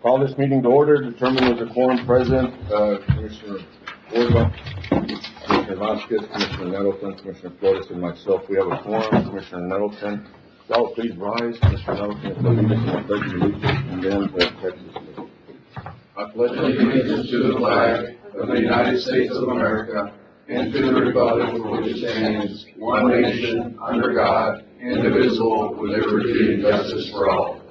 Call this meeting to order. Determine there's a quorum present. Commissioner Borba, Commissioner Vasquez, Commissioner Nettleton, Commissioner Flores, and myself. We have a quorum. Commissioner Nettleton, y'all please rise. Commissioner Nettleton, will lead us in the pledge of allegiance, and then the Texas. I pledge allegiance to the flag of the United States of America and to the republic for which it stands, one nation, under God, indivisible, with liberty and justice for all.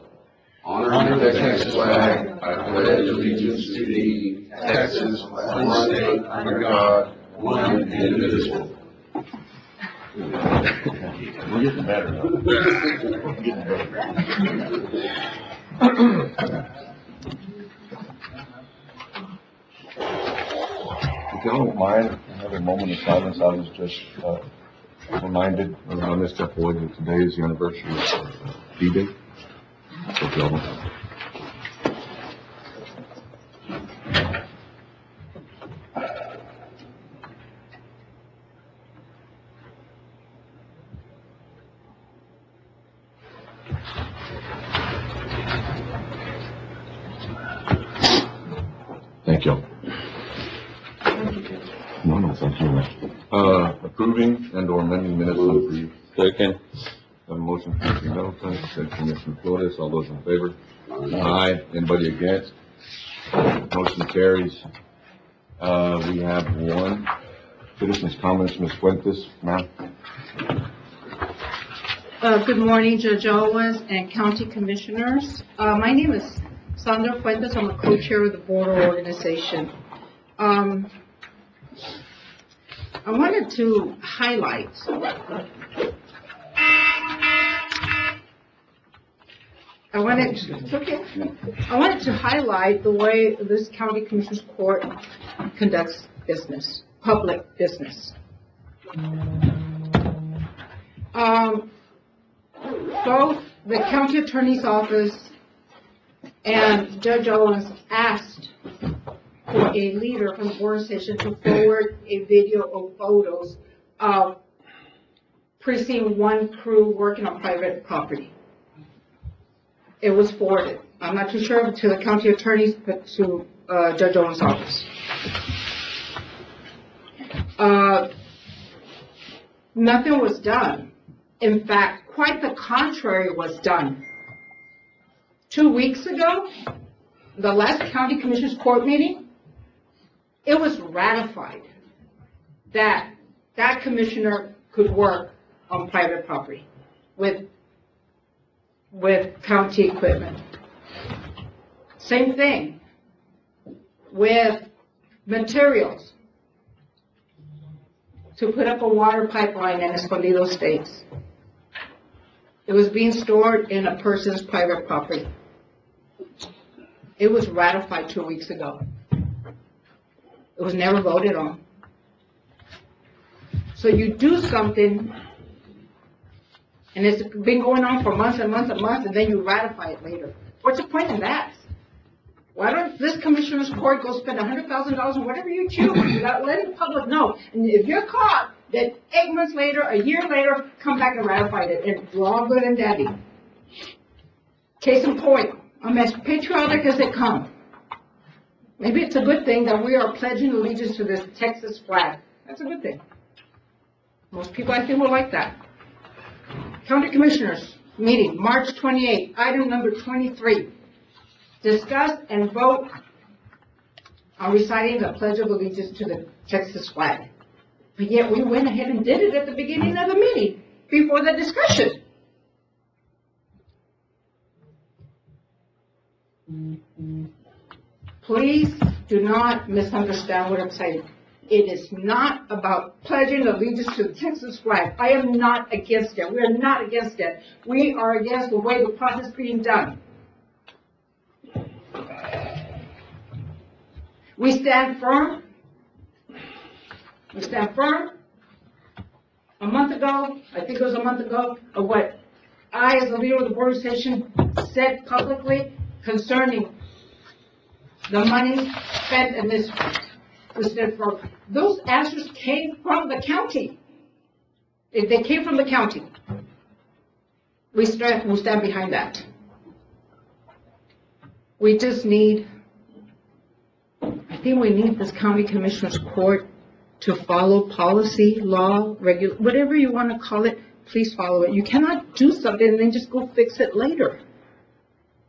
Honor the Texas flag, I pledge allegiance to thee, Texas, one state, under God, one and indivisible. We're getting better. We're getting better. If you don't mind, have a moment of silence. I was just reminded of Mr. Floyd that today is the anniversary of D-Day. Thank you. No, thank you. Approving and or amending minutes of the Second. a motion from Commissioner Middleton, second from Commissioner Flores. All those in favor? Aye. Anybody against? Motion carries. We have one. Citizens' comments, Ms. Fuentes, ma'am. Good morning, Judge Owens and County Commissioners. My name is Sandra Fuentes. I'm a co-chair of the Border Organization. I wanted to highlight the way this County Commissioners Court conducts business, public business. Both the County Attorney's Office and Judge Owens asked for a leader from the organization to forward a video or photos of Precinct 1 crew working on private property. It was forwarded. I'm not too sure to the county attorneys, but to Judge Owens' office. Nothing was done. In fact, quite the contrary was done. 2 weeks ago, the last County Commissioners Court meeting, it was ratified that that commissioner could work on private property with county equipment. Same thing with materials to put up a water pipeline in Escondido Estates. It was being stored in a person's private property. It was ratified 2 weeks ago. It was never voted on. So you do something, and it's been going on for months and months and months, and then you ratify it later. What's the point in that? Why don't this Commissioner's Court go spend $100,000 on whatever you choose without letting the public know? And if you're caught, then 8 months later, a year later, come back and ratify it, and we're all good and dandy. Case in point, I'm as patriotic as they come. Maybe it's a good thing that we are pledging allegiance to this Texas flag. That's a good thing. Most people, I think, will like that. County Commissioners meeting, March 28, item number 23. Discuss and vote on reciting the Pledge of Allegiance to the Texas flag. But yet we went ahead and did it at the beginning of the meeting, before the discussion. Please do not misunderstand what I'm saying. It is not about pledging allegiance to the Texas flag. I am not against it. We are not against it. We are against the way the process is being done. We stand firm. We stand firm. A month ago, I think it was a month ago, of what I, as the leader of the organization, said publicly concerning the money spent in this. We stand firm. Those answers came from the county. If they came from the county, we stand behind that. we just need, I think we need this county commissioner's court to follow policy, law, whatever you want to call it, please follow it. You cannot do something and then just go fix it later.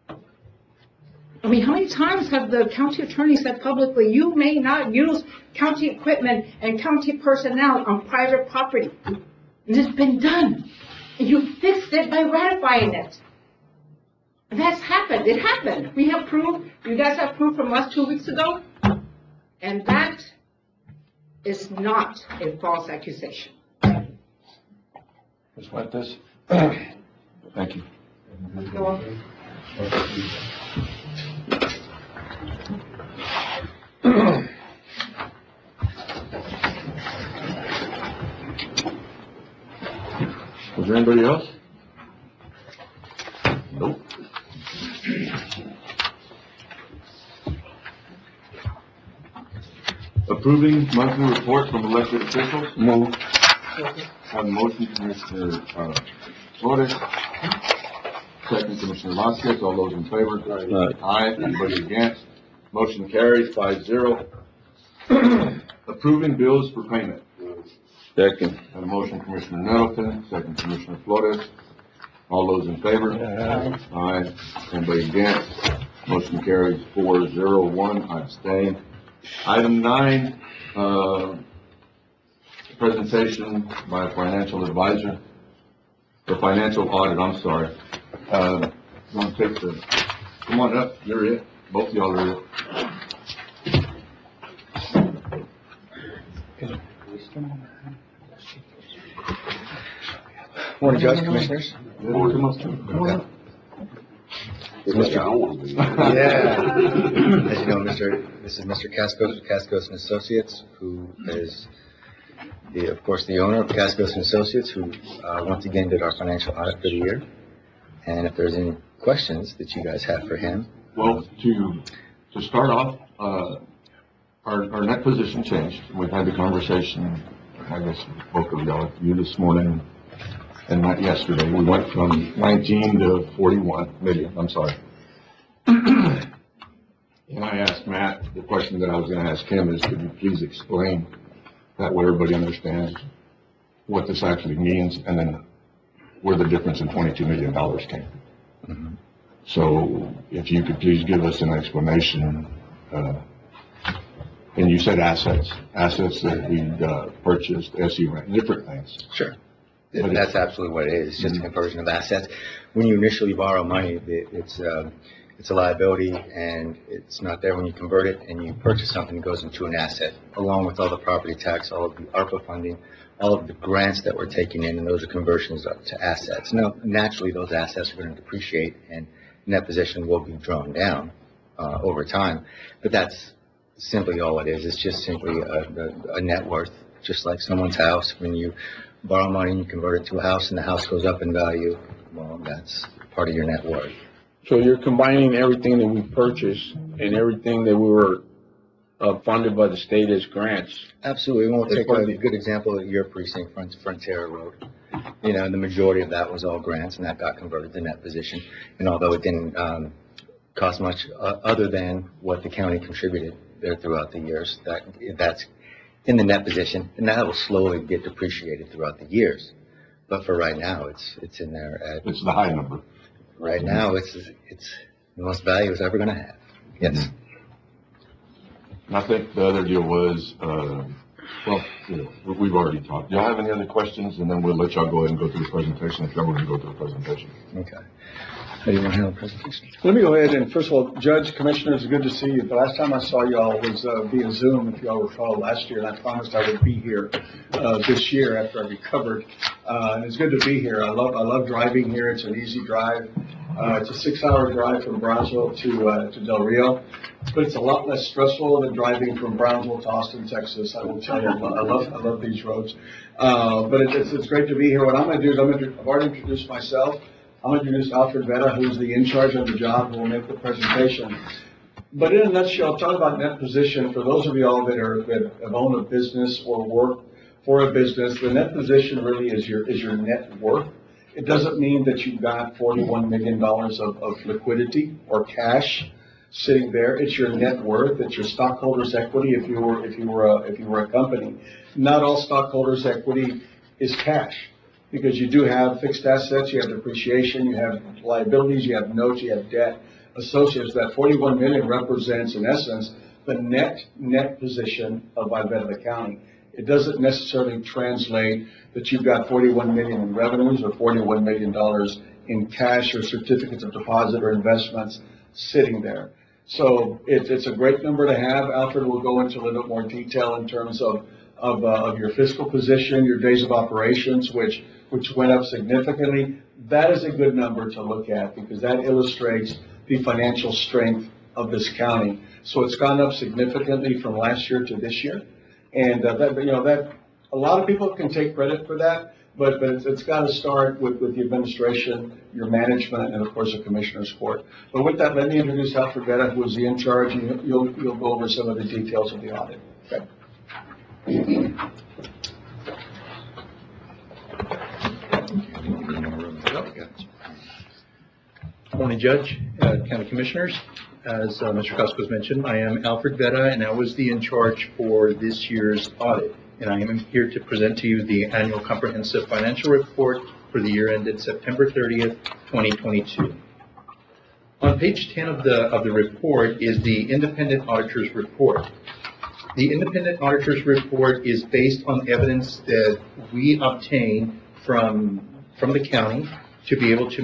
I mean, how many times have the county attorney said publicly, you may not use county equipment and county personnel on private property? And it's been done. And you fixed it by ratifying it. And that's happened. It happened. We have proof. You guys have proof from us 2 weeks ago. And that is not a false accusation. Ms. Fuentes? Thank you. You're welcome. Was there anybody else? Nope. Approving monthly reports from elected officials. Move. Have a motion, Commissioner Flores. Second, Commissioner Vasquez. All those in favor? Aye. Anybody against? Motion carries 5-0. Approving bills for payment. Second. Have a motion, Commissioner Nettleton. Second, Commissioner Flores. All those in favor? Aye. Anybody against? Motion carries 4-0-1. I abstain. Item 9, presentation by a financial advisor, or financial audit, I'm sorry. Want to take come on up, you're it. Both of y'all are it. Morning, Judge, Commissioners. Come on up. Yeah. As you know, this is Mr. Cascos of Cascos and Associates, who is, of course, the owner of Cascos and Associates, who once again did our financial audit for the year. And if there's any questions that you guys have for him. Well, to start off, our net position changed. We've had the conversation, I guess, both of y'all, you this morning and not yesterday. We went from 19 to 41 million, I'm sorry. And I asked Matt, the question that I was going to ask him is, could you please explain that way everybody understands what this actually means, and then where the difference in $22 million came from. Mm-hmm. So if you could please give us an explanation, and you said assets that we purchased, SU rent, different things. Sure. And that's absolutely what it is. It's just a conversion of assets. When you initially borrow money, it's a liability, and it's not there when you convert it and you purchase something. It goes into an asset, along with all the property tax, all of the ARPA funding, all of the grants that we're taking in, and those are conversions up to assets. Now, naturally, those assets are going to depreciate, and net position will be drawn down over time. But that's simply all it is. It's just simply a net worth, just like someone's house. When you borrow money and you convert it to a house and the house goes up in value, well, that's part of your net worth. So you're combining everything that we purchased and everything that we were funded by the state as grants. Absolutely. We'll take a good example of your precinct, Frontier Road. You know, the majority of that was all grants, and that got converted to net position. And although it didn't cost much other than what the county contributed there throughout the years, that's in the net position, and that will slowly get depreciated throughout the years. But for right now, it's in there at. It's the high number. Right now, it's the most value it's ever going to have. Yes. And I think the other deal was, well, you know, we've already talked. Do y'all have any other questions? And then we'll let y'all go ahead and go through the presentation if y'all want to go through the presentation. Okay. How do you want to handle the presentation? Let me go ahead and, first of all, Judge, Commissioners, it's good to see you. The last time I saw y'all was via Zoom, if y'all recall, last year, and I promised I would be here this year after I recovered. And it's good to be here. I love driving here. It's an easy drive. It's a 6-hour drive from Brownsville to Del Rio, but it's a lot less stressful than driving from Brownsville to Austin, Texas. I will tell you, I love these roads. But it's great to be here. What I'm going to do is I've already introduced myself. I'm going to introduce Alfred Vera, who's the in charge of the job, who will make the presentation. But in a nutshell, talk about net position. For those of y'all that have owned a business or work for a business, the net position really is your net worth. It doesn't mean that you've got $41 million of liquidity or cash. sitting there. It's your net worth, it's your stockholders' equity if you were a company. Not all stockholders' equity is cash, because you do have fixed assets, you have depreciation, you have liabilities, you have notes, you have debt associated. That 41 million represents, in essence, the net position of Valverde County. It doesn't necessarily translate that you've got 41 million in revenues or $41 million in cash or certificates of deposit or investments sitting there. So it's a great number to have. Alfred will go into a little bit more detail in terms of your fiscal position, your days of operations, which went up significantly. That is a good number to look at, because that illustrates the financial strength of this county. So it's gone up significantly from last year to this year. And that a lot of people can take credit for that, but it's got to start with the administration, your management, and of course the Commissioner's Court. But with that, let me introduce Alfred Vera, who is the in charge, and you'll go over some of the details of the audit. Okay. Morning, Judge, County Commissioners. As Mr. Costco's mentioned, I am Alfred Vera, and I was the in charge for this year's audit. And I am here to present to you the annual comprehensive financial report for the year ended September 30th, 2022. On page 10 of the report is the independent auditor's report. The independent auditor's report is based on evidence that we obtain from the county to be able to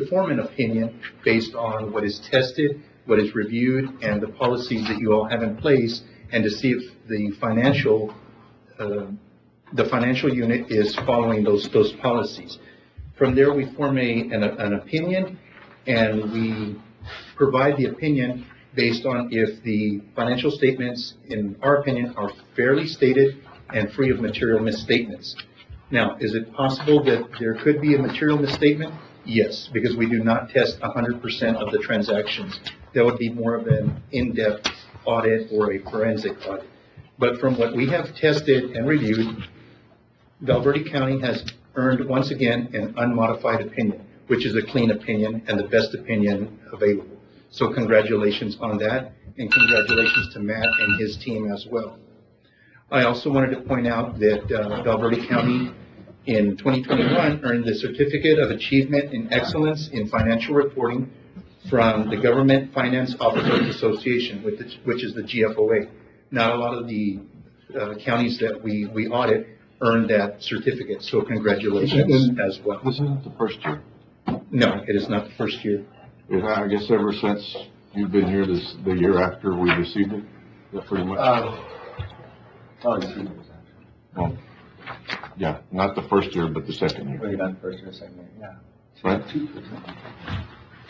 form an opinion based on what is tested, what is reviewed, and the policies that you all have in place, and to see if the financial unit is following those policies. From there, we form an opinion, and we provide the opinion based on if the financial statements, in our opinion, are fairly stated and free of material misstatements. Now, is it possible that there could be a material misstatement? Yes, because we do not test 100% of the transactions. That would be more of an in-depth audit or a forensic audit. But from what we have tested and reviewed, Valverde County has earned, once again, an unmodified opinion, which is a clean opinion and the best opinion available. So congratulations on that, and congratulations to Matt and his team as well. I also wanted to point out that Valverde County in 2021 earned the Certificate of Achievement in Excellence in Financial Reporting from the Government Finance Officers Association, which is the GFOA. Not a lot of the counties that we audit earn that certificate, so congratulations as well. This isn't the first year. No, it is not the first year. I guess ever since you've been here, the year after we received it, that pretty much? Well, yeah, not the first year, but the second year. Really not the first or second year, yeah. Right?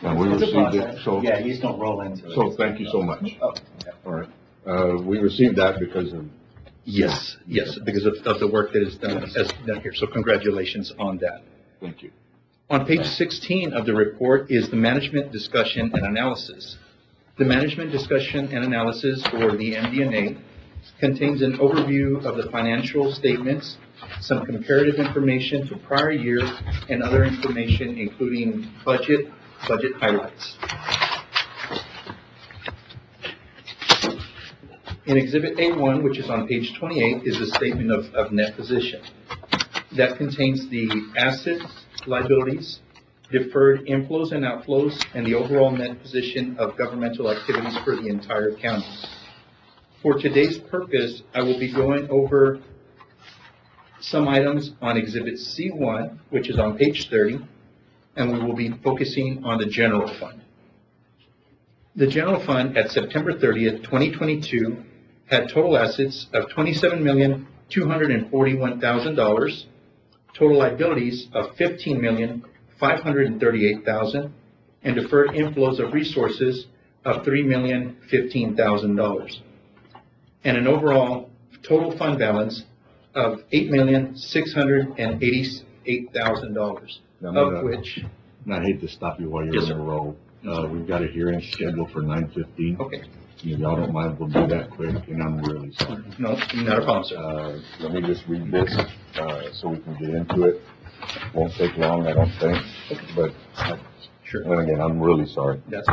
And we received it, so. Yeah, you just don't roll into it. So thank you so much. Oh, okay. All right. We received that because of. Yes, because of the work that is done here. So congratulations on that. Thank you. On page 16 of the report is the management discussion and analysis. The management discussion and analysis, or the MD&A, contains an overview of the financial statements, some comparative information to prior year, and other information including budget highlights. In Exhibit A1, which is on page 28, is a statement of net position. That contains the assets, liabilities, deferred inflows and outflows, and the overall net position of governmental activities for the entire county. For today's purpose, I will be going over some items on Exhibit C1, which is on page 30, and we will be focusing on the general fund. The general fund at September 30th, 2022, had total assets of $27,241,000, total liabilities of $15,538,000, and deferred inflows of resources of $3,015,000, and an overall total fund balance of $8,688,000, of which. And I hate to stop you while you're Yes, in sir. a row. We've got a hearing scheduled for 9:15. Okay. If y'all don't mind, we'll do that quick, and I'm really sorry. No, not a problem, sir. Let me just read this, so we can get into it. Won't take long, I don't think, but Sure. And again, I'm really sorry. That's,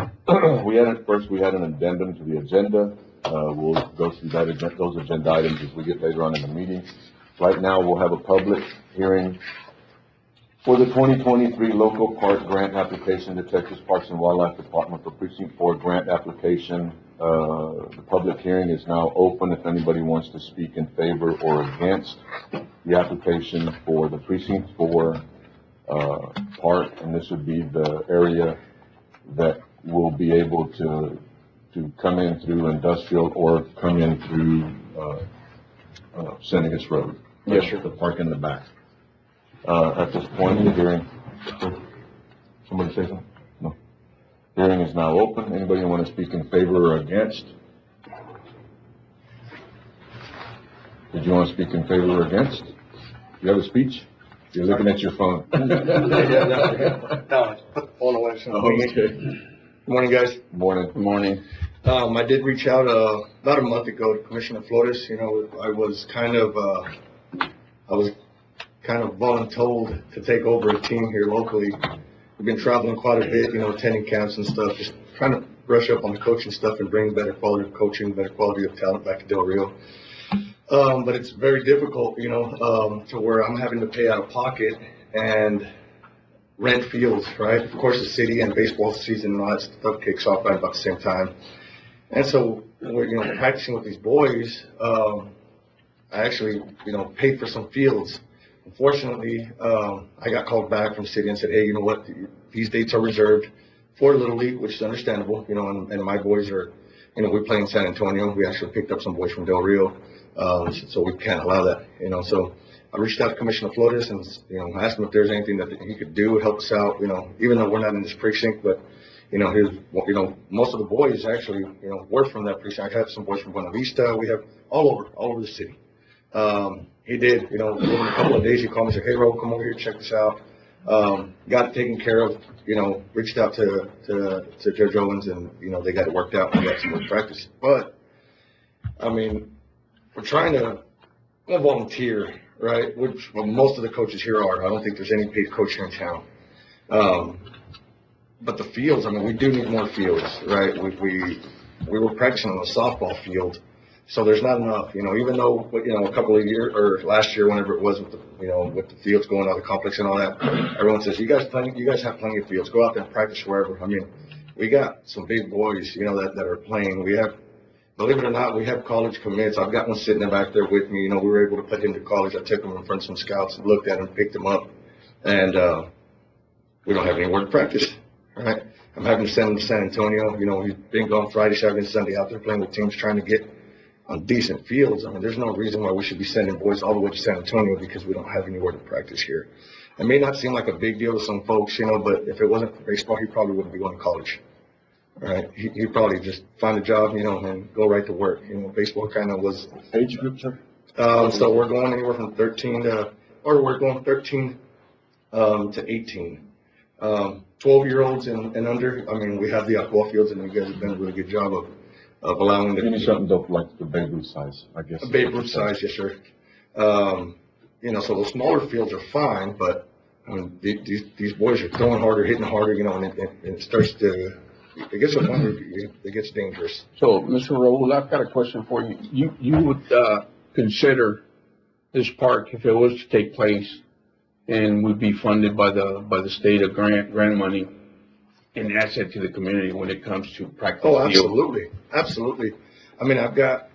We had an addendum to the agenda. We'll go through those agenda items as we get later on in the meeting. Right now, we'll have a public hearing for the 2023 local park grant application to Texas Parks and Wildlife Department for Precinct 4 grant application. The public hearing is now open if anybody wants to speak in favor or against the application for the Precinct 4 park, and this would be the area that will be able to come in through industrial or come in through Senegas Road. Yes, sir. The park in the back. At this point in the hearing, somebody say something? No. Hearing is now open. Anybody want to speak in favor or against? Did you want to speak in favor or against? Do you have a speech? You're looking at your phone. No, put the phone away. Okay. Good morning, guys. Morning. Good morning. I did reach out, about a month ago to Commissioner Flores. You know, I was kind of voluntold to take over a team here locally. We've been traveling quite a bit, you know, attending camps and stuff, just trying to brush up on the coaching stuff and bring better quality of coaching, better quality of talent back to Del Rio. But it's very difficult, you know, to where I'm having to pay out of pocket and rent fields, right? Of course, the city and baseball season and all that stuff kicks off right about the same time. And so, we're, you know, practicing with these boys, I actually, you know, paid for some fields. Unfortunately, I got called back from the city and said, hey, you know what, these dates are reserved for Little League, which is understandable, you know, and my boys are, you know, we play in San Antonio. We actually picked up some boys from Del Rio, so we can't allow that, you know. So I reached out to Commissioner Flores and, you know, asked him if there's anything that he could do to help us out, you know, even though we're not in this precinct, but, you know, most of the boys actually, you know, were from that precinct. I have some boys from Buena Vista. We have all over the city. He did, you know, within a couple of days, he called me and said, hey, Ro, come over here, check this out. Got it taken care of, you know, reached out to Judge Owens and, you know, they got it worked out and we got some more practice. But, I mean, we're trying to volunteer, right? Which most of the coaches here are. I don't think there's any paid coach here in town. But the fields, I mean, we do need more fields, right? We were practicing on a softball field. So there's not enough, you know, even though, you know, a couple of years, or last year, whenever it was with the, you know, with the fields going out of the complex and all that, everyone says, you guys have plenty of fields. Go out there and practice wherever. I mean, we got some big boys, you know, that are playing. We have, believe it or not, we have college commits. I've got one sitting back there with me. You know, we were able to put him to college. I took him in front of some scouts and looked at him, picked him up, and we don't have anywhere to practice, right? I'm having to send him to San Antonio. You know, he's been gone Friday, Saturday, and Sunday out there playing with teams trying to get on decent fields. I mean, there's no reason why we should be sending boys all the way to San Antonio because we don't have anywhere to practice here. It may not seem like a big deal to some folks, you know, but if it wasn't for baseball, he probably wouldn't be going to college. All right, he'd probably just find a job, you know, and go right to work. You know, baseball kind of was. Age group, sir? So we're going anywhere from 13 to 18. 12-year-olds and under. I mean, we have the aqua fields, and you guys have done a really good job of allowing them. Give me something dope like the Babe Ruth size, I guess. A Babe Ruth size, yes, sir. You know, so the smaller fields are fine, but I mean, these boys are throwing harder, hitting harder, you know, and it starts to, it gets to a point where it gets dangerous. So, Mr. Raul, I've got a question for you. You would, consider this park, if it was to take place and would be funded by the state of grant money, an asset to the community when it comes to practice? Oh, absolutely. Absolutely. I mean, I've got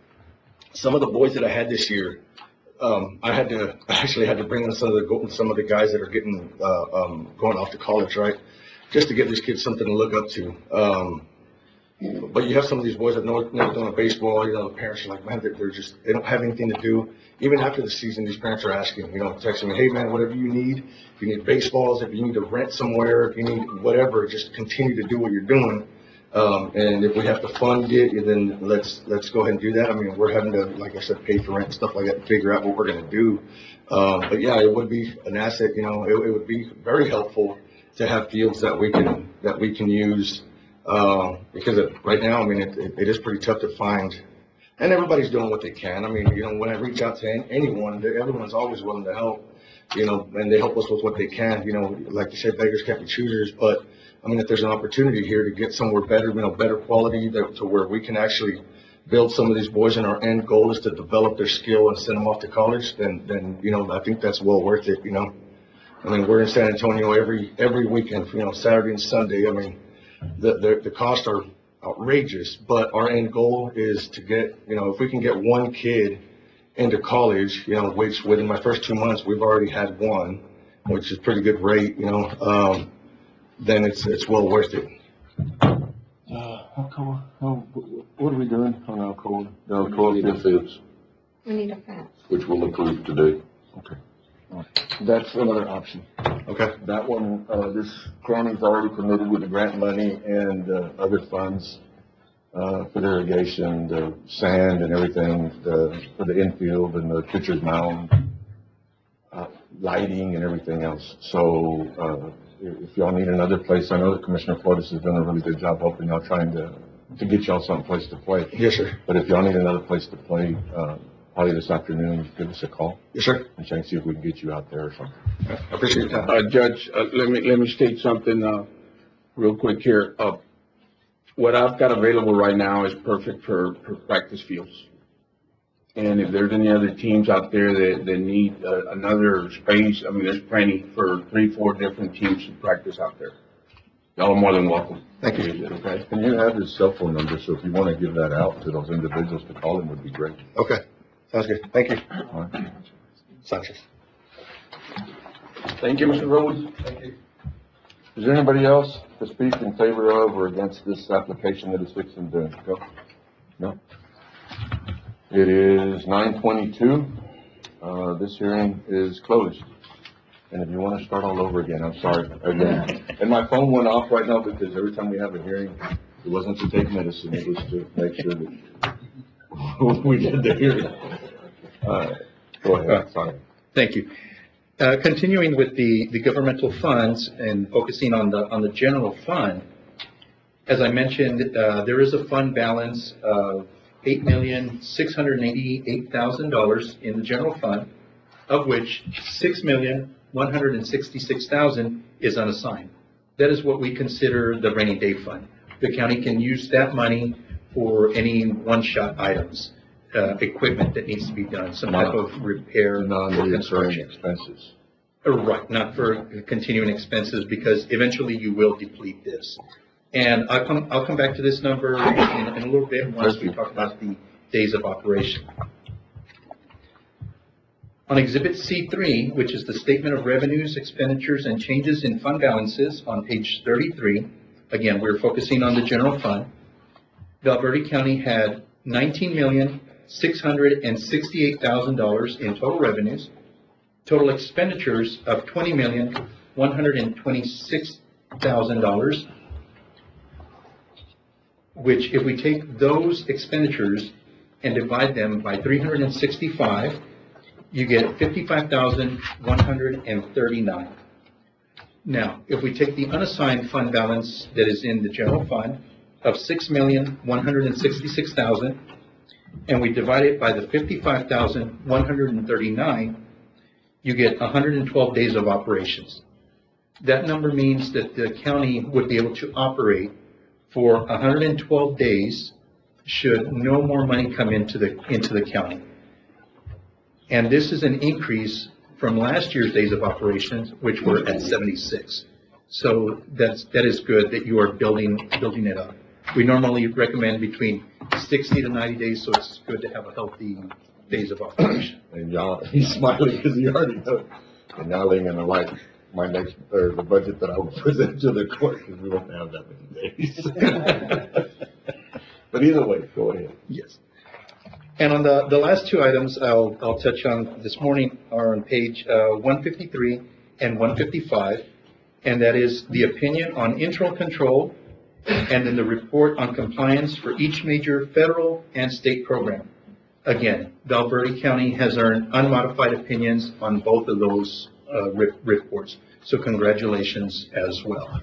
some of the boys that I had this year. I actually had to bring in some of the guys that are getting, going off to college, right? Just to give these kids something to look up to. But you have some of these boys that never done a baseball, you know, the parents are like, man, they don't have anything to do. Even after the season, these parents are asking, you know, texting me, hey man, whatever you need, if you need baseballs, if you need to rent somewhere, if you need whatever, just continue to do what you're doing. And if we have to fund it, then let's go ahead and do that. I mean, we're having to, like I said, pay for rent and stuff like that, and figure out what we're going to do. But yeah, it would be an asset, you know, it would be very helpful to have fields that we can use. Because right now, I mean, it is pretty tough to find, and everybody's doing what they can. I mean, you know, when I reach out to anyone, everyone's always willing to help, you know, and they help us with what they can. You know, like you said, beggars can't be choosers, but I mean, if there's an opportunity here to get somewhere better, better quality to where we can actually build some of these boys, and our end goal is to develop their skill and send them off to college, then, I think that's well worth it, I mean, we're in San Antonio every weekend, Saturday and Sunday. I mean, the costs are outrageous, but our end goal is to get, if we can get one kid into college, which within my first 2 months, we've already had one, which is pretty good rate, then it's well worth it. What are we doing on Alcoa? The Alcoa fence, We need a fence. which we'll approve today. Okay. That's another option. Okay. That one, this county's already committed with the grant money and, other funds, for the irrigation, the sand and everything, for the infield and the pitcher's mound, lighting and everything else. So, if y'all need another place, I know that Commissioner Flores has done a really good job helping y'all trying to get y'all someplace to play. Yes, sir. But if y'all need another place to play, probably this afternoon, give us a call. Yes, sir. And try and see if we can get you out there or something. I appreciate that. Judge, let me state something, real quick here. What I've got available right now is perfect for practice fields. And if there's any other teams out there that need another space, I mean, there's plenty for 3-4 different teams to practice out there. Y'all are more than welcome. Thank you. Is it okay? And you have his cell phone number, so if you want to give that out to those individuals to call him, would be great. Okay. Sounds good. Thank you. All right. Sanchez. Thank you, Mr. Rhodes. Is there anybody else to speak in favor of or against this application that is fixing to go? No? It is 9:22. This hearing is closed. And if you want to start all over again, I'm sorry, again. And my phone went off right now because every time we have a hearing, it wasn't to take medicine, it was to make sure that we did the hearing. All right, go ahead, sorry. Thank you. Continuing with the governmental funds and focusing on the general fund, as I mentioned, there is a fund balance of $8,688,000 in the general fund, of which $6,166,000 is unassigned. That is what we consider the rainy day fund. The county can use that money for any one-shot items, equipment that needs to be done, some type of repair or Non-recurring construction. expenses. Right, not for continuing expenses, because eventually you will deplete this. And I'll come back to this number in a little bit once we talk about the days of operation. On Exhibit C3, which is the Statement of Revenues, Expenditures, and Changes in Fund Balances on page 33, again, we're focusing on the general fund. Val Verde County had $19,668,000 in total revenues, total expenditures of $20,126,000, which if we take those expenditures and divide them by 365, you get 55,139. Now, if we take the unassigned fund balance that is in the general fund of 6,166,000, and we divide it by the 55,139, you get 112 days of operations. That number means that the county would be able to operate for 112 days should no more money come into the county. And this is an increase from last year's days of operations, which were at 76. So that is good that you are building it up. We normally recommend between 60 to 90 days, so it's good to have a healthy days of operation. And y'all, he's smiling because he already knows. And y'all ain't gonna like my next, or the budget that I will present to the court, because we won't have that many days. But either way, go ahead. Yes. And on the last two items I'll touch on this morning are on page 153 and 155, and that is the opinion on internal control and then the report on compliance for each major federal and state program. Again, Val Verde County has earned unmodified opinions on both of those reports, so congratulations as well.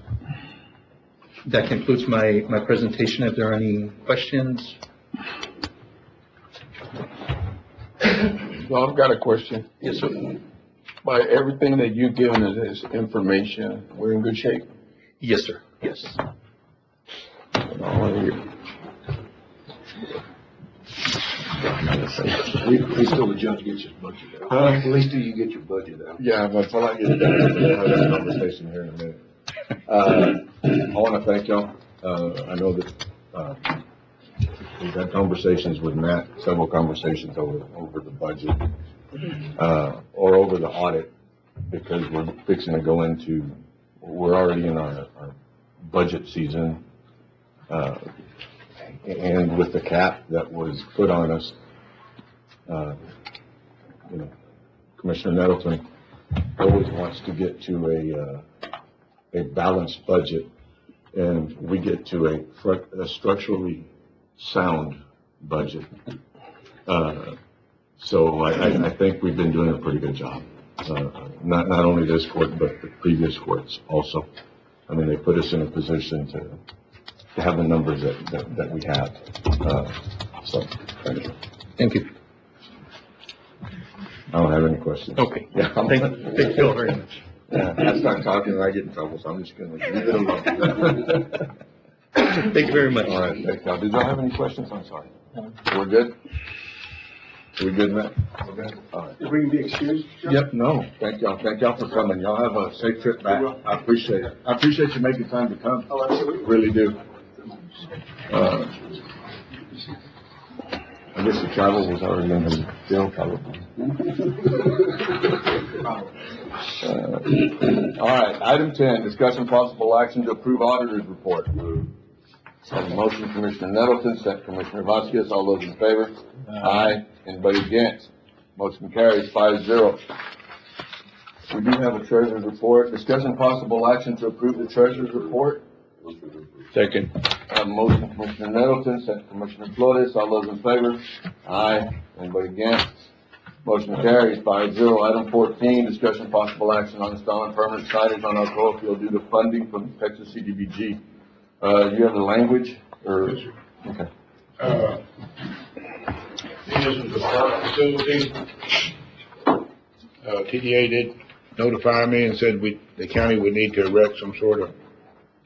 That concludes my presentation. If there are any questions. Well, I've got a question. Yes, sir. By everything that you've given us as information, we're in good shape. Yes, sir. Yes. We still, the judge gets his budget out. At least till you get your budget out. Yeah, but until I get done, we'll have that conversation here in a minute. I want to thank y'all. I know that, we've had conversations with Matt, several conversations over the budget, or over the audit, because we're fixing to go into, we're already in our budget season, and with the cap that was put on us, you know, Commissioner Nettleton always wants to get to a balanced budget, and we get to a structurally sound budget. So I think we've been doing a pretty good job. Not only this court, but the previous courts also. I mean, they put us in a position to have the numbers that we have. So, thank you. Thank you. I don't have any questions. Okay. Yeah, Thank you all very much. Yeah, I start talking and I get in trouble, so I'm just gonna leave it alone. Thank you very much. All right, thank y'all. Did y'all have any questions? I'm sorry. We're good? We good, Matt? We're good. All right. If we can be excused? Yep, no, thank y'all. Thank y'all for coming. Y'all have a safe trip back. I appreciate it. I appreciate you making time to come. Oh, absolutely. Really do. I guess the travel was already in the bill, probably. All right, item 10, discussion possible action to approve auditor's report. Have a motion, Commissioner Nettleton, second Commissioner Vasquez. All those in favor? Aye. Anybody against? Motion carries 5-0. We do have a treasurer's report. Discussion possible action to approve the treasurer's report. Second. Have a motion, Commissioner Nettleton, second Commissioner Flores. All those in favor? Aye. Anybody against? Motion carries 5-0. Item 14, discussion possible action on installing permanent signage on Alcoa Field due to funding from Texas CDBG. You have the language, or? Okay. This is the park facility. TDA did notify me and said the county would need to erect some sort of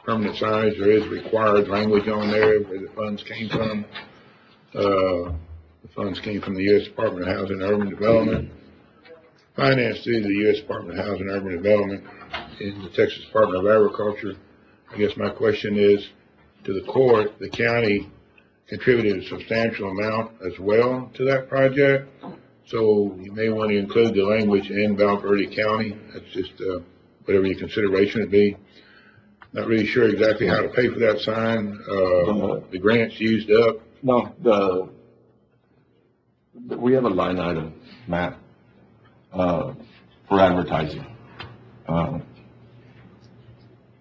permanent signage. There is required language on there where the funds came from. The funds came from the U.S. Department of Housing and Urban Development, financed through the U.S. Department of Housing and Urban Development in the Texas Department of Agriculture. I guess my question is, to the court, the county contributed a substantial amount as well to that project. So you may want to include the language in Valverde County. That's just whatever your consideration would be. Not really sure exactly how to pay for that sign. The grant's used up. No, we have a line item, Matt, for advertising.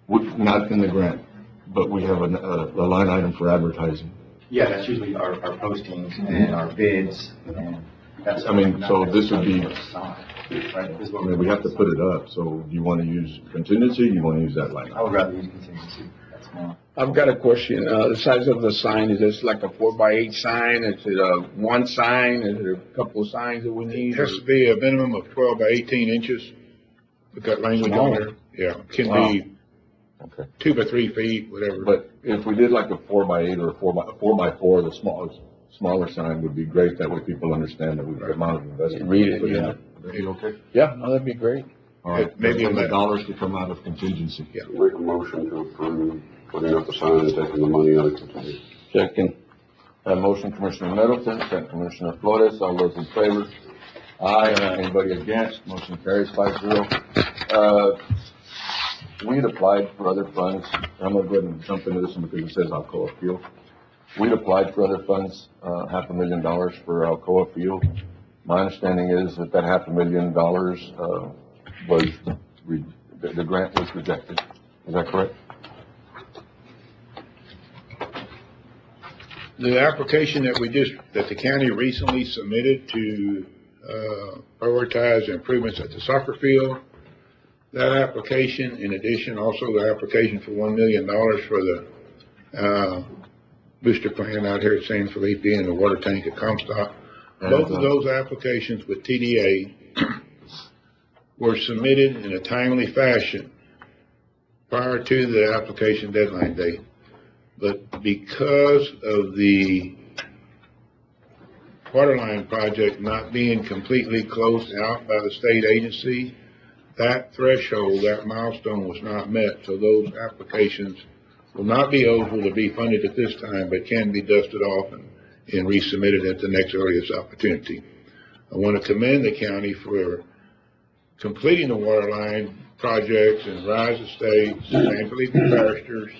Not in the grant, but we have a line item for advertising. Yeah, that's usually our postings and our bids, and that's. I mean, so this would be, Right, this is I what mean, we have to put it up, so do you want to use contingency, do you want to use that line I item? would rather use contingency, that's more. I've got a question. The size of the sign, is this like a 4x8 sign? Is it a one sign? Is it a couple of signs that we need? It has to be a minimum of 12 by 18 inches with that language on there. Yeah, it can be Okay, 2 by 3 feet, whatever. but if we did like a 4x8 or a 4x4, the smaller sign would be great, that way people understand that we've got amount of investment. Read it, Put in yeah. it. Would that be okay? Yeah, no, that'd be great. All right, Maybe maybe on the that. dollars to come out of contingency. Yeah. Make a motion to approve putting up the sign and taking the money out of contingency. Second. Motion, Commissioner Nettleton, second Commissioner Flores. All those in favor? Aye. Anybody against? Motion carries 5-0. We had applied for other funds. I'm gonna go ahead and jump into this one because it says Alcoa Field. We'd applied for other funds, $500,000 for Alcoa Field. My understanding is that $500,000, the grant was rejected. Is that correct? The application that the county recently submitted to prioritize improvements at the soccer field, that application, in addition, also the application for $1 million for the booster plant out here at San Felipe and the water tank at Comstock, both of those applications with TDA were submitted in a timely fashion prior to the application deadline date. But because of the waterline project not being completely closed out by the state agency, that threshold, that milestone was not met. So those applications will not be eligible to be funded at this time, but can be dusted off and resubmitted at the next earliest opportunity. I want to commend the county for completing the waterline projects in Rise Estates, San Felipe Parishes,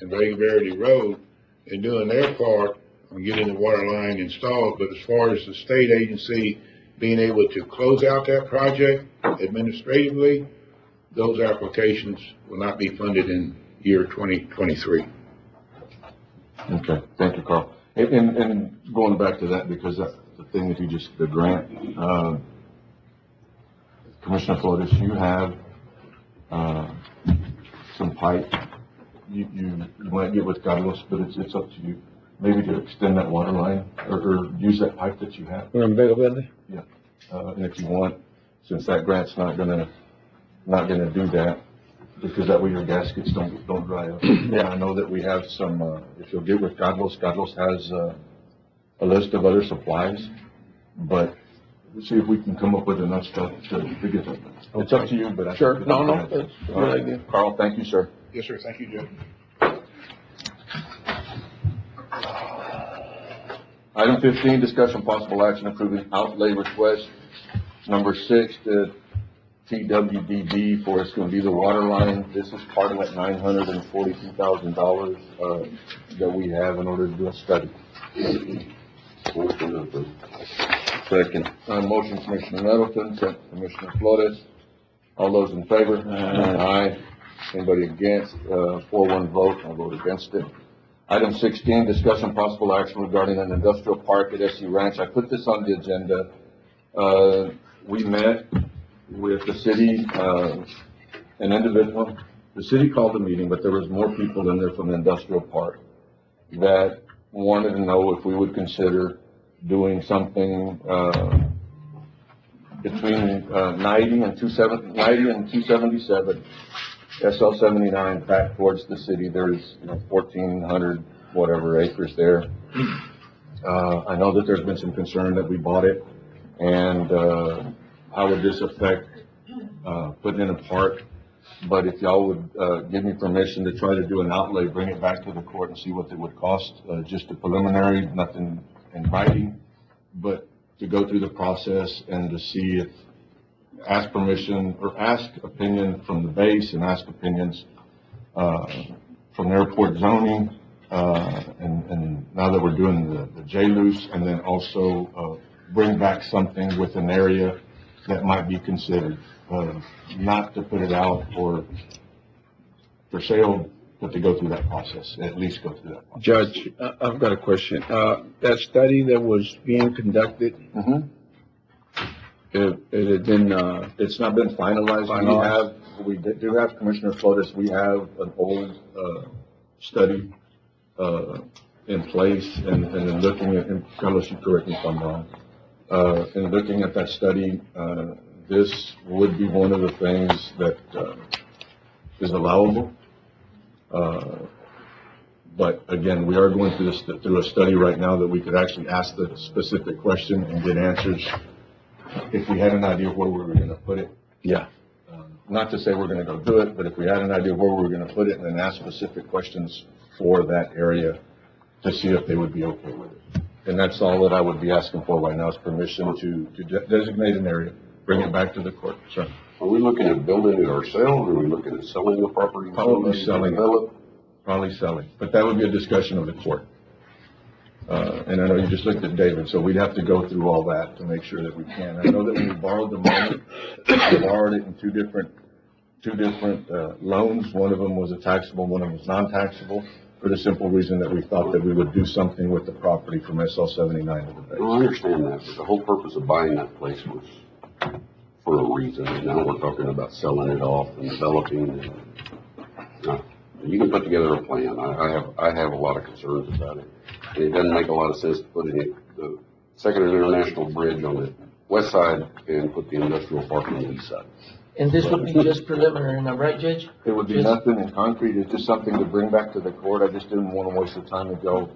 and Vega Verde Road, and doing their part on getting the water line installed. But as far as the state agency being able to close out that project administratively, those applications will not be funded in year 2023. Okay, thank you, Carl. And going back to that, because that's the thing that the grant, Commissioner Flores, you have, some pipe. You might get with Carlos, but it's up to you. Maybe to extend that water line or use that pipe that you have. Yeah. And if you want, since that grant's not gonna do that, because that way your gaskets don't dry up. Yeah, I know that we have some, if you'll get with Carlos has, a list of other supplies, but we'll see if we can come up with enough stuff to get that. It's up to you, but I. Sure. No, that's a good idea. Carl, thank you, sir. Yes, sir. Thank you, Judge. Item 15, discussion possible action approving outlay request number 6 to TWDB for it's going to be the water line. This is part of that $942,000 that we have in order to do a study. Second. Motion Commissioner Nettleton, second Commissioner Flores. All those in favor? Aye. Anybody against? 4-1 vote. I'll vote against it. Item 16, discussion possible action regarding an industrial park at SU Ranch. I put this on the agenda. We met with the city, an individual. The city called the meeting, but there was more people in there from the industrial park that wanted to know if we would consider doing something, between, 90 and 277. SL 79 back towards the city. There's 1,400 whatever acres there. I know that there's been some concern that we bought it, and how would this affect putting in a park? But if y'all would give me permission to try to do an outlay, bring it back to the court and see what it would cost, just a preliminary, nothing in writing, but to go through the process and to see if ask permission or ask opinion from the base and ask opinions from the airport zoning, and now that we're doing the J-Loose, and then also bring back something with an area that might be considered, not to put it out for sale, but to go through that process, at least go through that process. Judge, I've got a question. That study that was being conducted, it had been, it's not been finalized. We do have, Commissioner Flores, we have an old, study, in place, and in looking at, and Carlos, you correct me if I'm wrong, in looking at that study, this would be one of the things that, is allowable. But again, we are going through a study right now that we could actually ask the specific question and get answers if we had an idea of where we were gonna put it. yeah. Not to say we're gonna go do it, but if we had an idea of where we were gonna put it, and then ask specific questions for that area to see if they would be okay with it. And that's all that I would be asking for right now, is permission to designate an area, bring it back to the court, sir. Are we looking at building it ourselves, or are we looking at selling the property? Probably selling it. Develop? Probably selling, but that would be a discussion of the court. And I know you just looked at David, so we'd have to go through all that to make sure that we can. I know that when we borrowed the money, we borrowed it in two different loans. One of them was a taxable, one of them was non-taxable, for the simple reason that we thought that we would do something with the property from SL 79 to the base. Well, I understand that, but the whole purpose of buying that place was for a reason, and now we're talking about selling it off and developing. You can put together a plan. I have a lot of concerns about it. And it doesn't make a lot of sense to put the Second and International Bridge on the west side and put the industrial park on the east side. And this would be just preliminary, am I right, Judge? It would be Just- nothing in concrete, it's just something to bring back to the court. I just didn't want to waste the time if y'all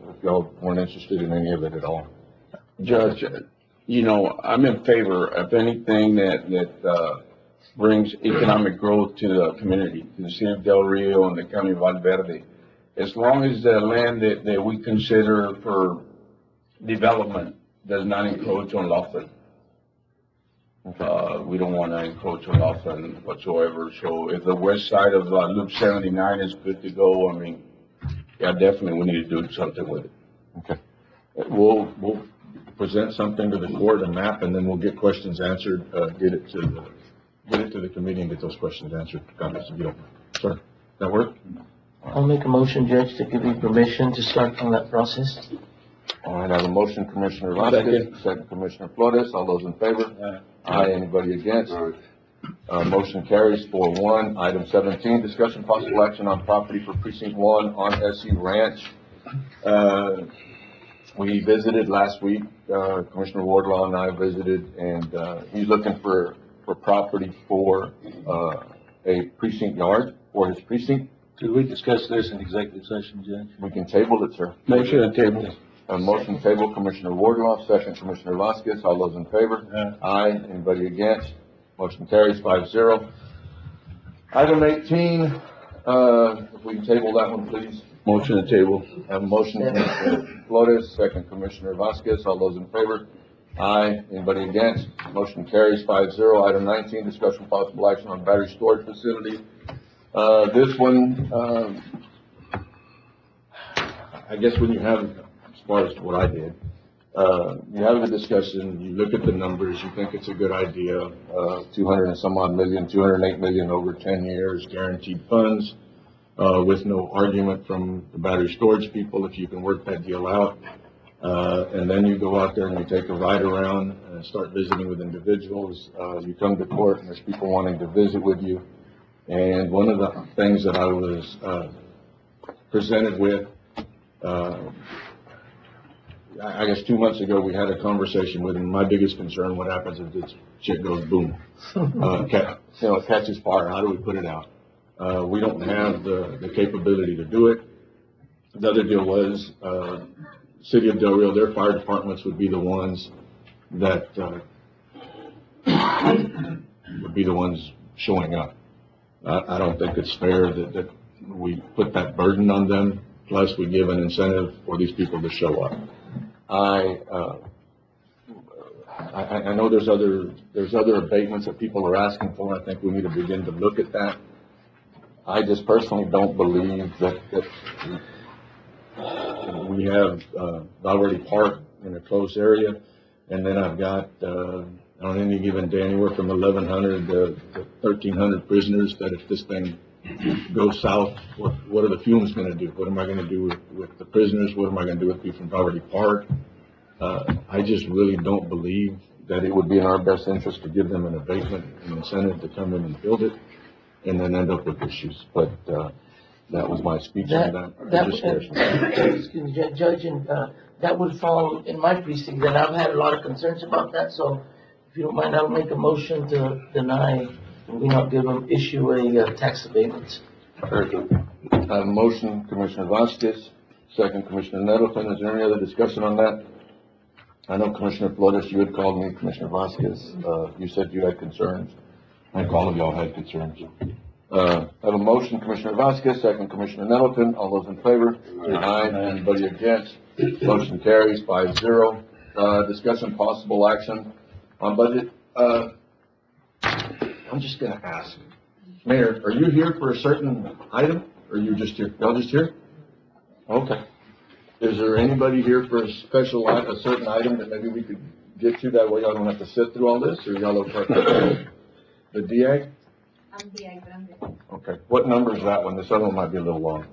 weren't interested in any of it at all. Judge, you know, I'm in favor of anything that brings economic growth to the community, to the city of Del Rio and the county of Valverde. As long as the land that we consider for development does not encroach on Laughlin. We don't want to encroach on Laughlin whatsoever. So if the west side of Loop 79 is good to go, I mean, yeah, definitely we need to do something with it. Okay. We'll present something to the court, a map, and then we'll get questions answered, get it to the committee and get those questions answered. Comments, if you don't mind. Sir, that work? I'll make a motion, Judge, to give you permission to start on that process. All right, I have a motion, Commissioner Vasquez, second Commissioner Flores, all those in favor? Aye, anybody against? Motion carries 4-1. Item 17, discussion possible action on property for precinct 1 on SE Ranch. We visited last week, Commissioner Wardlaw and I visited, and, he's looking for property for, a precinct yard for his precinct. Could we discuss this in executive session, Judge? We can table it, sir. Motion to table. A motion table, Commissioner Wardlaw, second Commissioner Vasquez, all those in favor? Aye, anybody against? Motion carries 5-0. Item 18, if we can table that one, please. Motion to table. Have a motion, Commissioner Flores, second Commissioner Vasquez, all those in favor? Aye, anybody against? Motion carries 5-0. Item 19, discussion possible action on battery storage facility. This one, I guess when you have, as far as what I did, you have the discussion, you look at the numbers, you think it's a good idea, 200 and some odd million, 208 million over 10 years, guaranteed funds, with no argument from the battery storage people if you can work that deal out. And then you go out there and you take a ride around and start visiting with individuals. You come to court and there's people wanting to visit with you. And one of the things that I was presented with, I guess 2 months ago, we had a conversation with him. My biggest concern, what happens if this shit goes boom? It catches fire. How do we put it out? We don't have the capability to do it. The other deal was, City of Del Rio, their fire departments would be the ones that, would be the ones showing up. I don't think it's fair that we put that burden on them, plus we give an incentive for these people to show up. I know there's other abatements that people are asking for. I think we need to begin to look at that. I just personally don't believe that we have, already parked in a closed area, and then I've got, on any given day, anywhere from 1,100 to 1,300 prisoners, that if this thing goes south, what are the fumes gonna do? What am I gonna do with the prisoners? What am I gonna do with people from Poverty Park? I just really don't believe that it would be in our best interest to give them an abatement, an incentive to come in and build it, and then end up with issues. But, that was my speech on that. Excuse me, Judge, and, that would fall in my precinct, and I've had a lot of concerns about that, so if you don't mind, I'll make a motion to deny, we not give them, issue a tax abatement. Very good. I have a motion, Commissioner Vasquez, second Commissioner Nettleton. Is there any other discussion on that? I know Commissioner Flores, you had called me, Commissioner Vasquez, you said you had concerns. I think all of y'all had concerns. I have a motion, Commissioner Vasquez, second Commissioner Nettleton. All those in favor? Aye. Anybody against? Motion carries 5-0. Discussion possible action on budget. I'm just gonna ask, Mayor, are you here for a certain item, or are you just here? Y'all just here? Okay. Is there anybody here for a special, a certain item that maybe we could get to, that way y'all don't have to sit through all this, or y'all okay? The DA? I'm DA, but I'm good. Okay. What number is that one? This other one might be a little long.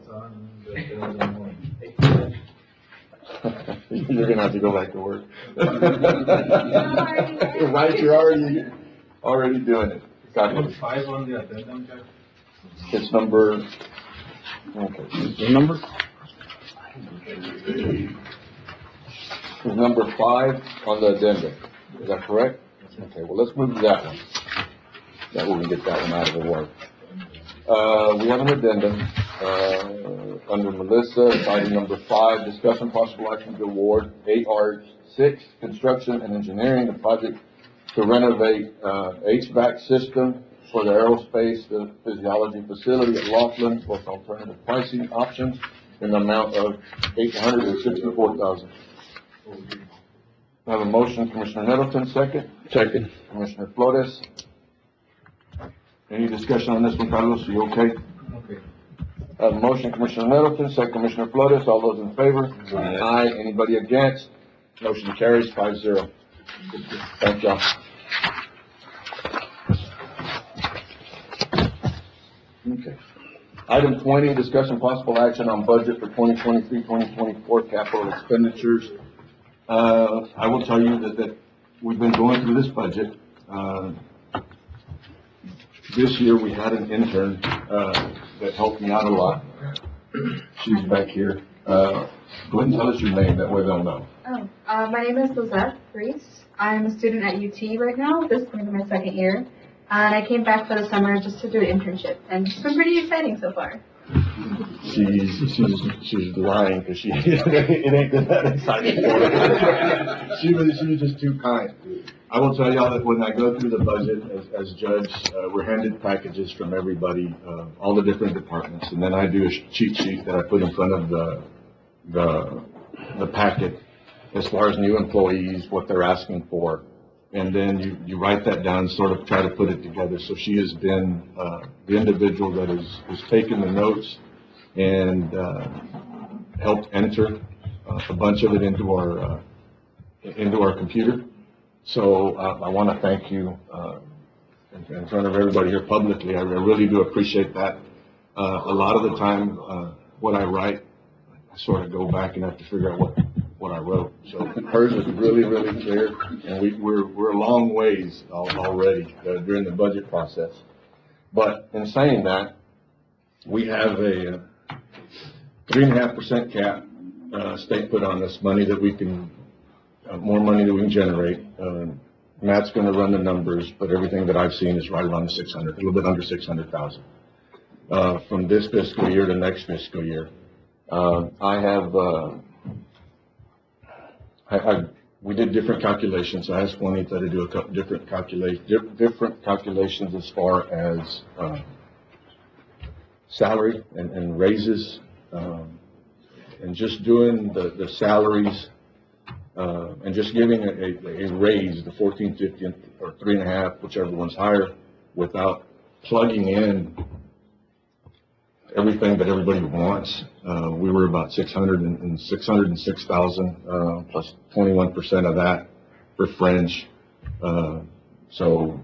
You're gonna have to go back to work. Right, you're already doing it. Got it. 5 on the addendum, Judge. It's number, okay. The number? It's number 5 on the agenda. Is that correct? Okay, well, let's move to that one. That way we can get that one out of the way. We have an addendum, under Melissa, it's item number 5, discussion possible action to award AR6 Construction and Engineering, a project to renovate, HVAC system for the aerospace, the physiology facility at Laughlin, with alternative pricing options in the amount of $864,000. I have a motion, Commissioner Nettleton, second. Second. Commissioner Flores. Any discussion on this one, Carlos? Are you okay? Okay. I have a motion, Commissioner Nettleton, second, Commissioner Flores. All those in favor? Aye. Anybody against? Motion carries 5-0. Thank y'all. Okay. Item 20, discussion possible action on budget for 2023-2024 capital expenditures. I will tell you that we've been going through this budget. This year we had an intern, that helped me out a lot. She's back here. Go ahead and tell us your name, that way they'll know. My name is Lizette Reese. I'm a student at UT right now. This is going to be my second year. And I came back for the summer just to do an internship. And it's been pretty exciting so far. She's lying because it ain't been that exciting for her. She was just too kind. I will tell y'all that when I go through the budget as judge, we're handed packages from everybody, all the different departments, and then I do a cheat sheet that I put in front of the packet as far as new employees, what they're asking for, and then you write that down, sort of try to put it together. So she has been the individual that has taken the notes and helped enter a bunch of it into our computer. So I want to thank you in front of everybody here publicly. I really do appreciate that. A lot of the time, what I write, I sort of go back and have to figure out what I wrote. So hers is really, really clear, and we're a long ways already during the budget process. But in saying that, we have a 3.5% cap state put on us, money that we can. More money that we can generate. Matt's going to run the numbers, but everything that I've seen is right around 600, a little bit under 600,000. From this fiscal year to next fiscal year, we did different calculations. I asked Juanita to do a couple different calculations as far as salary and raises, and just doing the salaries. And just giving a raise, the 14.50 or 3.5, whichever one's higher, without plugging in everything that everybody wants. We were about 606,000 plus 21% of that for fringe. So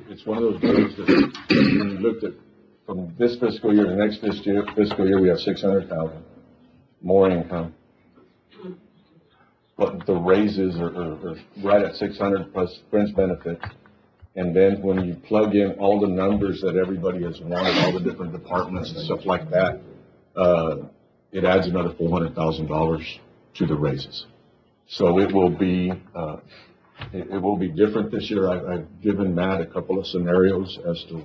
it's one of those days that when you looked at from this fiscal year to next fiscal year, we have 600,000 more income. But the raises are right at 600 plus fringe benefits. And then when you plug in all the numbers that everybody has wanted, all the different departments and stuff like that, it adds another $400,000 to the raises. So it will be different this year. I've given Matt a couple of scenarios as to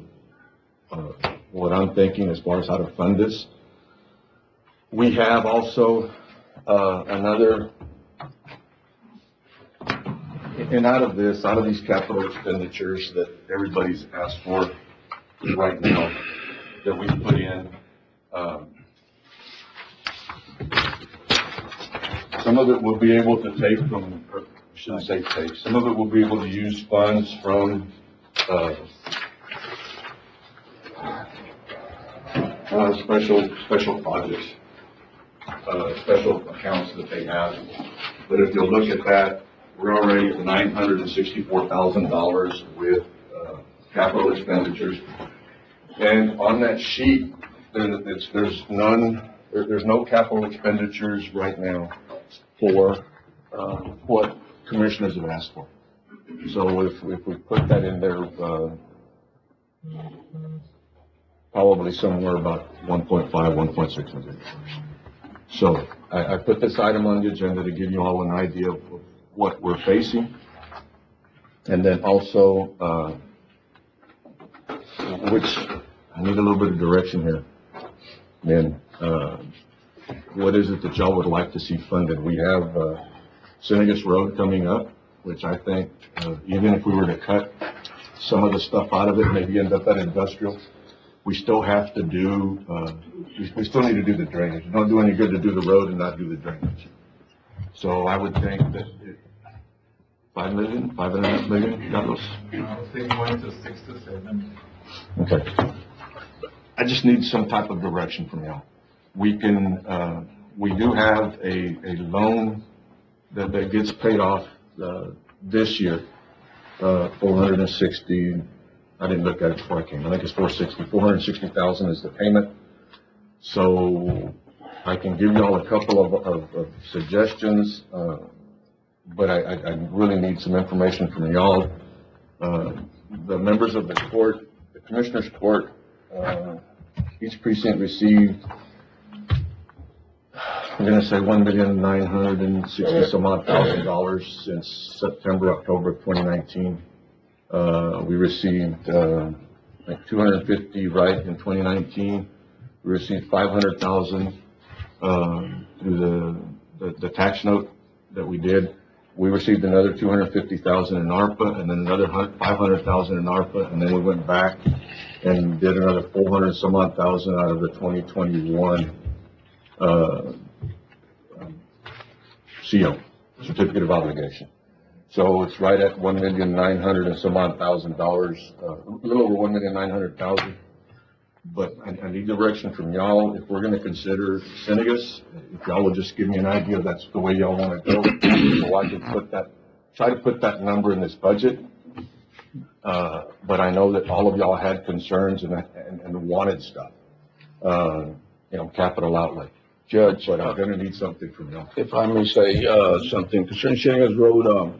what I'm thinking as far as how to fund this. We have also another. And out of these capital expenditures that everybody's asked for right now, that we put in, some of it we'll be able to take from, or I shouldn't say take, some of it we'll be able to use funds from special projects, special accounts that they have. But if you'll look at that, we're already at $964,000 with capital expenditures. And on that sheet, there's no capital expenditures right now for what commissioners have asked for. So if we put that in there, probably somewhere about 1.5, 1.6 million. So I put this item on the agenda to give you all an idea of what we're facing. And then also, which, I need a little bit of direction here. Then, what is it that y'all would like to see funded? We have, Senegas Road coming up, which I think, even if we were to cut some of the stuff out of it, maybe end up at industrial, we still have to do, we still need to do the drainage. It don't do any good to do the road and not do the drainage. So I would think that $5 million, $5.5 million, Carlos? I was thinking going to 6 to 7. Okay. I just need some type of direction from y'all. We can, we do have a loan that gets paid off, this year, 460, I didn't look at it before I came, I think it's 460,000 is the payment. So I can give y'all a couple of suggestions, but I really need some information from y'all. The members of the court, the commissioner's court, each precinct received, I'm gonna say $1,960,000 some odd since September, October of 2019. We received, like 250 right in 2019. We received 500,000, through the tax note that we did. We received another 250,000 in ARPA, and then another 500,000 in ARPA, and then we went back and did another 400 some odd thousand out of the 2021, CO, certificate of obligation. So it's right at $1,900,000 and some odd thousand, a little over $1,900,000. But I need direction from y'all if we're gonna consider Senegas. If y'all would just give me an idea, that's the way y'all wanna go, so I can try to put that number in this budget. But I know that all of y'all had concerns and wanted stuff, capital outlay. Judge, But I'm gonna need something from y'all. if I may say, something concerning Senegas Road,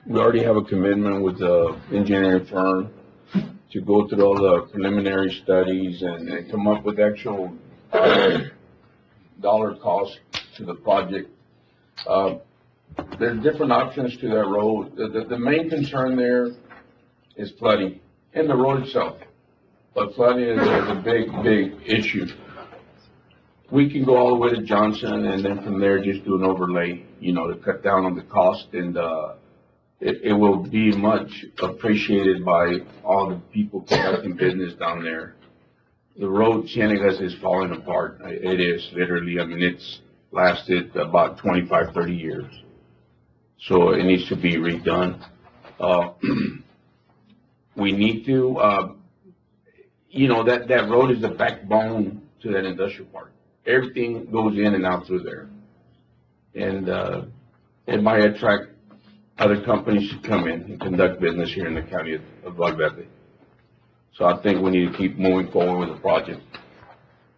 we already have a commitment with the engineering firm to go through all the preliminary studies and come up with actual dollar cost to the project. There's different options to that road. The main concern there is flooding and the road itself. But flooding is a big issue. We can go all the way to Johnson and then from there just do an overlay, to cut down on the cost, and it will be much appreciated by all the people conducting business down there. The road, Senegas, is falling apart. It is literally, it's lasted about 25, 30 years. So it needs to be redone. We need to, that road is the backbone to that industrial park. Everything goes in and out through there. And it might attract other companies to come in and conduct business here in the county of Valverde. So I think we need to keep moving forward with the project.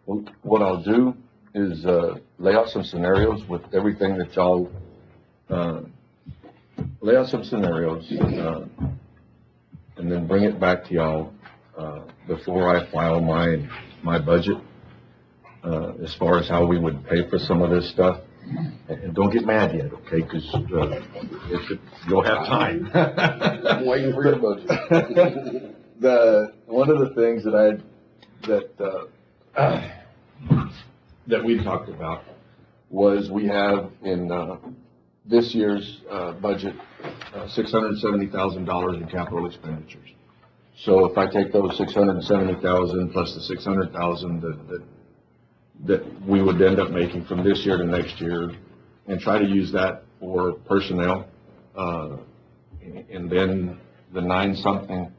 Well, what I'll do is lay out some scenarios with everything that y'all, lay out some scenarios, and then bring it back to y'all before I file my budget, as far as how we would pay for some of this stuff. And don't get mad yet, okay? Because you'll have time. I'm waiting for your budget. One of the things that we talked about was we have in this year's budget $670,000 in capital expenditures. So if I take those $670,000 plus the $600,000 that we would end up making from this year to next year, and try to use that for personnel, and then the 9-something,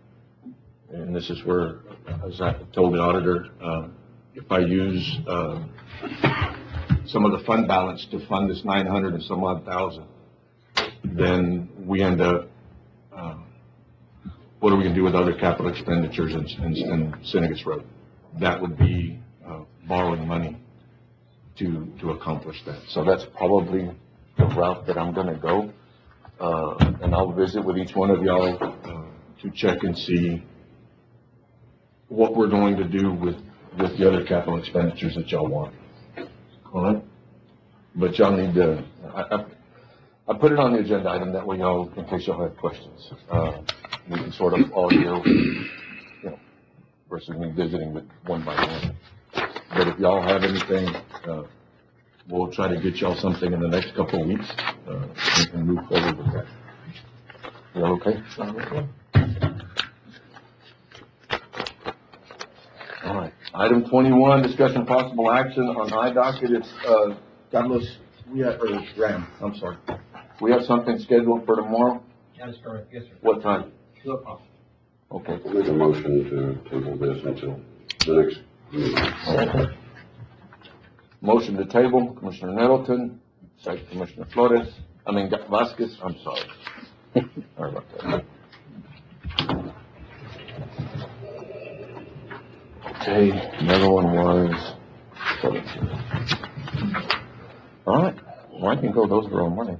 and this is where, as I told the auditor, if I use some of the fund balance to fund this 900 and some odd thousand, then we end up, what are we gonna do with other capital expenditures in Senegas Road? That would be borrowing money to accomplish that. So that's probably the route that I'm gonna go. And I'll visit with each one of y'all to check and see what we're going to do with the other capital expenditures that y'all want. All right? But y'all need to, I put it on the agenda item, that way y'all, in case y'all have questions, we can sort of all deal, versus me visiting with one by one. But if y'all have anything, we'll try to get y'all something in the next couple of weeks, we can move forward with that. You all okay? All right. Item 21, discussion possible action on iDocket. It's, Carlos, Ram, I'm sorry. we have something scheduled for tomorrow? That is correct, yes, sir. What time? 2 o'clock. Okay. I'll make a motion to table this until the next meeting. Motion to table, Commissioner Nettleton, second Commissioner Vasquez, I'm sorry. Sorry about that. Okay, another one was 17. All right, well, I can go, those were on money.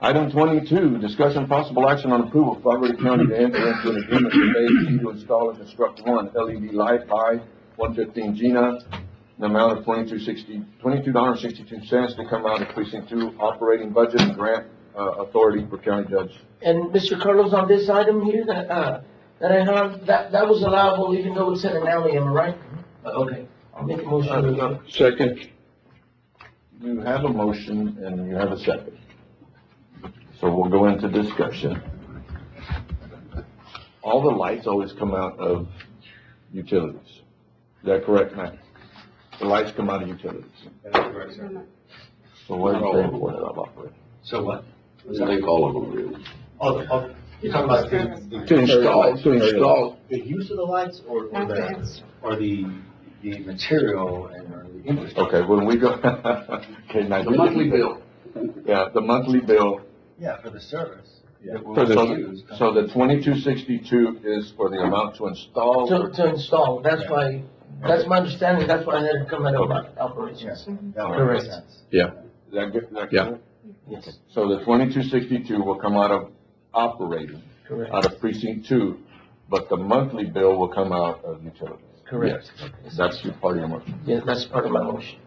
Item 22, discussion possible action on approval of Valverde County to enter into an agreement with AEC to install and construct one LED light high 115 GINA, the amount of $22.62 to come out of precinct 2 operating budget and grant authority for county judge. And Mr. Carlos, on this item here that I have, that was allowable even though it's in an alley, am I right? Okay, I'll make a motion. Second. You have a motion and you have a second. So we'll go into discussion. All the lights always come out of utilities. Is that correct, Matt? The lights come out of utilities. That is correct, sir. So what are you paying for that operator? So what? I think all of them do. Oh, you're talking about To install. the use of the lights or the material and or the infrastructure? Okay, when we go, okay, now. The monthly bill. Yeah, the monthly bill. Yeah, for the service. Yeah. So the 2262 is for the amount to install? To install, that's why, that's my understanding, that's why I had to come out of operations. That would Correct. make sense. Yeah. Is that good? Yeah. Yes, So the 2262 will come out of operating, correct, out of precinct 2, but the monthly bill will come out of utilities. correct. Yes. That's your part of your motion. Yes, that's part of my motion.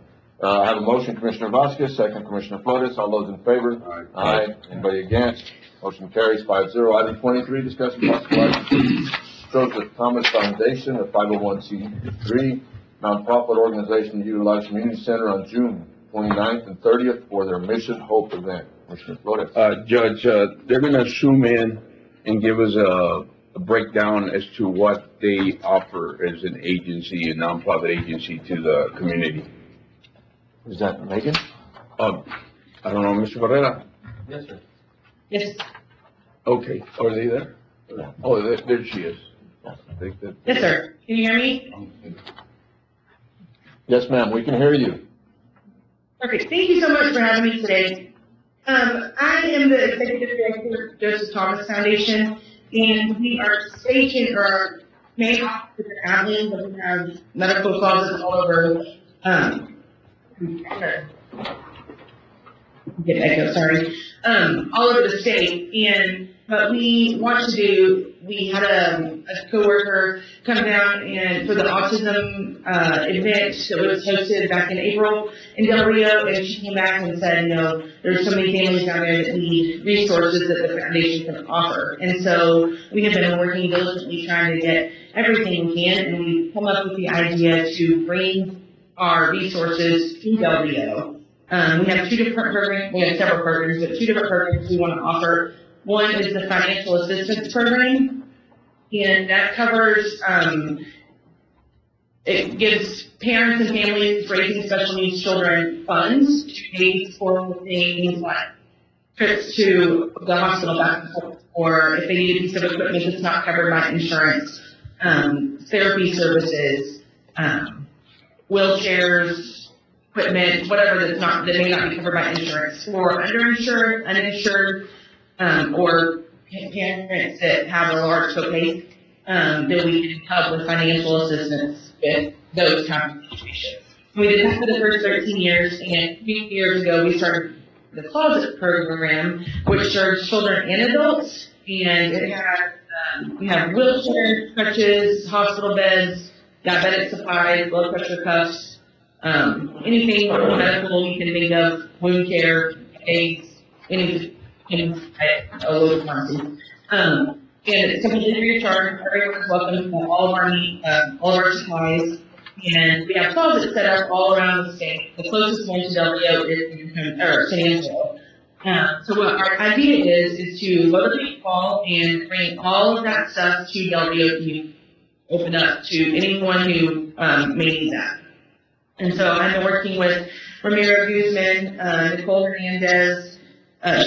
I have a motion, Commissioner Vasquez, second Commissioner Flores. All those in favor? Aye. Anybody against? Motion carries 5-0. Item 23, discussion possible action. Joseph Thomas Foundation, a 501c3 nonprofit organization to utilize community center on June 29th and 30th for their Mission Hope event. Commissioner Flores. Judge, they're gonna zoom in and give us a breakdown as to what they offer as an agency, a nonprofit agency to the community. Is that Megan? I don't know, Mr. Barrera? Yes, sir. Yes, Okay, are they there? Oh, there she is. Yes, sir. Can you hear me? Yes, ma'am, we can hear you. Okay, thank you so much for having me today. I am the executive director of Joseph Thomas Foundation, and we are stationed, or our main office is in Abilene, but we have medical closets all over, get echo, sorry, all over the state. And what we want to do, we had a coworker come down and for the autism event that was hosted back in April in Del Rio, and she came back and said, you know, there's so many families down there that need resources that the foundation can offer. And so we have been working diligently trying to get everything we can, and we've come up with the idea to bring our resources to Del Rio. We have two different programs, we have several programs, but two different programs we want to offer. One is the financial assistance program, and that covers, it gives parents and families raising special needs children funds to pay for things like trips to the hospital back and forth, or if they need a piece of equipment that's not covered by insurance, therapy services, wheelchairs, equipment, whatever that may not be covered by insurance. For underinsured, uninsured, or parents that have a large copay, that we can help with financial assistance with those kind of situations. We did that for the first 13 years, and a few years ago we started the Closet program, which serves children and adults, and it has, we have wheelchairs, crutches, hospital beds, diabetic supplies, blood pressure cuffs, anything medical you can think of, wound care, AIDS, anything. And it's completely free of charge, everyone's welcome to all of our meat, all of our supplies. And we have closets set up all around the state. The closest one to Del Rio is San Angelo. So what our idea is to go to the fall and bring all of that stuff to Del Rio to open up to anyone who may need that. And so I've been working with Ramiro Guzman, Nicole Hernandez,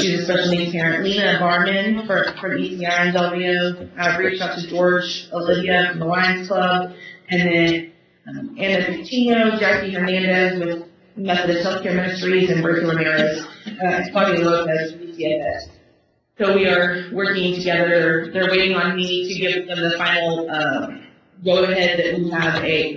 she's a special needs parent, Lena Barman from ECI in Del Rio. I've reached out to George Olivia from the Lions Club, and then Anna Coutinho, Jackie Hernandez with Methodist Healthcare Ministries, and Bertha Ramirez, Claudia Lopez from ECFS. So we are working together. They're waiting on me to give them the final go-ahead that we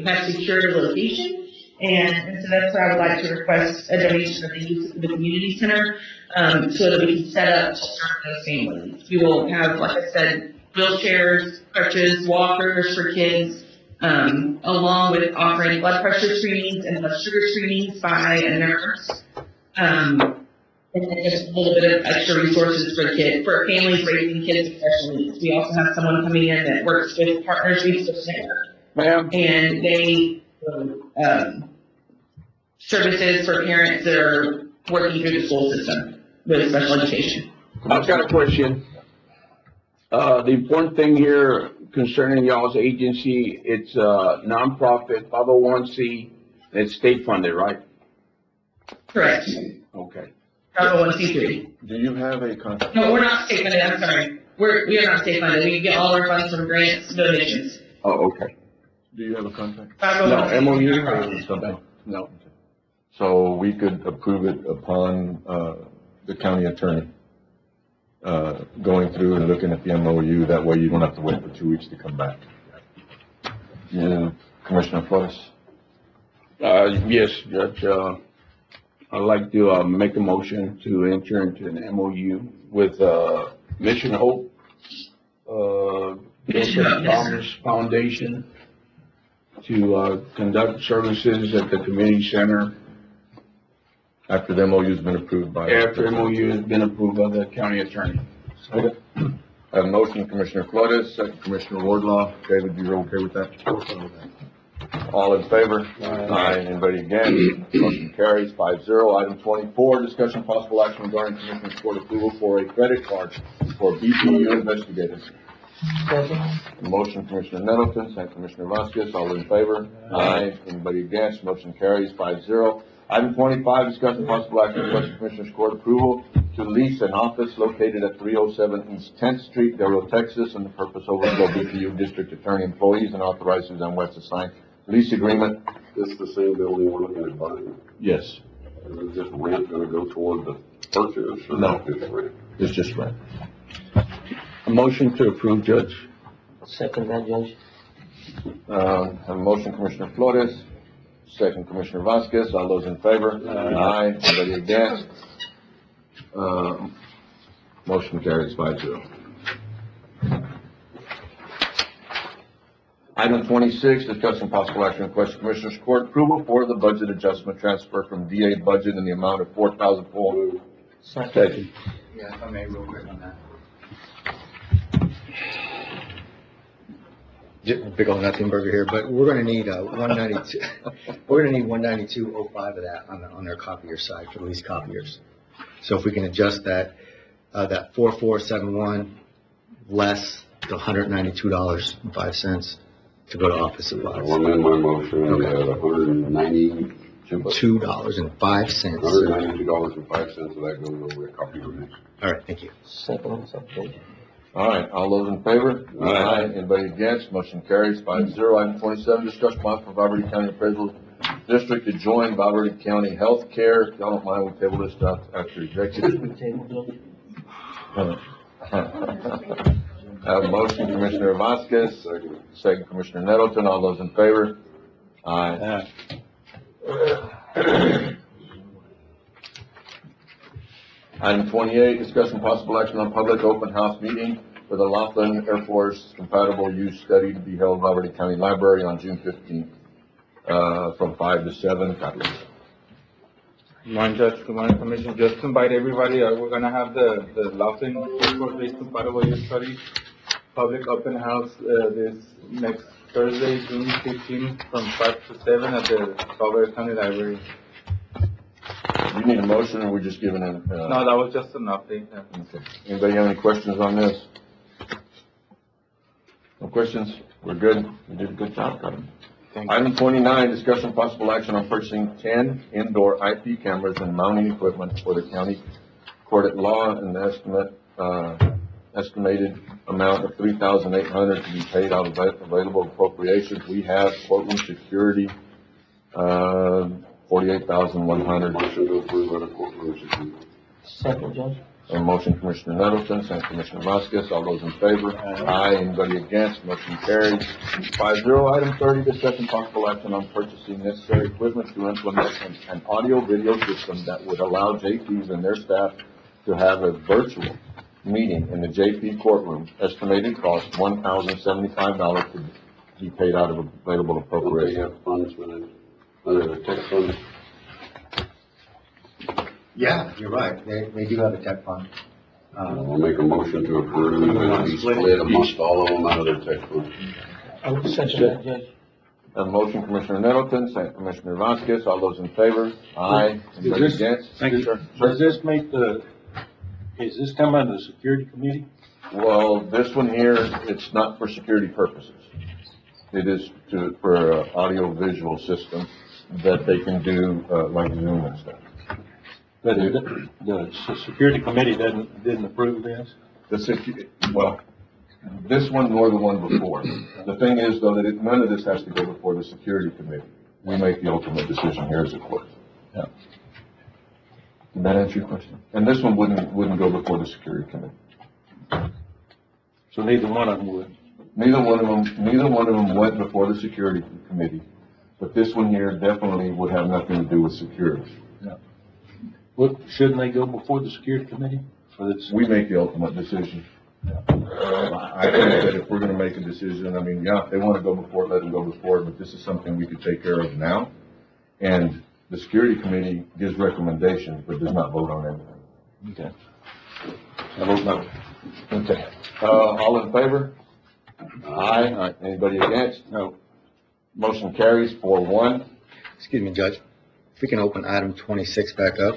have secured a location. And so that's where I would like to request a donation of the use of the community center, so that we can set up to serve those families. We will have, like I said, wheelchairs, crutches, walkers for kids, along with offering blood pressure screenings and blood sugar screenings by a nurse. And then just a little bit of extra resources for families raising kids with special needs. We also have someone coming in that works with Partners Resource Center. Ma'am? And they, services for parents that are working through the school system with special education. I've got a question. The important thing here concerning y'all's agency, it's a nonprofit, 501c, and it's state funded, right? Correct. Okay. 501c3. Do you have a contract? No, we're not state funded, I'm sorry. We are not state funded. We get all our funds from grants, donations. Oh, okay. Do you have a contract? 501c3. No, MOU or something? No. So we could approve it upon, the county attorney, going through and looking at the MOU. That way you don't have to wait for 2 weeks to come back. Yeah, Commissioner Flores? Yes, Judge, I'd like to, make a motion to enter into an MOU with, Mission Hope, Joseph Thomas Foundation to, conduct services at the community center. After the MOU's been approved by? After MOU has been approved by the county attorney. Okay. I have a motion, Commissioner Flores, second Commissioner Wardlaw. David, you're okay with that? All in favor? Aye. Anybody against? Motion carries 5-0. Item 24, discussion possible action regarding Commissioner's Court approval for a credit card for BPU investigators. Motion, Commissioner Nettleton, second Commissioner Vasquez. All in favor? Aye. Anybody against? Motion carries 5-0. Item 25, discussion possible action request Commissioners Court approval to lease an office located at 307 East 10th Street, Del Rio, Texas, and the purpose overflow BPU District Attorney employees and authorize Suzanne West to sign lease agreement. This is the same building we're looking at buying. Yes. Is this rent gonna go toward the purchase or No. just rent? It's just rent. A motion to approve, Judge. Second that, Judge. Have a motion, Commissioner Flores, second Commissioner Vasquez. All those in favor? Aye. Anybody against? Motion carries 5-0. Item 26, discussion possible action request Commissioners Court approval for the budget adjustment transfer from DA budget in the amount of $4,400. Second. Yeah, if I may, real quick on that. Big old nothing burger here, but we're gonna need 192, we're gonna need 192.05 of that on their copier side for lease copiers. So if we can adjust that, that 4471 less the $192.05 to go to office supplies. I'll amend my motion at $192.05. $2.05. $192.05 of that goes over a copy of it. All right, thank you. Second. All right, all those in favor? Aye. Anybody against? Motion carries 5-0. Item 27, discussion possible for Valverde County Appraisal District to join Valverde County Health Care. If y'all don't mind, we'll table this stuff after executive. I have a motion, Commissioner Vasquez, second Commissioner Nettleton. All those in favor? Aye. Item 28, discussion possible action on public open house meeting for the Laughlin Air Force compatible use study to be held in Valverde County Library on June 15th, from 5 to 7. Good morning, Judge. Good morning, Commission. Just to invite everybody, we're gonna have the Laughlin Air Force Base compatible use study public open house, this next Thursday, June 15th, from 5 to 7 at the Strawberry County Library. You need a motion, or we're just giving it? No, that was just an update. Yeah. Okay. Anybody have any questions on this? No questions? We're good. You did a good job, Kevin. Item 29, discussion possible action on purchasing 10 indoor IP cameras and mounting equipment for the county court at law, and the estimated amount of $3,800 to be paid out of available appropriations. We have courtroom security, $48,100. Motion to approve out of courtroom security. Second, Judge. A motion, Commissioner Nettleton, second Commissioner Vasquez. All those in favor? Aye. Anybody against? Motion carries. 5-0. Item 30, discussion possible action on purchasing necessary equipment to implement an audio-video system that would allow JPs and their staff to have a virtual meeting in the JP courtroom. Estimated cost $1,075 to be paid out of available They appropriations. have funds for that, under the tech fund. Yeah, you're right. They do have a tech fund. I'll make a motion to approve and be split amongst all of them out of their tech fund. I would second that, Judge. A motion, Commissioner Nettleton, second Commissioner Vasquez. All those in favor? Aye. Anybody Is this- against? Thank you. Sir. Does this make is this come under the security committee? Well, this one here, it's not for security purposes. It is for an audio-visual system that they can do, like Zoom and stuff. But the security committee didn't approve this? Well, this one nor the one before. The thing is, though, that none of this has to go before the security committee. We make the ultimate decision here as a court. Yeah. Did that answer your question? And this one wouldn't go before the security committee. So neither one of them would? Neither one of them went before the security committee, but this one here definitely would have nothing to do with security. Yeah. What, shouldn't they go before the security committee? We make the ultimate decision. I think that if we're gonna make a decision, I mean, yeah, if they wanna go before it, let them go before it, but this is something we could take care of now. And the security committee gives recommendations, but does not vote on anything. Okay. I vote no. Okay. All in favor? Aye. Anybody against? No. Motion carries 4-1. Excuse me, Judge. If we can open item 26 back up.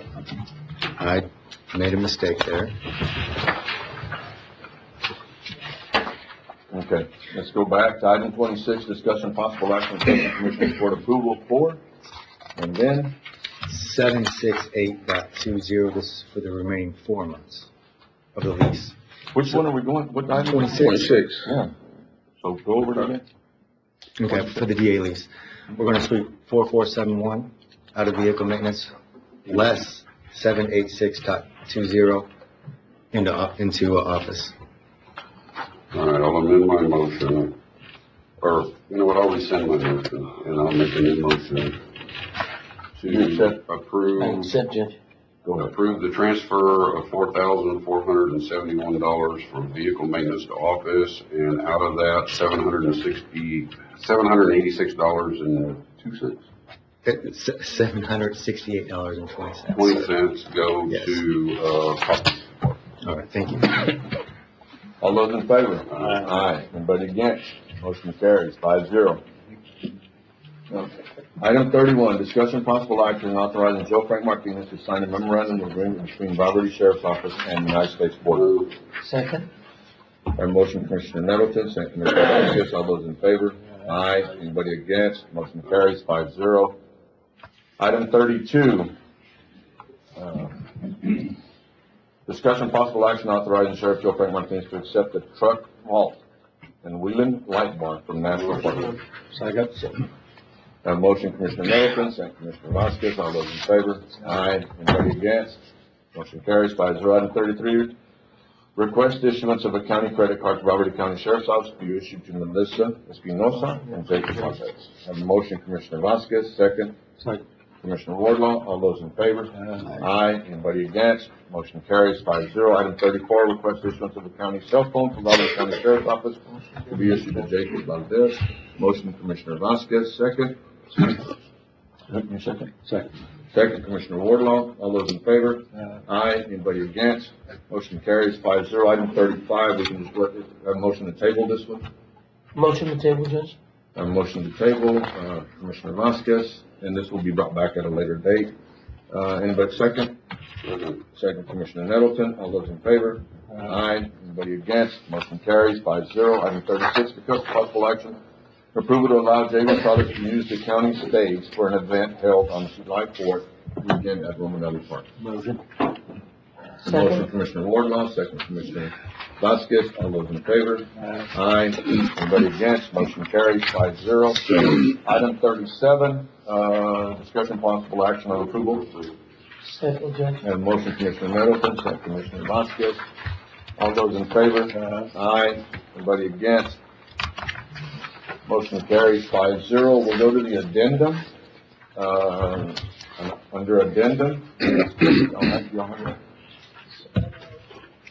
I made a mistake there. Okay, let's go back to item 26, discussion possible action on Commissioner's Court approval for, and then 768.20, this is for the remaining 4 months of the lease. which one are we going, what item? 26. Yeah. So go over it again. Okay, for the DA lease. We're gonna sweep 4471 out of vehicle maintenance, less 786.20 into office. All right, I'll amend my motion, or, you know what, I'll rescind my motion, and I'll make a new motion to approve. Accept, Judge. Go ahead. Approve the transfer of $4,471 from vehicle maintenance to office, and out of that, $786.02. $768.20. 20 cents go Yes. to, property. All right, thank you. All those in favor? Aye. Anybody against? Motion carries 5-0. Item 31, discussion possible action authorizing Joe Frank Martinez to sign a memorandum of agreement between Valverde Sheriff's Office and the United States Border. Second. Our motion, Commissioner Nettleton, second Commissioner Vasquez. All those in favor? Aye. Anybody against? Motion carries 5-0. Item 32, discussion possible action authorizing Sheriff Joe Frank Martinez to accept the truck vault and Wheeling Light Bar from National Park. Second. Our motion, Commissioner Nettleton, second Commissioner Vasquez. All those in favor? Aye. Anybody against? Motion carries 5-0. Item 33, request issuance of a county credit card to Valverde County Sheriff's Office to be issued to Melissa Espinosa and Jacob Vasquez. Have a motion, Commissioner Vasquez, second. Second. Commissioner Wardlaw, all those in favor? Aye. Anybody against? Motion carries 5-0. Item 34, request issuance of a county cell phone from Valverde County Sheriff's Office to be issued to Jacob Valdez. Motion, Commissioner Vasquez, second. You second? Second. Second, Commissioner Wardlaw. All those in favor? Aye. Anybody against? Motion carries 5-0. Item 35, we can just have a motion to table this one. Motion to table, Judge? A motion to table, Commissioner Vasquez, and this will be brought back at a later date. Anybody second? Second, Commissioner Nettleton. All those in favor? Aye. Anybody against? Motion carries 5-0. Item 36, discuss possible action. Approval to allow J1 Products to use the county stage for an event held on July 4th, weekend at Romanelli Park. Motion. Motion, Commissioner Wardlaw, second, Commissioner Vasquez. All those in favor? Aye. Anybody against? Motion carries 5-0. Item 37, discussion possible action on approval. Second, Judge? And motion, Commissioner Nettleton, second, Commissioner Vasquez. All those in favor? Aye. Anybody against? Motion carries 5-0. We'll go to the addendum. Under addendum,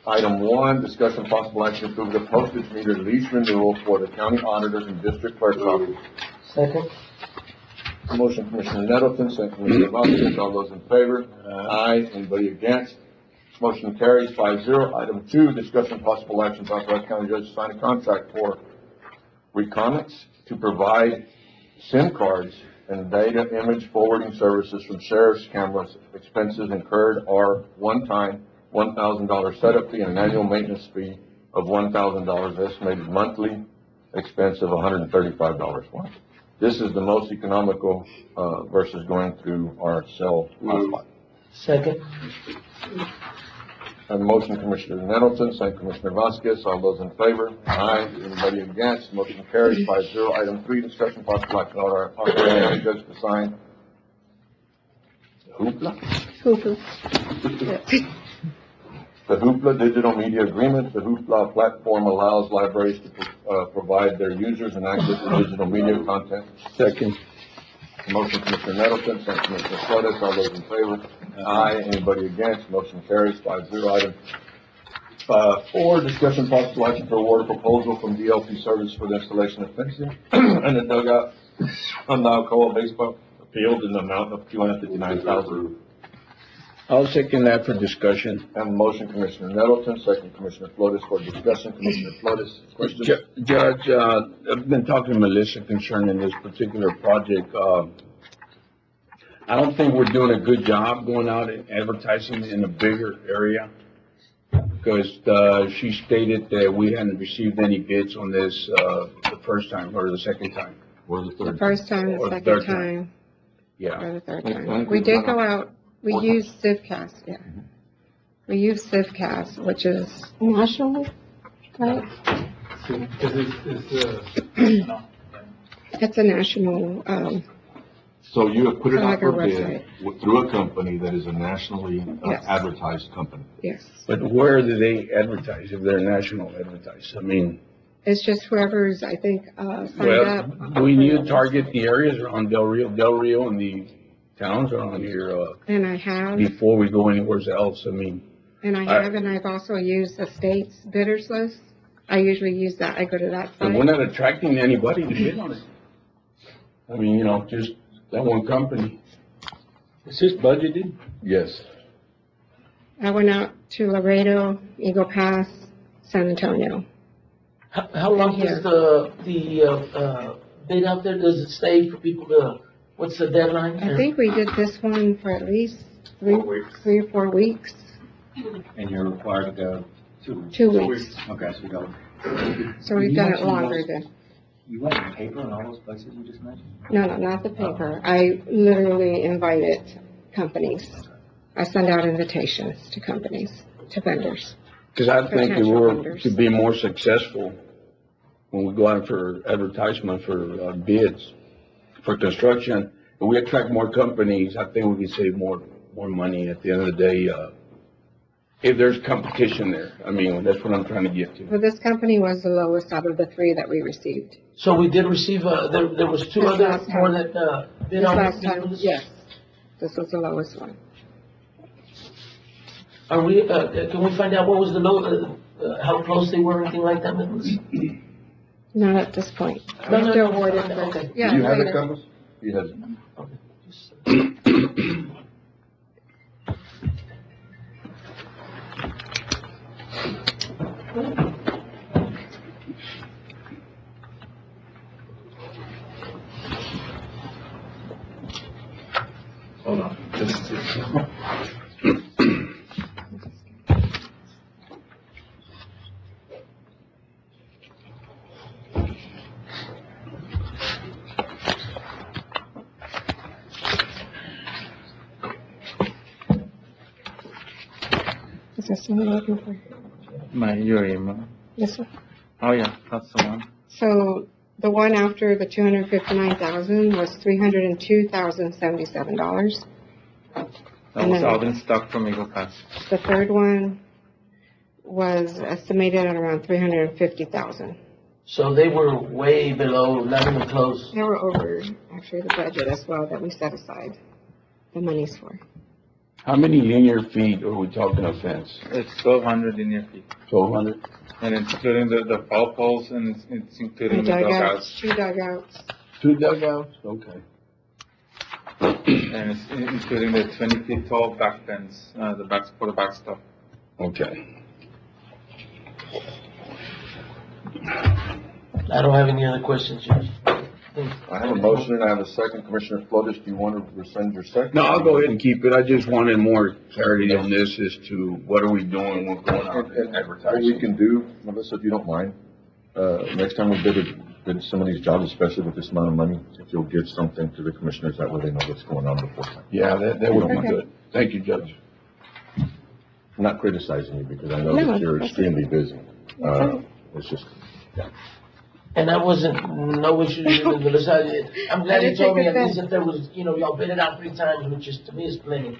item 1, discussion possible action to approve the postage meter lease renewal for the county auditors and district clerk's office. Second? Motion, Commissioner Nettleton, second, Commissioner Vasquez. All those in favor? Aye. Anybody against? Motion carries 5-0. Item 2, discussion possible action to authorize county judge to sign a contract for Reconnect to provide SIM cards and data image forwarding services from sheriff's cameras. Expenses incurred are one-time $1,000 setup fee and an annual maintenance fee of $1,000, estimated monthly expense of $135. This is the most economical versus going through our cell hotspot. Second? A motion, Commissioner Nettleton, second, Commissioner Vasquez. All those in favor? Aye. Anybody against? Motion carries 5-0. Item 3, discussion possible action on our authorizing judge to sign Hoopla? The Hoopla Digital Media Agreement. The Hoopla platform allows libraries to provide their users and access to digital media content. Second. Motion, Commissioner Nettleton, second, Commissioner Flores. All those in favor? Aye. Anybody against? Motion carries 5-0. Item 4, discussion possible action for award a proposal from DLP Service for the installation of fencing and a dugout on the Alcoa baseball field in the amount of $259,000. I'll second that for discussion. And motion, Commissioner Nettleton, second, Commissioner Flores for discussion. Commissioner Flores, questions? Judge, I've been talking to Melissa concerning this particular project. I don't think we're doing a good job going out and advertising in a bigger area, because she stated that we hadn't received any bids on this the first time or the second time. Or the third. The first time, Or the the second third time, Yeah. or the third time. We did go out, we used Civcast, yeah. We used Civcast, which is national, right? It's a national, So you have put it It's out like for a bid through a company that is a nationally Yes. advertised company. yes. But where do they advertise if they're national advertise? I mean, It's just whoever's, I think, signed well, up. we need to target the areas around Del Rio and the towns around here, And I have, before we go anywhere else. I mean, and I've also used the state's bidders list. I usually use that, I go to that but we're site. not attracting anybody to bid on it. I mean, just that one company. Is this budgeted? Yes. I went out to Laredo, Eagle Pass, San Antonio. How long Here. is the bid out there? Does it stay for people to, what's the deadline? I think we did this one for at least 3 or 4 weeks. And you're required to go 2 weeks? 2 weeks. Okay, so we go. So we've You done it mentioned longer those- than, You went in paper in all those places you just mentioned? no, not the paper. I literally invited companies. I send out invitations to companies, to vendors. Because I think if we Potential were vendors. to be more successful, when we go out for advertisement for bids, for construction, and we attract more companies, I think we can save more money at the end of the day, if there's competition there. I mean, that's what I'm trying to get to. Well, this company was the lowest out of the 3 that we received. So we did receive, there was 2 This other last more time. that bid This on last this? time, yes. This was the lowest one. Are we, can we find out what was the low, how close they were, anything like that, Nicholas? Not at this point. No, I'm no, still no, awarded, okay, but, okay. yeah, Do you have it, later. Campos? You have. question you're looking for? Your email. Yes, sir. Oh, yeah, that's the one. So the one after the 259,000 was $302,077. That And was then- out in stock from Eagle Pass. The third one was estimated at around 350,000. So they were way below, not even close. They were over, actually, the budget as well that we set aside the monies for. How many linear feet are we talking of fence? It's 1,200 linear feet. 1,200? And it's including the foul poles and it's including the dugouts. 2 dugouts. 2 dugouts? Okay. And it's including the 20 feet tall back fence, for the backstop. Okay. I don't have any other questions, Judge. I have a motion and I have a second. Commissioner Flores, do you want to rescind your second? No, I'll go ahead and keep it. I just wanted more clarity on this as to what are we doing, what's going on in What we advertising. can do, Melissa, if you don't mind, next time we bid some of these jobs, especially with this amount of money, if you'll give something to the commissioners, that way they know what's going on before time. Yeah, that would be Okay. good. Thank you, Judge. I'm not criticizing you because I know No, that you're that's extremely busy. okay. It's just, And that wasn't, no issues with Melissa. I'm glad you didn't told me take at least offense. if there was, y'all bid it out 3 times, which is, to me, is plenty.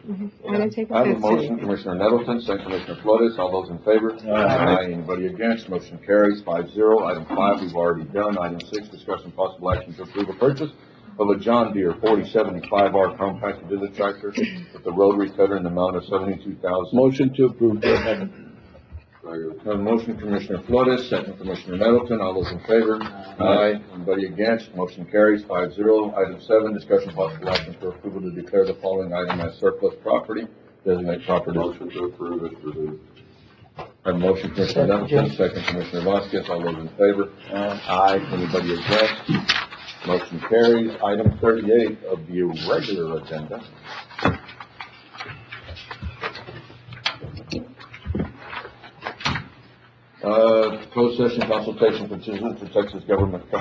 I didn't take I have a offense to motion, anything. Commissioner Nettleton, second Commissioner Flores, all those in favor? Aye. Anybody against? Motion carries 5-0. Item 5, we've already done. Item 6, discussion possible action to approve a purchase of a John Deere 4075R compacted digger tractor with the rotary cutter in the amount of $72,000. Motion to approve, Judge. I have a motion, Commissioner Flores, second Commissioner Nettleton, all those in favor? Aye. Anybody against? Motion carries 5-0. Item 7, discussion possible action for approval to declare the following item as surplus property, designate property. Motion to approve it presented. I have a motion, Commissioner Nettleton, second Commissioner Vasquez, all those in favor? Aye. Anybody against? Motion carries. Item 38 of the regular agenda. Closed session consultation petition to Texas government. I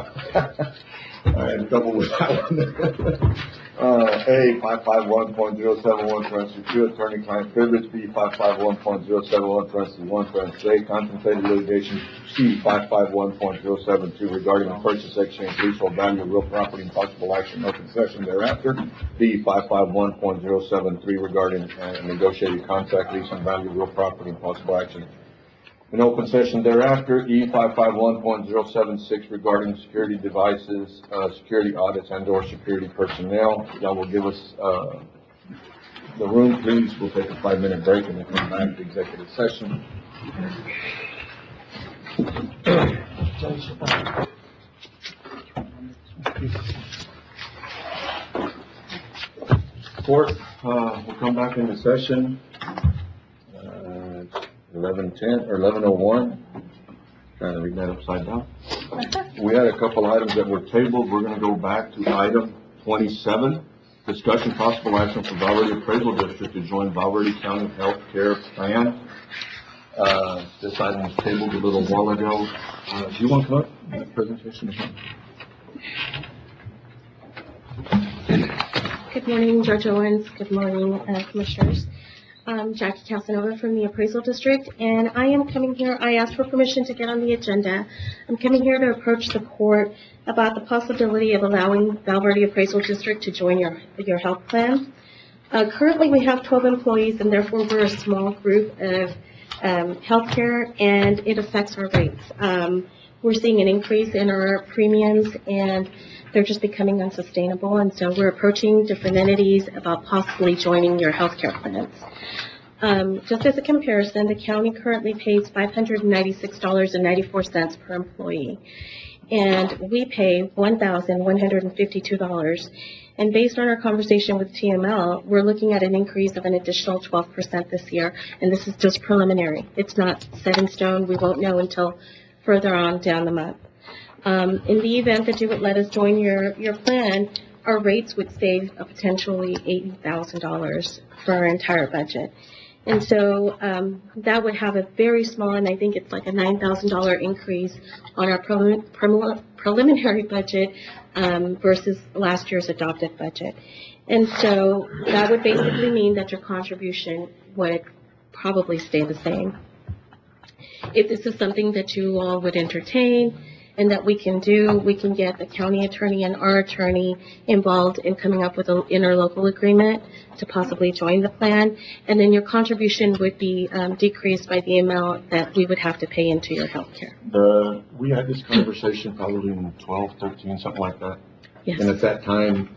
had trouble with that one. A, 551.071, parentheses 2, attorney-client privilege. B, 551.071, parentheses 1, parentheses A, contemplated litigation. C, 551.072, regarding the purchase, exchange, leasehold value of real property and possible action or concession thereafter. D, 551.073, regarding a negotiated contract, lease and value of real property and possible action in open session thereafter. E, 551.076, regarding security devices, security audits and or security personnel. Y'all will give us, the room, please. We'll take a 5-minute break and then come back to executive session. Fourth, we'll come back into session. 11:10 or 11:01. Trying to read that upside down. We had a couple items that were tabled. We're going to go back to item 27. Discussion possible action for Valverde Appraisal District to join Valverde County Health Care Plan. This item was tabled a little while ago. Do you want to come up? Presentation. Good morning, Judge Owens. Good morning, Commissioners. Jackie Casanova from the Appraisal District, and I am coming here, I asked for permission to get on the agenda. I'm coming here to approach the court about the possibility of allowing Valverde Appraisal District to join your health plan. Currently, we have 12 employees, and therefore we're a small group of healthcare, and it affects our rates. We're seeing an increase in our premiums, and they're just becoming unsustainable, and so we're approaching different entities about possibly joining your healthcare plans. Just as a comparison, the county currently pays $596.94 per employee, and we pay $1,152. And based on our conversation with TML, we're looking at an increase of an additional 12% this year, and this is just preliminary. It's not set in stone. We won't know until further on down the month. In the event that you would let us join your plan, our rates would save potentially $80,000 for our entire budget. And so that would have a very small, and I think it's like a $9,000 increase on our preliminary budget versus last year's adopted budget. And so that would basically mean that your contribution would probably stay the same. If this is something that you all would entertain and that we can do, we can get the county attorney and our attorney involved in coming up with an interlocal agreement to possibly join the plan. And then your contribution would be decreased by the amount that we would have to pay into your health care. We had this conversation probably in 12, 13, something like that. Yes. And at that time,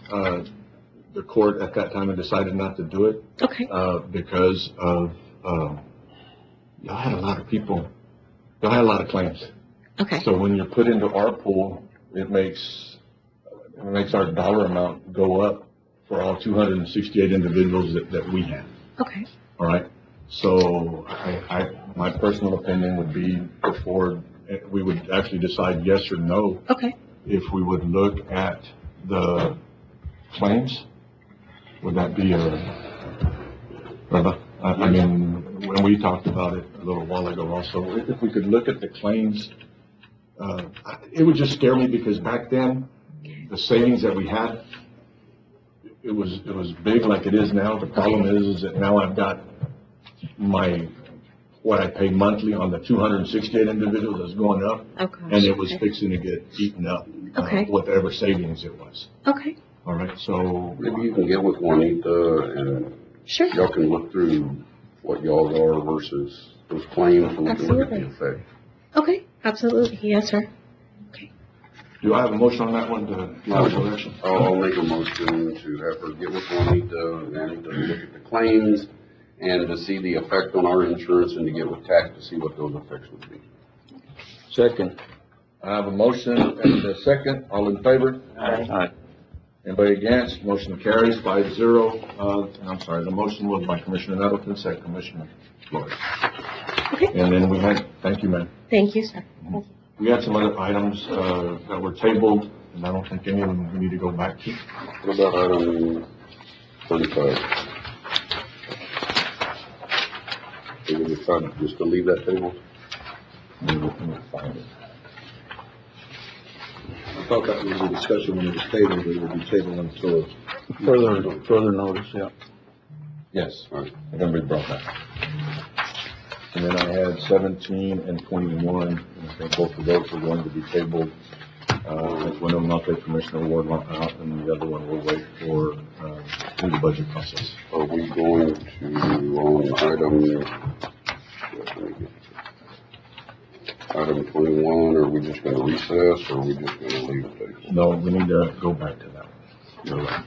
the court at that time had decided not to do it. Okay. Because of, y'all had a lot of people, y'all had a lot of claims. Okay. So when you're put into our pool, it makes our dollar amount go up for all 268 individuals that we have. Okay. All right. So my personal opinion would be before we would actually decide yes or no. Okay. If we would look at the claims, would that be I mean, when we talked about it a little while ago also, if we could look at the claims, it would just scare me because back then, the savings that we had, it was big like it is now. The problem is that now I've got what I pay monthly on the 268 individuals is going up. Okay. And it was fixing to get eaten up. Okay. Whatever savings it was. Okay. All right, so. Maybe you can get with Juanita and sure. Y'all can look through what y'all are versus those claims and we can look at the effect. Okay. Absolutely. Yes, sir. Do I have a motion on that one I'll make a motion to have her get with Juanita and to look at the claims and to see the effect on our insurance and to get with TAC to see what those effects would be. Second. I have a motion and a second. All in favor? Aye. Anybody against? Motion carries 5-0. I'm sorry, the motion was by Commissioner Nettleton, second Commissioner Flores. Okay. And then we had, thank you, ma'am. Thank you, sir. We had some other items that were tabled, and I don't think any of them we need to go back to. What about item 35? Are we decided just to leave that table? I thought that was a discussion when it was tabled, it would be tabled until. Further notice, yeah. Yes, and then we brought that. And then I had 17 and 21, and I think both of those are going to be tabled. One of them I'll take Commissioner Ward out, and the other one will wait for through the budget process. Are we going to, on item 21, are we just gonna recess, or are we just gonna leave the table? No, we need to go back to that one. You're right.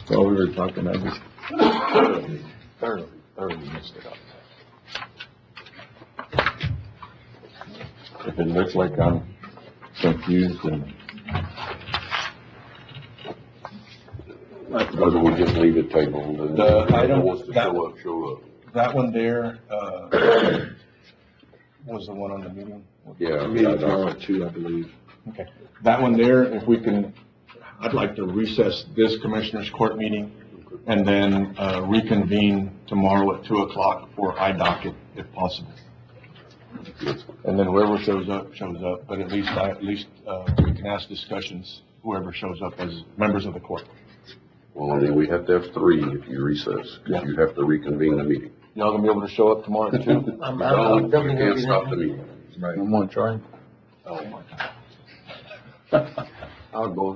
While we were talking, I just thoroughly messed it up. If it looks like I'm confused and. Or do we just leave it tabled and The item, whoever wants to show up? That one there, was the one on the meeting? Yeah. Meeting tomorrow at 2, I believe. Okay. That one there, if we can, I'd like to recess this Commissioners Court meeting and then reconvene tomorrow at 2 o'clock for IDocket, if possible. And then whoever shows up, but at least we can ask discussions, whoever shows up as members of the court. Well, I mean, we have to have 3 if you recess, because you have to reconvene the meeting. Y'all gonna be able to show up tomorrow at 2? No, you can't stop the meeting. Right. No more, Charlie. Oh, my God. I'll go.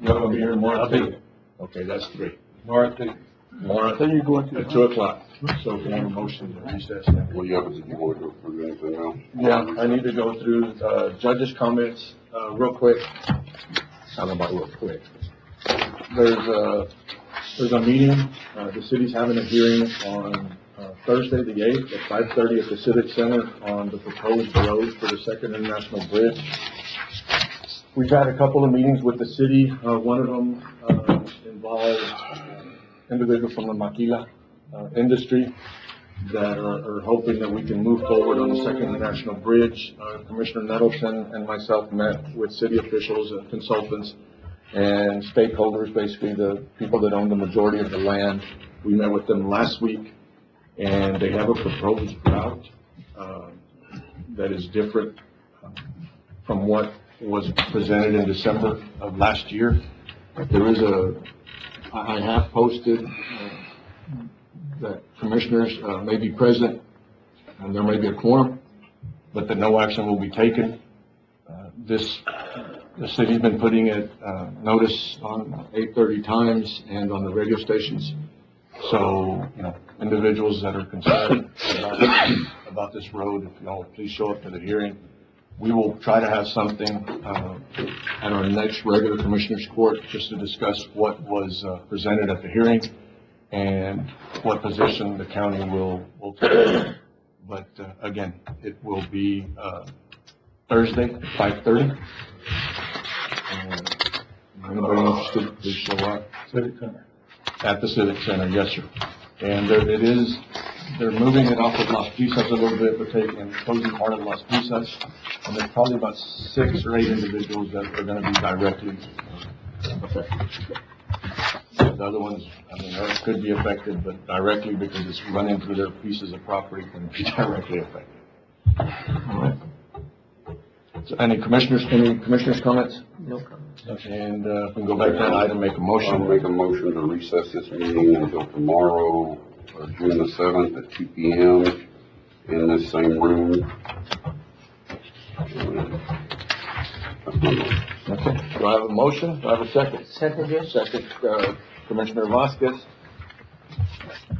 Y'all gonna be here tomorrow at 2? Okay, that's 3. Tomorrow at 2. Tomorrow Then you're going to. at 2 o'clock. So if you have a motion to recess now. Well, yeah, but if you want to go through anything else. Yeah, I need to go through, judges' comments, real quick. I don't know about real quick. There's a meeting, the city's having a hearing on, Thursday, the 8th, at 5:30 at the Civic Center on the proposed road for the Second International Bridge. We've had a couple of meetings with the city. One of them, involved individuals from the maquila, industry that are hoping that we can move forward on the Second International Bridge. Commissioner Nettleton and myself met with city officials and consultants and stakeholders, basically the people that own the majority of the land. We met with them last week, and they have a proposed route that is different from what was presented in December of last year. There is I have posted that commissioners may be present, and there may be a quorum, but that no action will be taken. The city's been putting it, notice on 8:30 times and on the radio stations. So, individuals that are concerned about this road, if y'all please show up to the hearing. We will try to have something, at our next regular commissioners court, just to discuss what was, presented at the hearing and what position the county will take. But, again, it will be, Thursday, 5:30. Anybody interested, please show up. Civic Center. At the Civic Center, yes, sir. And they're moving it off of Las Pisas a little bit, but closing part of Las Pisas. And there's probably about 6 or 8 individuals that are gonna be directly affected. The other ones, those could be affected, but directly because it's running through their pieces of property can be directly affected. All right. So any commissioners comments? No comments. And, if we can go back to that item, make a motion. I'll make a motion to recess this meeting until tomorrow, June the 7th at 2 p.m. in this same room. Okay. Do I have a motion? Do I have a second? Second, yes. Second, Commissioner Vasquez.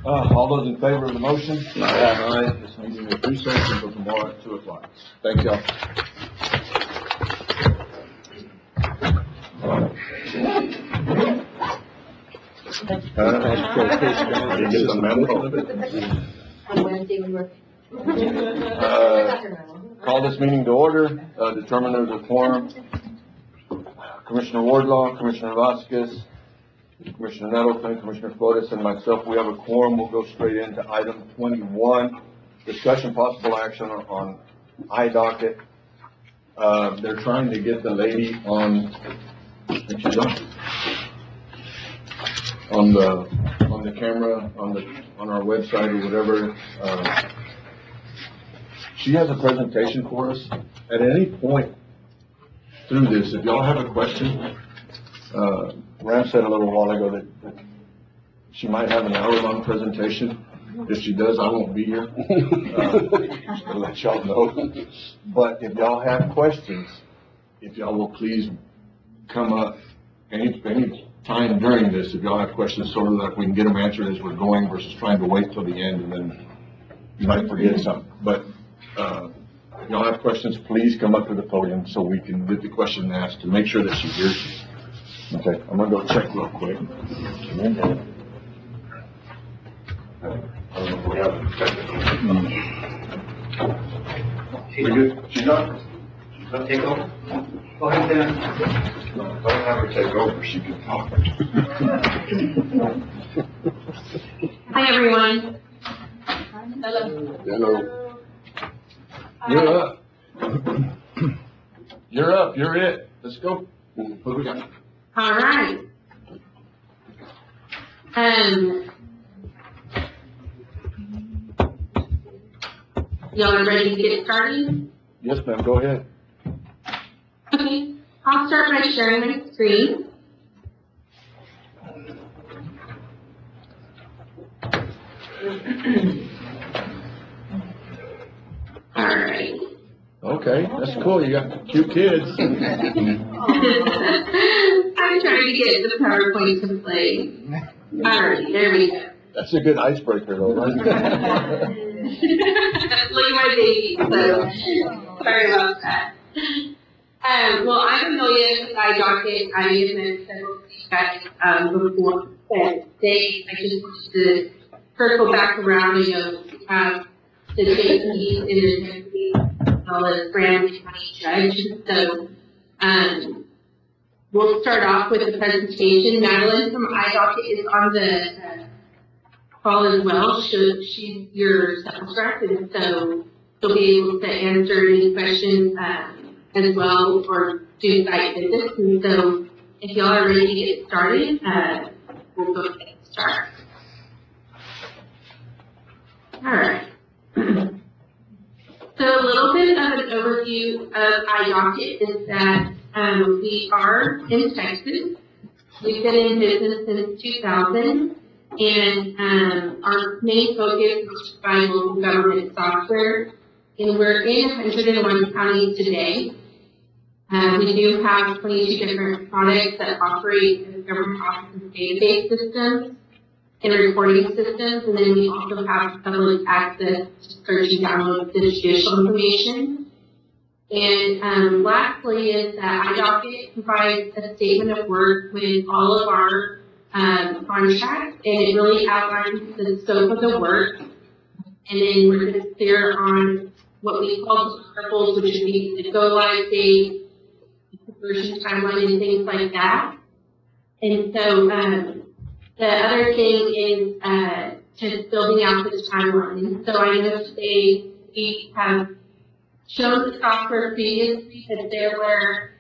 All those in favor of the motion? Aye. This meeting is recessed until tomorrow at 2 o'clock. Thank y'all. On Wednesday, we work. Call this meeting to order, determine there's a quorum. Commissioner Wardlaw, Commissioner Vasquez, Commissioner Nettleton, Commissioner Flores, and myself, we have a quorum. We'll go straight into item 21, discussion possible action on iDocket. They're trying to get the lady on the camera, on our website or whatever. She has a presentation for us. At any point through this, if y'all have a question, Ram said a little while ago that she might have an hour-long presentation. If she does, I won't be here. I'll let y'all know. But if y'all have questions, if y'all will please come up any time during this, if y'all have questions, sort of like we can get them answered as we're going versus trying to wait till the end and then you might forget something. But if y'all have questions, please come up to the podium so we can get the question asked to make sure that she hears you. Okay, I'm gonna go check real quick. I don't know if we have a technical. We good? She's not? She's not take over? Go ahead, Dan. No, don't have her take over, she can talk. Hi, everyone. Hello. You're up. You're up, you're it. Let's go. What do we got? All right. Y'all are ready to get started? Yes, ma'am, go ahead. Okay, I'll start by sharing my screen. All right. Okay, that's cool. You got cute kids. I'm trying to get the PowerPoint to play. All right, there we go. That's a good icebreaker, though, right? Look at my baby, so sorry about that. Well, I'm familiar with iDocket. I have met several of these guys before, but today I just wanted to circle back around and have the safety and integrity as well as Brandon County Judge. So we'll start off with the presentation. Madeline from iDocket is on the call as well. She's your sales rep, and so she'll be able to answer any questions as well or do site visits. And so if y'all are ready to get started, we'll go ahead and start. All right. So a little bit of an overview of iDocket is that we are in Texas. We've been in business since 2000, and our main focus is to provide local government software. And we're in 101 counties today. We do have 22 different products that operate as government offices database systems and reporting systems, and then we also have public access to search and download the judicial information. And lastly is that iDocket provides a statement of work with all of our contracts, and it really outlines the scope of the work, and then we're just clear on what we call deliverables, which would be the go live date, conversion timeline, and things like that. And so the other thing is just building out this timeline. So I know today we have shown the software previously, but there were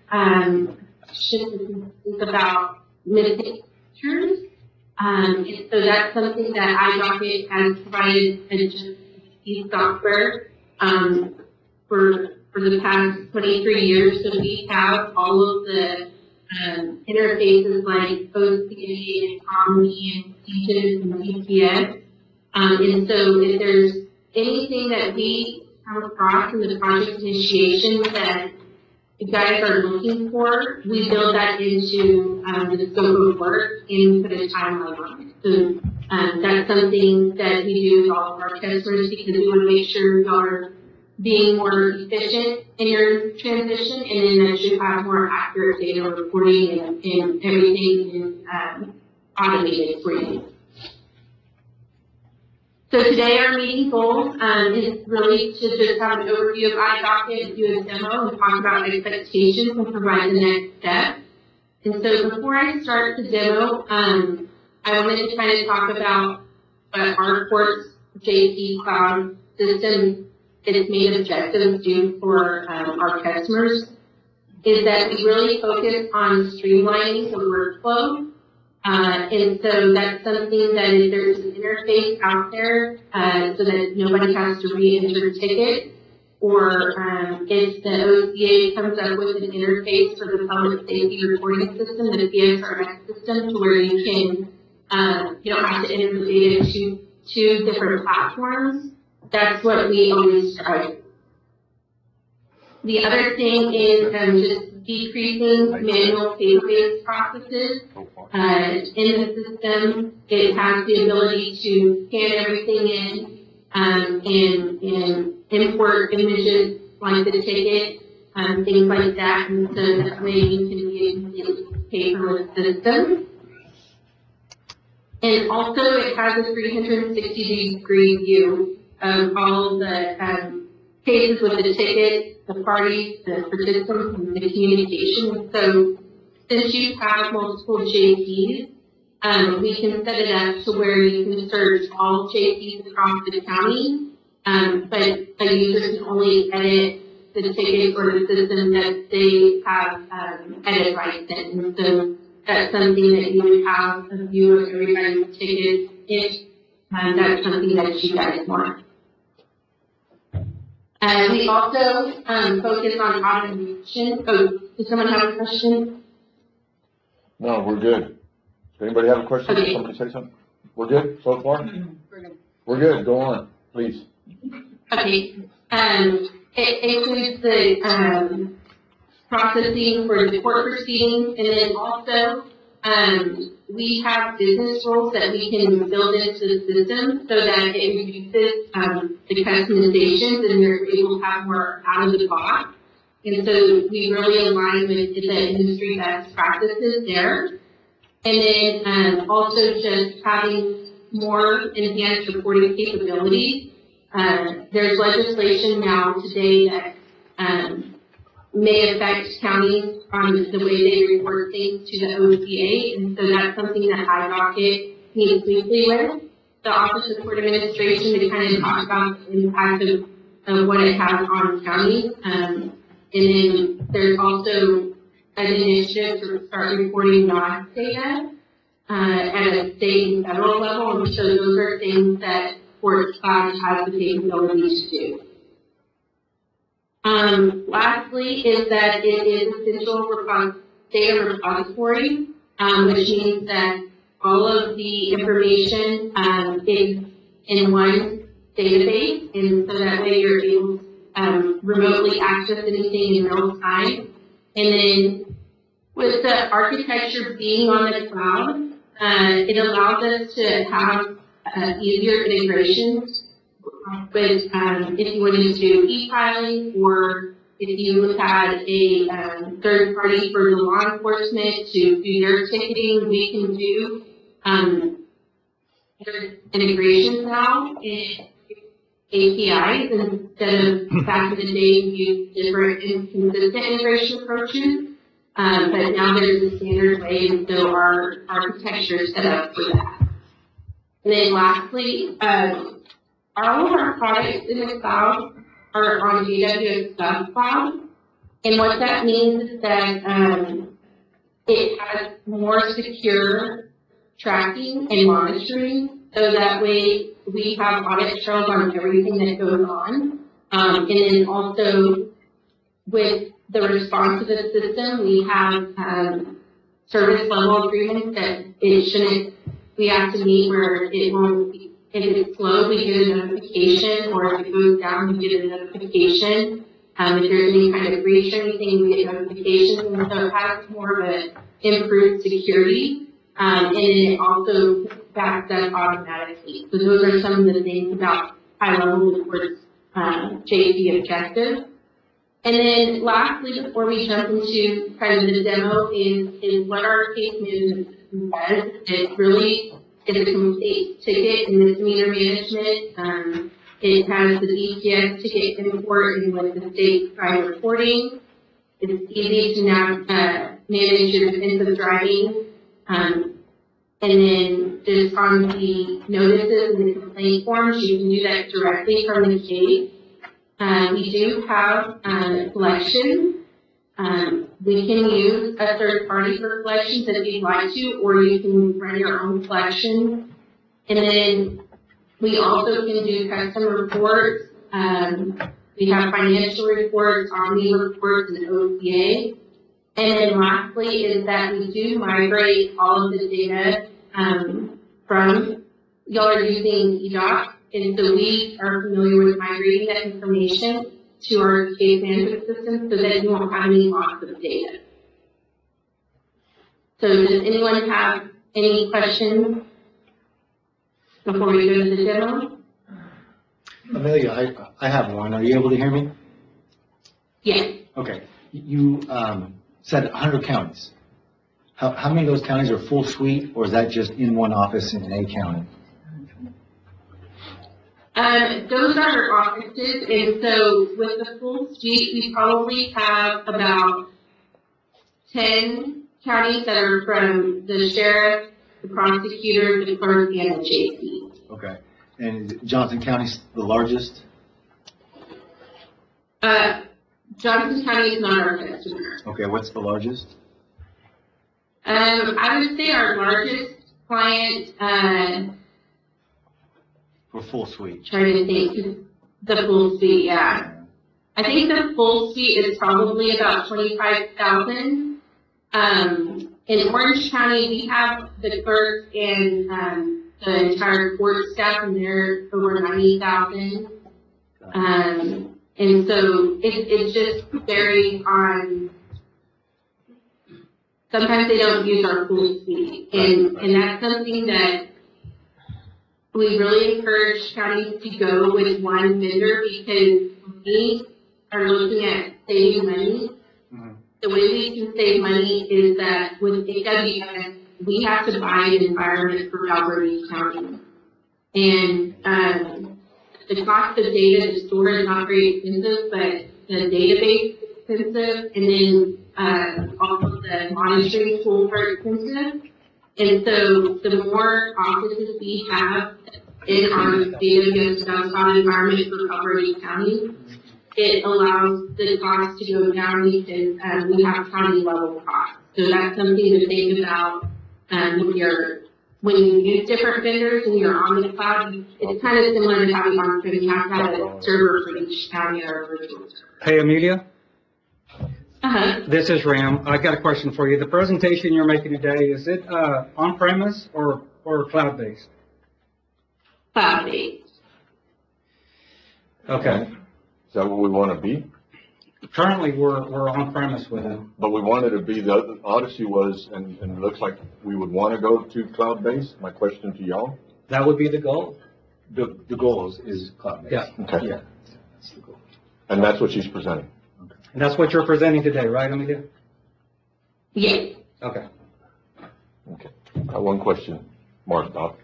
questions about missing features. And so that's something that iDocket has provided as just software for the past 23 years. So we have all of the interfaces like OCA and Omni and CGIS and GPS. And so if there's anything that we come across in the project initiation that you guys are looking for, we build that into the scope of work and put a timeline on it. So that's something that we do with all of our customers because we want to make sure you are being more efficient in your transition, and then that you have more accurate data reporting and everything is automated for you. So today our meeting goal is really to just have an overview of iDocket, do a demo, and talk about expectations and provide the next step. And so before I start the demo, I wanted to kind of talk about what our court's JP Cloud system its main objectives do for our customers is that we really focus on streamlining the workflow. And so that's something that if there's an interface out there so that nobody has to re-enter a ticket, or if the OCA comes up with an interface for the public safety reporting system, the PSRX system, to where you can, you don't have to enter the data to two different platforms. That's what we always try. The other thing is just decreasing manual paper-based processes. In the system, it has the ability to scan everything in and import images like the ticket, things like that, and so that way you can use the paperless system. And also, it has a 360-degree view of all the cases with the ticket, the parties, the participants, and the communication. So since you have multiple JPs, we can set it up to where you can search all JPs across the county, but a user can only edit the ticket or the system that they have edit rights in. And so that's something that you would have a view of everybody's ticket if that's something that you guys want. We also focus on automation. Oh, does someone have a question? No, we're good. Does anybody have a question? Okay. Somebody say something? We're good so far? We're good. Go on, please. Okay. It includes the processing for the court proceedings, and then also we have business rules that we can build into the system so that it reduces the customizations and you're able to have more out of the box. And so we really align with the industry best practices there. And then also just having more enhanced reporting capabilities. There's legislation now today that may affect counties on the way they report things to the OCA, and so that's something that iDocket meets weekly with the Office of Court Administration to kind of talk about the impact of what it has on counties. And then there's also an initiative to start reporting non-data at a state and federal level, and so those are things that Court Cloud has the capability to do. Lastly is that it is essential data repository. which means that all of the information is in one database, and so that way you're able to remotely access anything in real time. And then with the architecture being on the cloud, it allows us to have easier integrations with if you wanted to do e-filing, or if you had a third party for the law enforcement to do their ticketing, we can do integrations now in APIs instead of back in the day we used different inconsistent integration approaches. But now there's a standard way, and so our architecture is set up for that. And then lastly, all of our products in the cloud are on AWS GovCloud. And what that means is that it has more secure tracking and monitoring, so that way we have audit trails on everything that goes on. And then also with the response to the system, we have service level agreements that it shouldn't, we have to meet where it won't be, if it's slow, we get a notification, or if it goes down, we get a notification. If there's any kind of breach or anything, we get notifications, and so it has more of an improved security, and it also backs up automatically. So those are some of the things about high level towards JP objectives. And then lastly, before we jump into kind of the demo, is what our case management system does. It really is a complete ticket and misdemeanor management. It has the DPS ticket import and with the state crime reporting. It's easy to now manage your defensive driving. And then just on the notices and the complaint forms, you can do that directly from the case. We do have collections. We can use a third party for collections if you'd like to, or you can run your own collections. And then we also can do customer reports. We have financial reports, Omni reports, and OCA. And then lastly is that we do migrate all of the data from, y'all are using EDOC, and so we are familiar with migrating that information to our case management system so that you won't have any loss of data. So does anyone have any questions before we go to the demo? Amelia, I have one. Are you able to hear me? Yes. Okay. You said 100 counties. How many of those counties are full suite, or is that just in one office in a county? Those are offices, and so with the full suite, we probably have about 10 counties that are from the sheriff, the prosecutor, the clerk, and the JP. Okay. And is Johnson County the largest? Johnson County is not our customer. Okay, what's the largest? I would say our largest client, For full suite? trying to think, the full suite, yeah. I think the full suite is probably about 25,000. In Orange County, we have the clerk and the entire court staff, and they're over 90,000. And so it just varies on, sometimes they don't use our full suite. And that's something that we really encourage counties to go with one vendor, because we are looking at saving money. The way we can save money is that with AWS, we have to buy an environment for Valverde County. And the cost of data to store is not very expensive, but the database is expensive, and then also the monitoring tools are expensive. And so the more offices we have in our AWS downtown environment for Valverde County, it allows the cost to go down because we have county level costs. So that's something to think about when you use different vendors and you're on the cloud. It's kind of similar to having on-prem. You have to have a server for each county or virtual server. Hey, Amelia? This is Ram. I got a question for you. The presentation you're making today, is it on-premise or cloud-based? Cloud-based. Okay. Is that what we want to be? Currently, we're on-premise with them. But we wanted to be, the Odyssey was, and it looks like we would want to go to cloud-based. My question to y'all? That would be the goal. The goal is cloud-based. Yeah. Okay. Yeah, that's the goal. And that's what she's presenting? And that's what you're presenting today, right, Amelia? Yes. Okay. Okay. One question, Mark, Doc.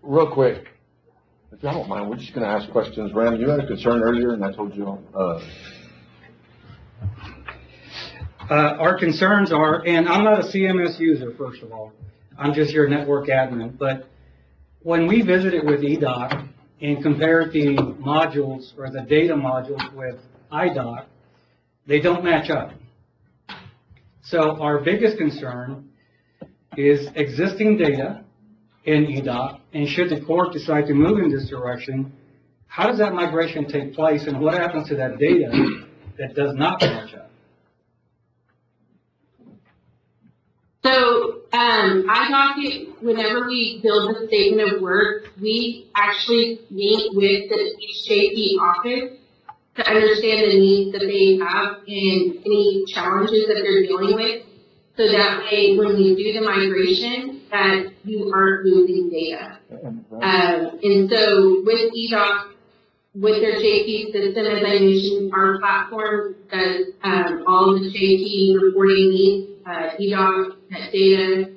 Real quick, if y'all don't mind, we're just going to ask questions. Ram, you had a concern earlier, and I told you. Our concerns are, and I'm not a CMS user, first of all. I'm just your network admin. But when we visited with EDOC and compared the modules or the data modules with IDOC, they don't match up. So our biggest concern is existing data in EDOC, and should the court decide to move in this direction, how does that migration take place, and what happens to that data that does not match up? So, IDOC, whenever we build the statement of work, we actually meet with the HJP office to understand the needs that they have and any challenges that they're dealing with. So that way, when we do the migration, that you aren't losing data. And so with EDOC, with their JP system, as I mentioned, our platform does all the JP reporting needs, EDOC, net data,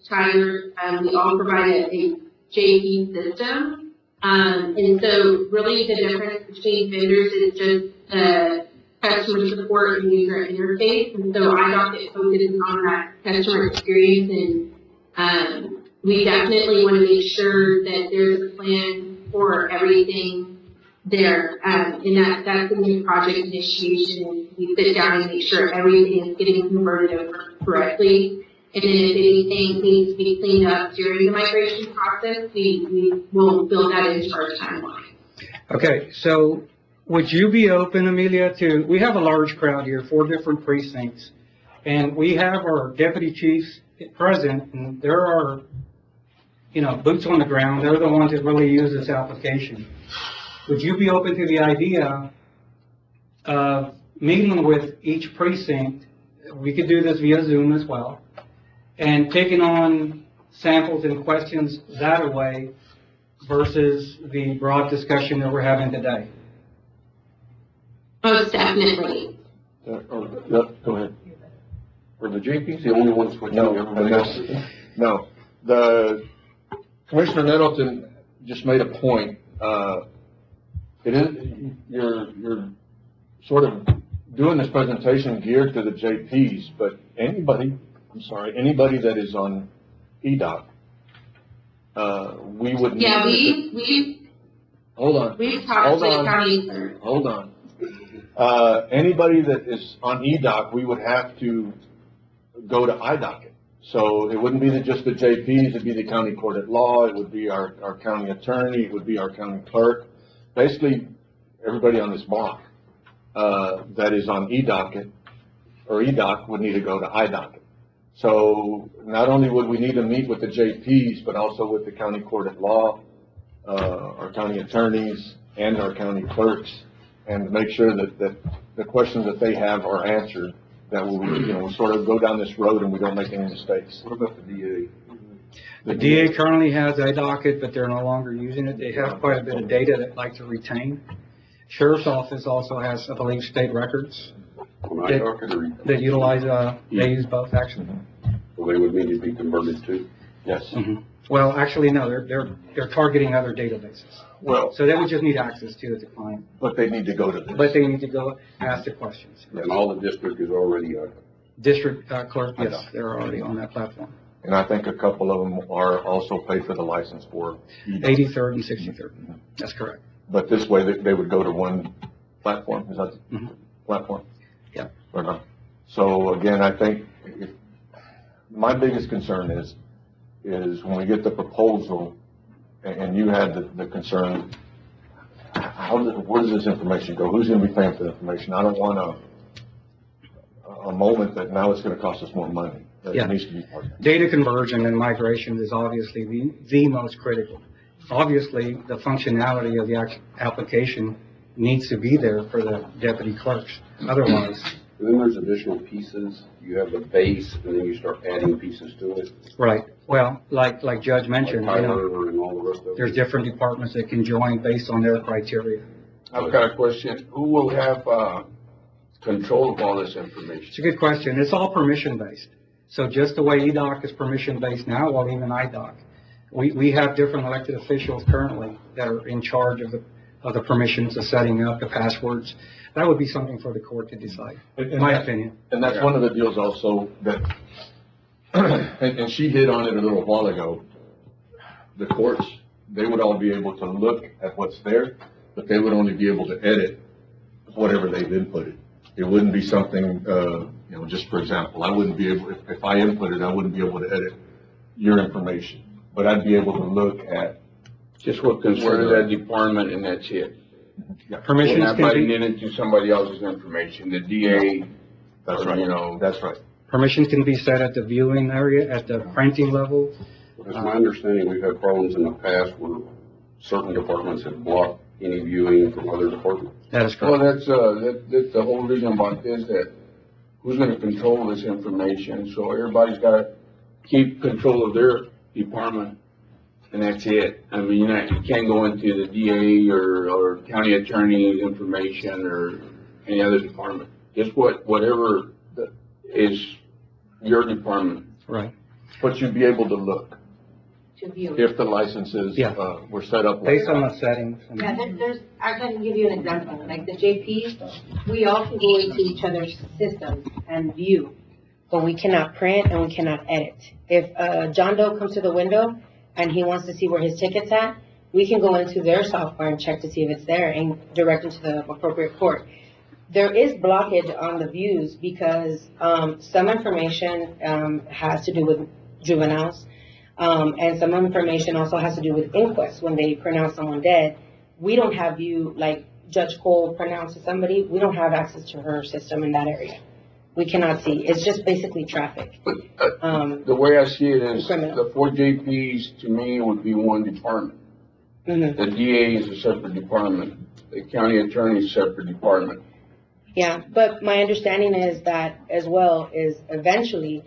Tyler, we all provide a JP system. And so really the difference between vendors is just the customer support and user interface. And so IDOC focuses on that customer experience, and we definitely want to make sure that there's a plan for everything there. And that's the new project initiation. We sit down and make sure everything is getting converted over correctly. And then if anything needs to be cleaned up during the migration process, we will build that into our timeline. Okay, so would you be open, Amelia, we have a large crowd here, 4 different precincts, and we have our deputy chiefs present, and there are, boots on the ground. They're the ones that really use this application. Would you be open to the idea of meeting with each precinct? We could do this via Zoom as well, and taking on samples and questions that way versus the broad discussion that we're having today. Most definitely. Go ahead. Were the JPs the only ones switching? Everybody else? No. The Commissioner Nettleton just made a point. It is, you're sort of doing this presentation geared to the JPs, but anybody that is on EDOC, we would need. Yeah, Hold on. We've talked to the county clerk. Hold on. Anybody that is on EDOC, we would have to go to IDOC. So it wouldn't be just the JPs, it'd be the county court at law, it would be our county attorney, it would be our county clerk. Basically, everybody on this block that is on EDOC or EDOC would need to go to IDOC. So not only would we need to meet with the JPs, but also with the county court at law, our county attorneys, and our county clerks, and make sure that the questions that they have are answered. That we sort of go down this road and we don't make any mistakes. What about the DA? The DA currently has iDocket, but they're no longer using it. They have quite a bit of data they'd like to retain. Sheriff's Office also has, I believe, state records that utilize, they use both actually. So they would need to be converted too? Yes. Mm-hmm. Well, actually, no, they're targeting other databases. Well, so they would just need access to it, the client. But they need to go to this. But they need to go ask the questions. And all the district is already district clerk, yes, they're already on that platform. And I think a couple of them are also paid for the license for 83rd and 63rd. That's correct. But this way they would go to one platform. Is that the platform? Yeah. Or not? So again, I think my biggest concern is when we get the proposal and you had the concern, where does this information go? Who's going to be paying for the information? I don't want a moment that now it's gonna cost us more money. That Yeah. needs to be part of it. Data conversion and migration is obviously the most critical. Obviously, the functionality of the application needs to be there for the deputy clerks. Otherwise, And then there's additional pieces. You have the base, and then you start adding pieces to it. right, well, like Judge mentioned, Like you know, Tyler and all the rest of it. there's different departments that can join based on their criteria. I've got a question. Who will have, control of all this information? It's a good question. It's all permission-based. So just the way EDOC is permission-based now, well, even IDOC. We have different elected officials currently that are in charge of the permissions, the setting up, the passwords. That would be something for the court to decide, in my opinion. And that's one of the deals also that, and she hit on it a little while ago. The courts, they would all be able to look at what's there, but they would only be able to edit whatever they've inputted. It wouldn't be something, just for example, I wouldn't be able, if I inputted, I wouldn't be able to edit your information, but I'd be able to look at. Just what concerns that department and that's it. Permissions We're not can biting be, into somebody else's information, the DA. That's or, right. That's right. permissions can be set at the viewing area, at the printing level. It's my understanding, we've had problems in the past where certain departments have blocked any viewing from other departments. That is Well, correct. that's the whole reason about this, that who's gonna control this information? So everybody's gotta keep control of their department, and that's it. I mean, you can't go into the DA or county attorney's information or any other department. Just whatever is your department. Right. But you'd be able to look To view. if the licenses, Yeah. were set up. like Based on that. the settings. and- Yeah, I can give you an example, like the JPs, we all can go into each other's systems and view, but we cannot print and we cannot edit. If, John Doe comes to the window and he wants to see where his ticket's at, we can go into their software and check to see if it's there and direct him to the appropriate court. There is blockage on the views because, some information, has to do with juveniles. And some information also has to do with inquests, when they pronounce someone dead. We don't have view, like Judge Cole pronounces somebody, we don't have access to her system in that area. We cannot see, it's just basically traffic. The way I see it is, Criminal. the 4 JPs to me would be one department. Mhm. The DA is a separate department. The county attorney is a separate department. Yeah, but my understanding is that as well is eventually,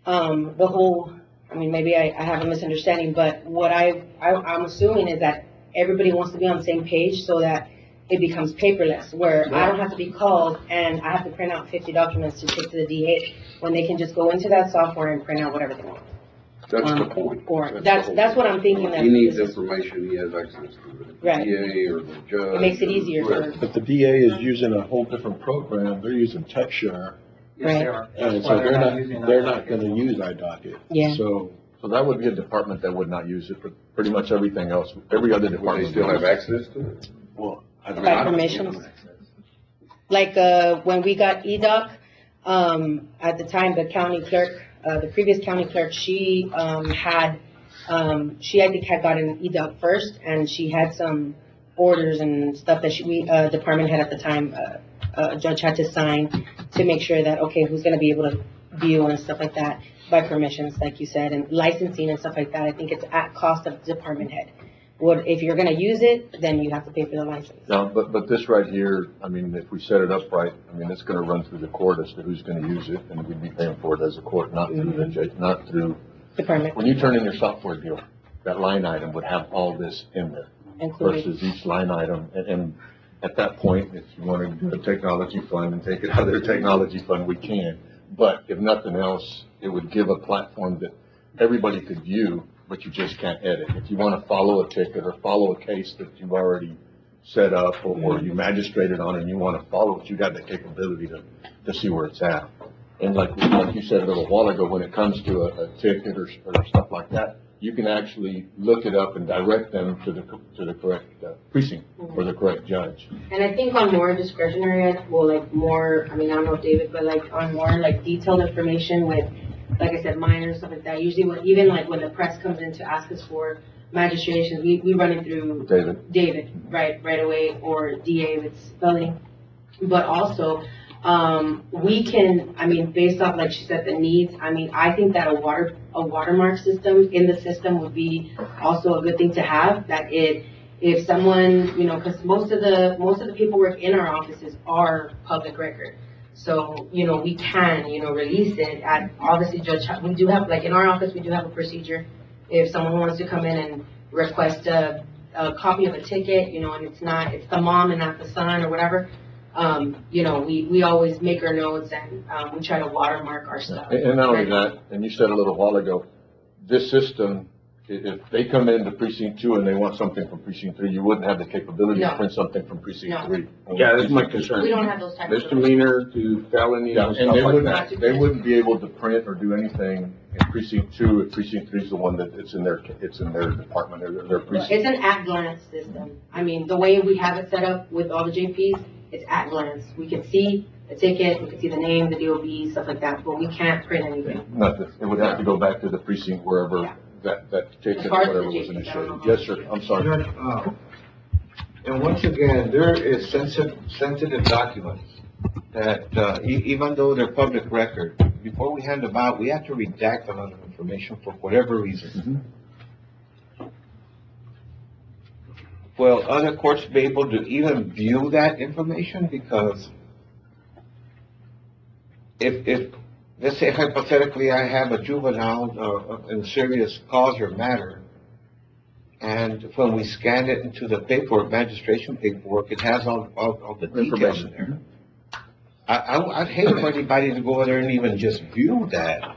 the whole, I mean, maybe I have a misunderstanding, but what I'm assuming is that everybody wants to be on the same page so that it becomes paperless, where I don't have to be called and I have to print out 50 documents to take to the DA, when they can just go into that software and print out whatever they want. That's the point. Or, the that's whole what I'm point. thinking that. He needs this is- information, he has access to it. Right. The DA or the judge. It makes it easier for, But the DA is using a whole different program. They're using TechShare. Yes, they are. And That's so why they're using not gonna use iDocket. Yeah. So that would be a department that would not use it, but pretty much everything else, every other Would department. they still have access to it? Well, I don't by know. permissions. Like, when we got EDOC, at the time, the county clerk, the previous county clerk, she I think had gotten EDOC first, and she had some orders and stuff that department head at the time, a judge had to sign to make sure that, okay, who's gonna be able to view and stuff like that by permissions, like you said, and licensing and stuff like that. I think it's at cost of department head. If you're gonna use it, then you have to pay for the license. No, but this right here, I mean, if we set it up right, I mean, it's gonna run through the court as to who's gonna use it, and we'd be paying for it as a court, not through the judge, not through. Department. When you turn in your software deal, that line item would have all this in there Included. versus each line item. And at that point, if you wanna do a technology fund and take it out of their technology fund, we can. But if nothing else, it would give a platform that everybody could view, but you just can't edit. If you want to follow a ticket or follow a case that you've already set up or you magistrated on and you want to follow it, you got the capability to see where it's at. And like you said a little while ago, when it comes to a ticket or stuff like that, you can actually look it up and direct them to the correct precinct or the correct judge. And I think on more discretionary, well, like more, I mean, I don't know, David, but like on more like detailed information with, like I said, minors, stuff like that. Usually even like when the press comes in to ask us for magistrations, we run it through David, right away, or DA if it's spelling. But also, We can, I mean, based off, like she said, the needs, I mean, I think that a watermark system in the system would be also a good thing to have, that if someone, you know, because most of the paperwork in our offices are public record. So, you know, we can, you know, release it at, obviously, Judge, we do have, like in our office, we do have a procedure. If someone wants to come in and request a copy of a ticket, you know, and it's the mom and not the son or whatever, you know, we always make our notes and we try to watermark our stuff. And not only that, and you said a little while ago, this system, if they come into precinct 2 and they want something from precinct 3, you wouldn't have the capability to print something from precinct 3. Yeah, that's my concern. We don't have those types of. Misdemeanor to felony Yeah, and and stuff like that. they wouldn't be able to print or do anything in precinct 2 if precinct 3 is the one that it's in their department or their precinct. It's an at-glance system. I mean, the way we have it set up with all the JPs, it's at-glance. We can see the ticket, we can see the name, the DOB, stuff like that, but we can't print anything. Nothing. It would have to go back to the precinct wherever that ticket, As far as the whatever was JPs, initiated. Yes, sir. I'm sorry. And once again, there is sensitive documents that, even though they're public record, before we hand them out, we have to redact a lot of information for whatever reason. Will other courts be able to even view that information? Because if let's say hypothetically I have a juvenile in serious cause or matter, and when we scan it into the paperwork, magistration paperwork, it has all the details in there. I'd hate for anybody to go over there and even just view that.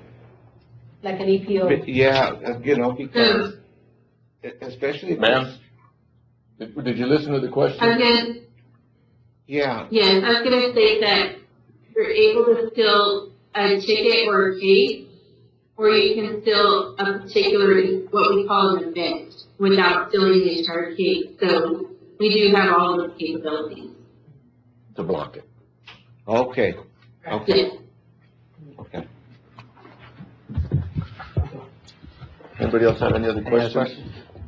Like an EPO. Yeah, you know, because especially. Ma'am, did you listen to the question? Yeah. Yes, I was gonna say that you're able to still a ticket or a case, or you can still a particular, what we call an event, without stealing the entire case. So we do have all of those capabilities. To block it. Okay. Yes. Okay. Anybody else have any other questions?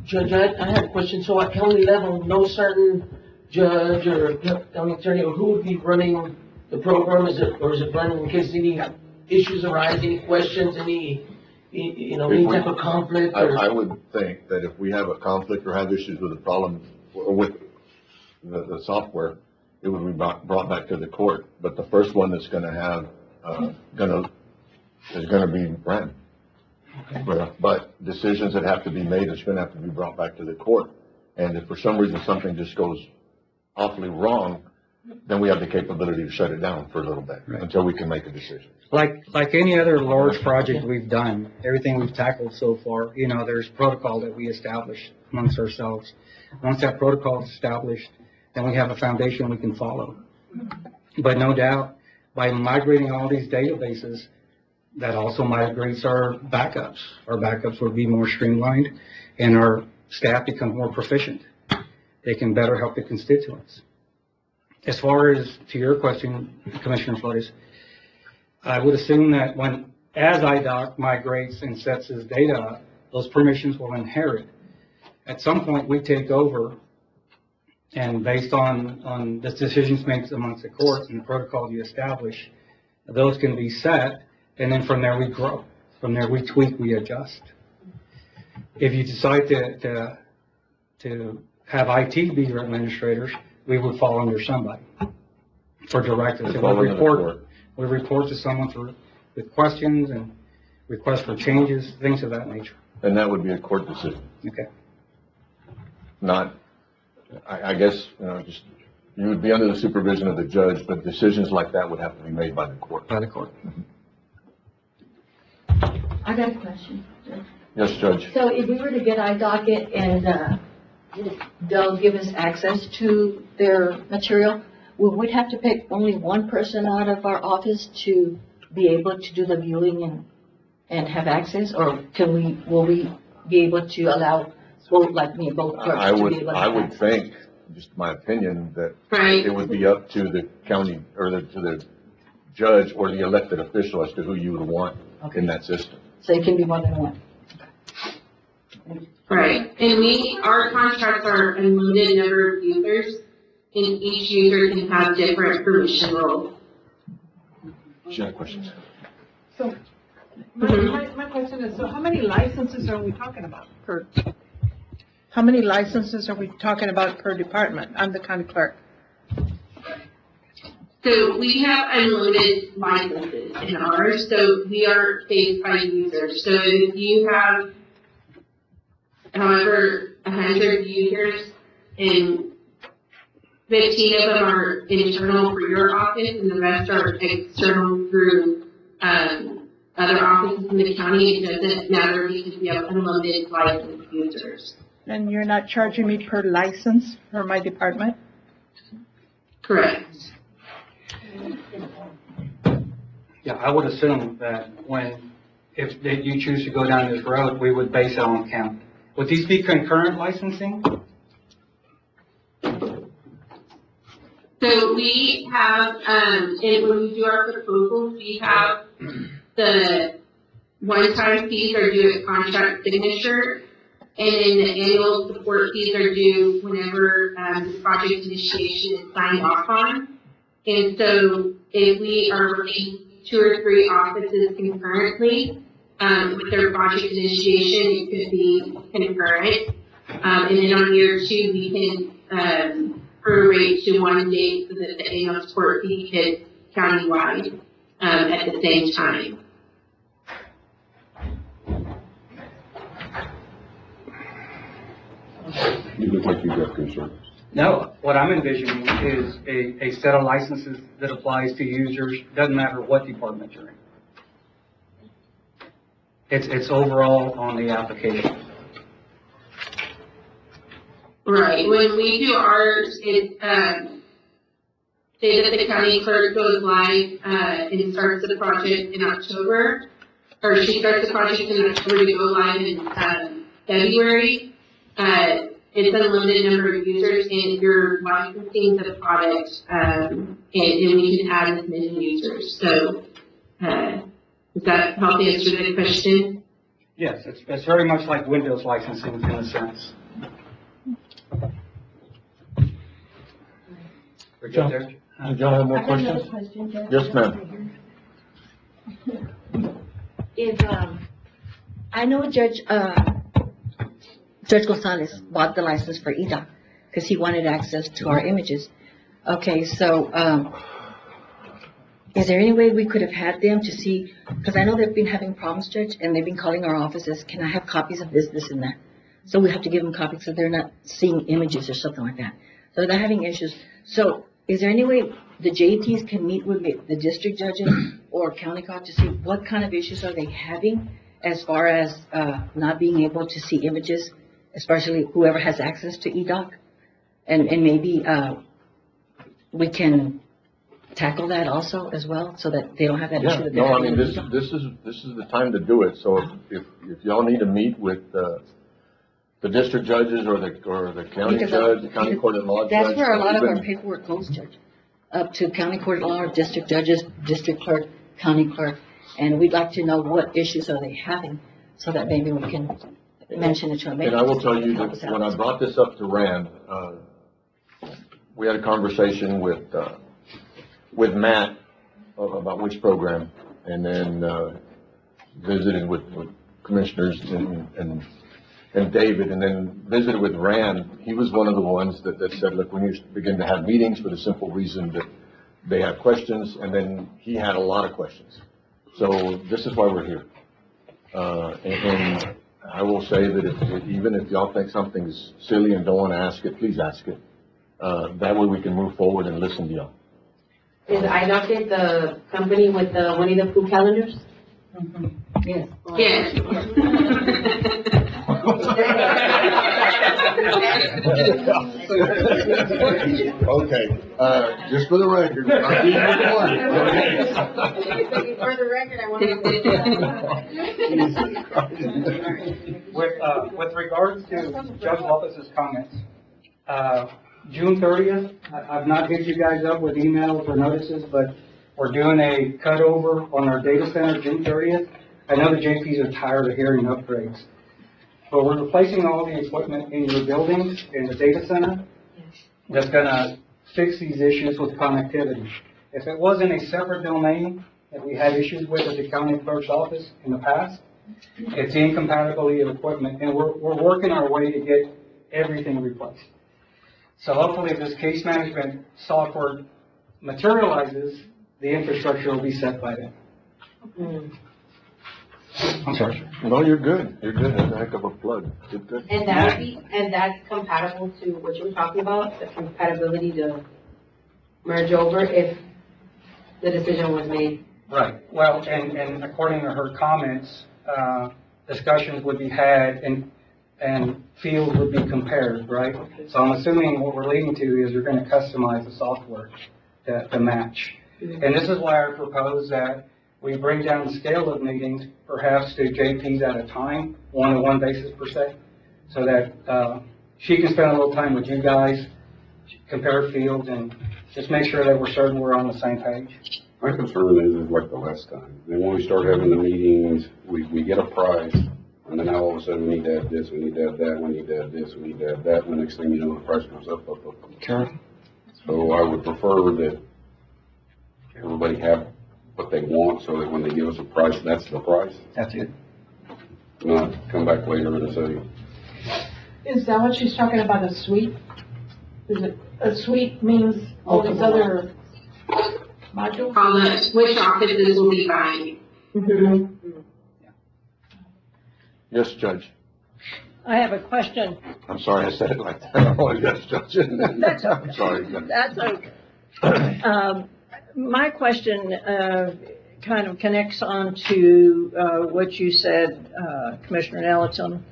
Judge, I had a question. So at county level, no certain judge or county attorney, or who would be running the program? Is it running in case any issues arise, any questions, any type of conflict? I would think that if we have a conflict or have issues with a problem with the software, it would be brought back to the court. But the first one that's gonna have, is gonna be Brandon. Okay. But decisions that have to be made is gonna have to be brought back to the court. And if for some reason something just goes awfully wrong, then we have the capability to shut it down for a little bit until we can make a decision. Like any other large project we've done, everything we've tackled so far, you know, there's protocol that we establish amongst ourselves. Once that protocol is established, then we have a foundation we can follow. But no doubt, by migrating all these databases, that also migrates our backups. Our backups will be more streamlined and our staff become more proficient. They can better help the constituents. As far as to your question, Commissioner Flores, I would assume that as IDOC migrates and sets his data up, those permissions will inherit. At some point, we take over, and based on the decisions made amongst the courts and the protocol you establish, those can be set, and then from there we grow. From there we tweak, we adjust. If you decide to have IT be your administrators, we would fall under somebody for directives. We report to someone with questions and requests for changes, things of that nature. And that would be a court decision. Okay. Not, I guess, you would be under the supervision of the judge, but decisions like that would have to be made by the court. By the court. I got a question. Yes, Judge. So if we were to get iDocket and they'll give us access to their material, will we have to pick only one person out of our office to be able to do the viewing and have access, or will we be able to allow both, like me, both clerks to be able to have I would access? think, just my opinion, that Right. it would be up to the county or to the judge or the elected official as to who you would want in that system. So it can be more than one. Right, and our contracts are a limited number of users, and each user can have different permission roles. She had questions. So, my question is, so how many licenses are we talking about per? How many licenses are we talking about per department? I'm the county clerk. So we have unlimited licenses in ours, so we are based by users. So if you have, however, 100 users and 15 of them are internal for your office and the rest are external through other offices in the county, it doesn't matter because we have unlimited licensed users. And you're not charging me per license for my department? Correct. Yeah, I would assume that if you choose to go down this road, we would base it on count. Would these be concurrent licensing? So we have, and when we do our proposals, we have the one-time fees are due at contract signature, and then the annual support fees are due whenever the project initiation is signed off on. And so if we are working 2 or 3 offices concurrently with their project initiation, it could be concurrent. And then on year 2, we can prorate to one date so that the annual support fee hits countywide at the same time. You look like you've got concerns. No, what I'm envisioning is a set of licenses that applies to users, doesn't matter what department you're in. It's overall on the application. Right, when we do ours, it, say that the county clerk goes live, and starts the project in October, or she starts the project in October to go live in, February. It's an unlimited number of users, and you're licensing the product, and we can add as many users. So, does that help answer the question? Yes, it's very much like Windows licensing in a sense. We're good there? Did y'all have more I got another questions? question, Judge. Yes, ma'am. If, I know Judge Gonzalez bought the license for EDOC because he wanted access to our images. Okay, so, is there any way we could have had them to see, because I know they've been having problems, Judge, and they've been calling our offices, can I have copies of this, and that? So we have to give them copies so they're not seeing images or something like that. So they're having issues. So is there any way the JTs can meet with the district judges or county court to see what kind of issues are they having as far as not being able to see images, especially whoever has access to EDOC? And maybe we can tackle that also as well, so that they don't have that issue. Yeah, that no, they're I mean, having. this is the time to do it. So if y'all need to meet with the district judges or the county Because judge, the county court at law judge. That's where a lot of our even- paperwork goes, Judge, up to county court at law, district judges, district clerk, county clerk. And we'd like to know what issues are they having, so that maybe we can mention it to them. And I will tell you that when I brought this up to Rand, we had a conversation with Matt about which program, and then visited with commissioners and David, and then visited with Rand. He was one of the ones that said, look, we need to begin to have meetings for the simple reason that they have questions, and then he had a lot of questions. So this is why we're here. And I will say that even if y'all think something's silly and don't want to ask it, please ask it. That way we can move forward and listen to y'all. Is iDocket the company with the Winnie the Pooh calendars? Yes. Yes. Okay, just for the record, we're not being recorded. For the record, I want to. With regards to Judge Lopez's comments, June 30th, I've not hit you guys up with emails or notices, but we're doing a cutover on our data center June 30th. I know the JPs are tired of hearing upgrades, but we're replacing all the equipment in your buildings in the data center that's gonna fix these issues with connectivity. If it was in a separate domain that we had issues with at the county clerk's office in the past. It's the incompatibility of equipment, and we're working our way to get everything replaced. So hopefully if this case management software materializes, the infrastructure will be set by then. I'm sorry. No, you're good. You're good. That's a heck of a plug. Good. And that would be, and that's compatible to what you were talking about, the compatibility to merge over if the decision was made. Right. Well, and according to her comments, discussions would be had and fields would be compared, right? So I'm assuming what we're leading to is you're going to customize the software to match. And this is why I propose that we bring down the scale of meetings, perhaps to JPs at a time, one-on-one basis per se, so that she can spend a little time with you guys, compare fields, and just make sure that we're certain we're on the same page. My concern is like the last time. Then when we start having the meetings, we get a price, and then now all of a sudden we need to add this, we need to add that, we need to add this, we need to add that, and the next thing you know, the price goes up. Sure. So I would prefer that everybody have what they want, so that when they give us a price, that's the price. That's it. Not come back later and say, Is that what she's talking about, a suite? Is it, a suite means all these other modules? All the, which offices will be buying. Yes, Judge. I have a question. I'm sorry I said it like that. Oh, yes, Judge. That's okay. I'm sorry. That's okay. My question kind of connects on to what you said, Commissioner Nelson.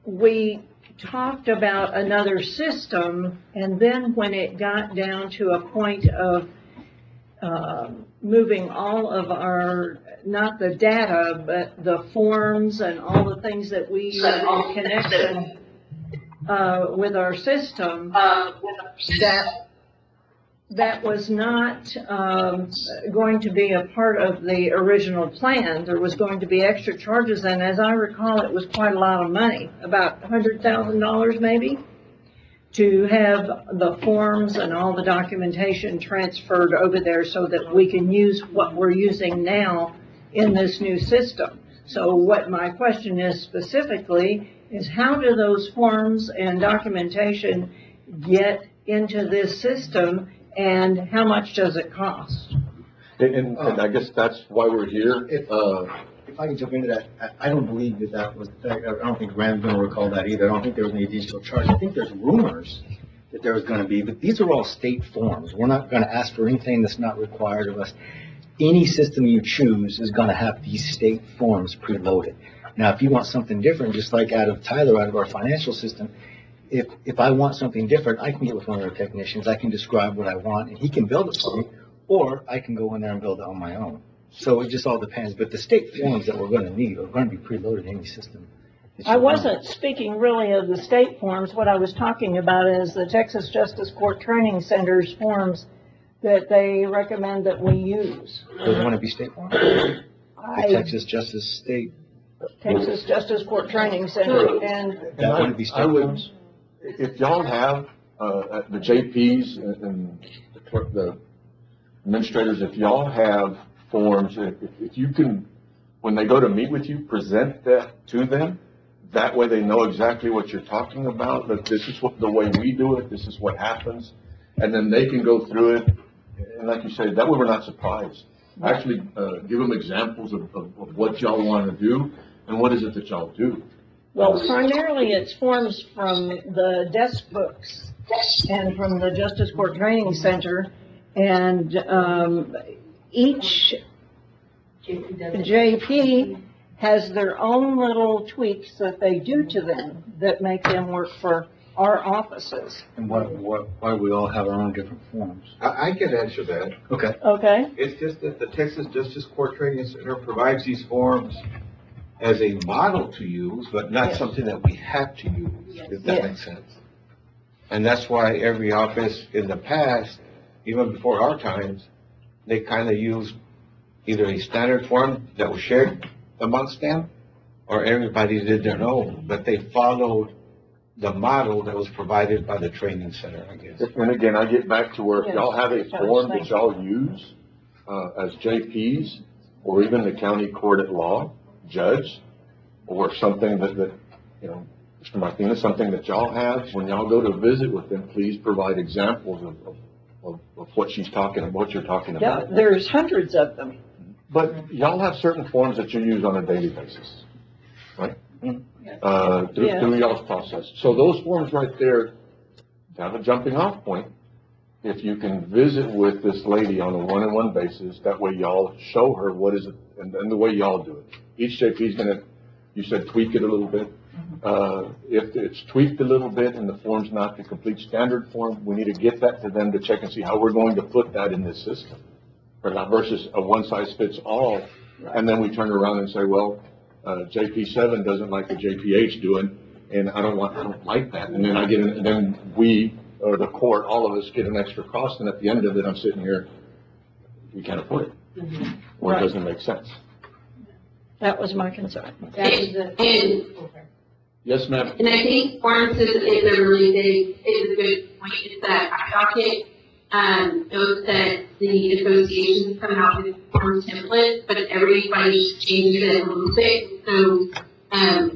We talked about another system, and then when it got down to a point of moving all of our, not the data, but the forms and all the things that we use in connection with our system, that was not going to be a part of the original plan. There was going to be extra charges, and as I recall, it was quite a lot of money, about $100,000 maybe, to have the forms and all the documentation transferred over there so that we can use what we're using now in this new system. So what my question is specifically is, how do those forms and documentation get into this system, and how much does it cost? And I guess that's why we're here. If I can jump into that, I don't believe that was, I don't think Rand's going to recall that either. I don't think there was any additional charge. I think there's rumors that there was going to be, but these are all state forms. We're not going to ask for anything that's not required of us. Any system you choose is going to have these state forms preloaded. Now, if you want something different, just like out of our financial system, if I want something different, I can get with one of our technicians, I can describe what I want, and he can build it for me, or I can go in there and build it on my own. So it just all depends, but the state forms that we're going to need are going to be preloaded in any system. I wasn't speaking really of the state forms. What I was talking about is the Texas Justice Court Training Center's forms that they recommend that we use. Those want to be state forms? The Texas Justice Court Training Center, and that want to be state forms? If y'all have, the JPs and the administrators, if y'all have forms, if you can, when they go to meet with you, present that to them. That way they know exactly what you're talking about, that this is the way we do it, this is what happens. And then they can go through it. And like you said, that way we're not surprised. Actually, give them examples of what y'all want to do and what is it that y'all do. Well, primarily it's forms from the desk books and from the Justice Court Training Center, and each JP has their own little tweaks that they do to them that make them work for our offices. And why we all have our own different forms? I can answer that. Okay. Okay. It's just that the Texas Justice Court Training Center provides these forms as a model to use, but not something that we have to use, if that makes sense. And that's why every office in the past, even before our times, they kind of used either a standard form that was shared amongst them, or everybody did their own, but they followed the model that was provided by the training center, I guess. And again, I get back to where if y'all have a form that y'all use, as JPs, or even the county court at law, judge, or something that, you know, Mr. Martinez, something that y'all have, when y'all go to visit with them, please provide examples of what she's talking about, what you're talking Yeah, about. there's hundreds of them. But y'all have certain forms that you use on a daily basis, right? Through y'all's process. So those forms right there have a jumping off point. If you can visit with this lady on a one-on-one basis, that way y'all show her what is it, and the way y'all do it. Each JP's gonna, you said tweak it a little bit. If it's tweaked a little bit and the form's not the complete standard form, we need to get that to them to check and see how we're going to put that in this system. Versus a one-size-fits-all, and then we turn around and say, well, JP7 doesn't like what JPH doing, and I don't like that. And then then we, or the court, all of us get an extra cost, and at the end of it, I'm sitting here, we can't afford it. Or it doesn't make sense. That was my concern. Yes, ma'am. And I think form system is a really good point. It's that docket notes that the associations come out with form templates, but everybody changes it a little bit. So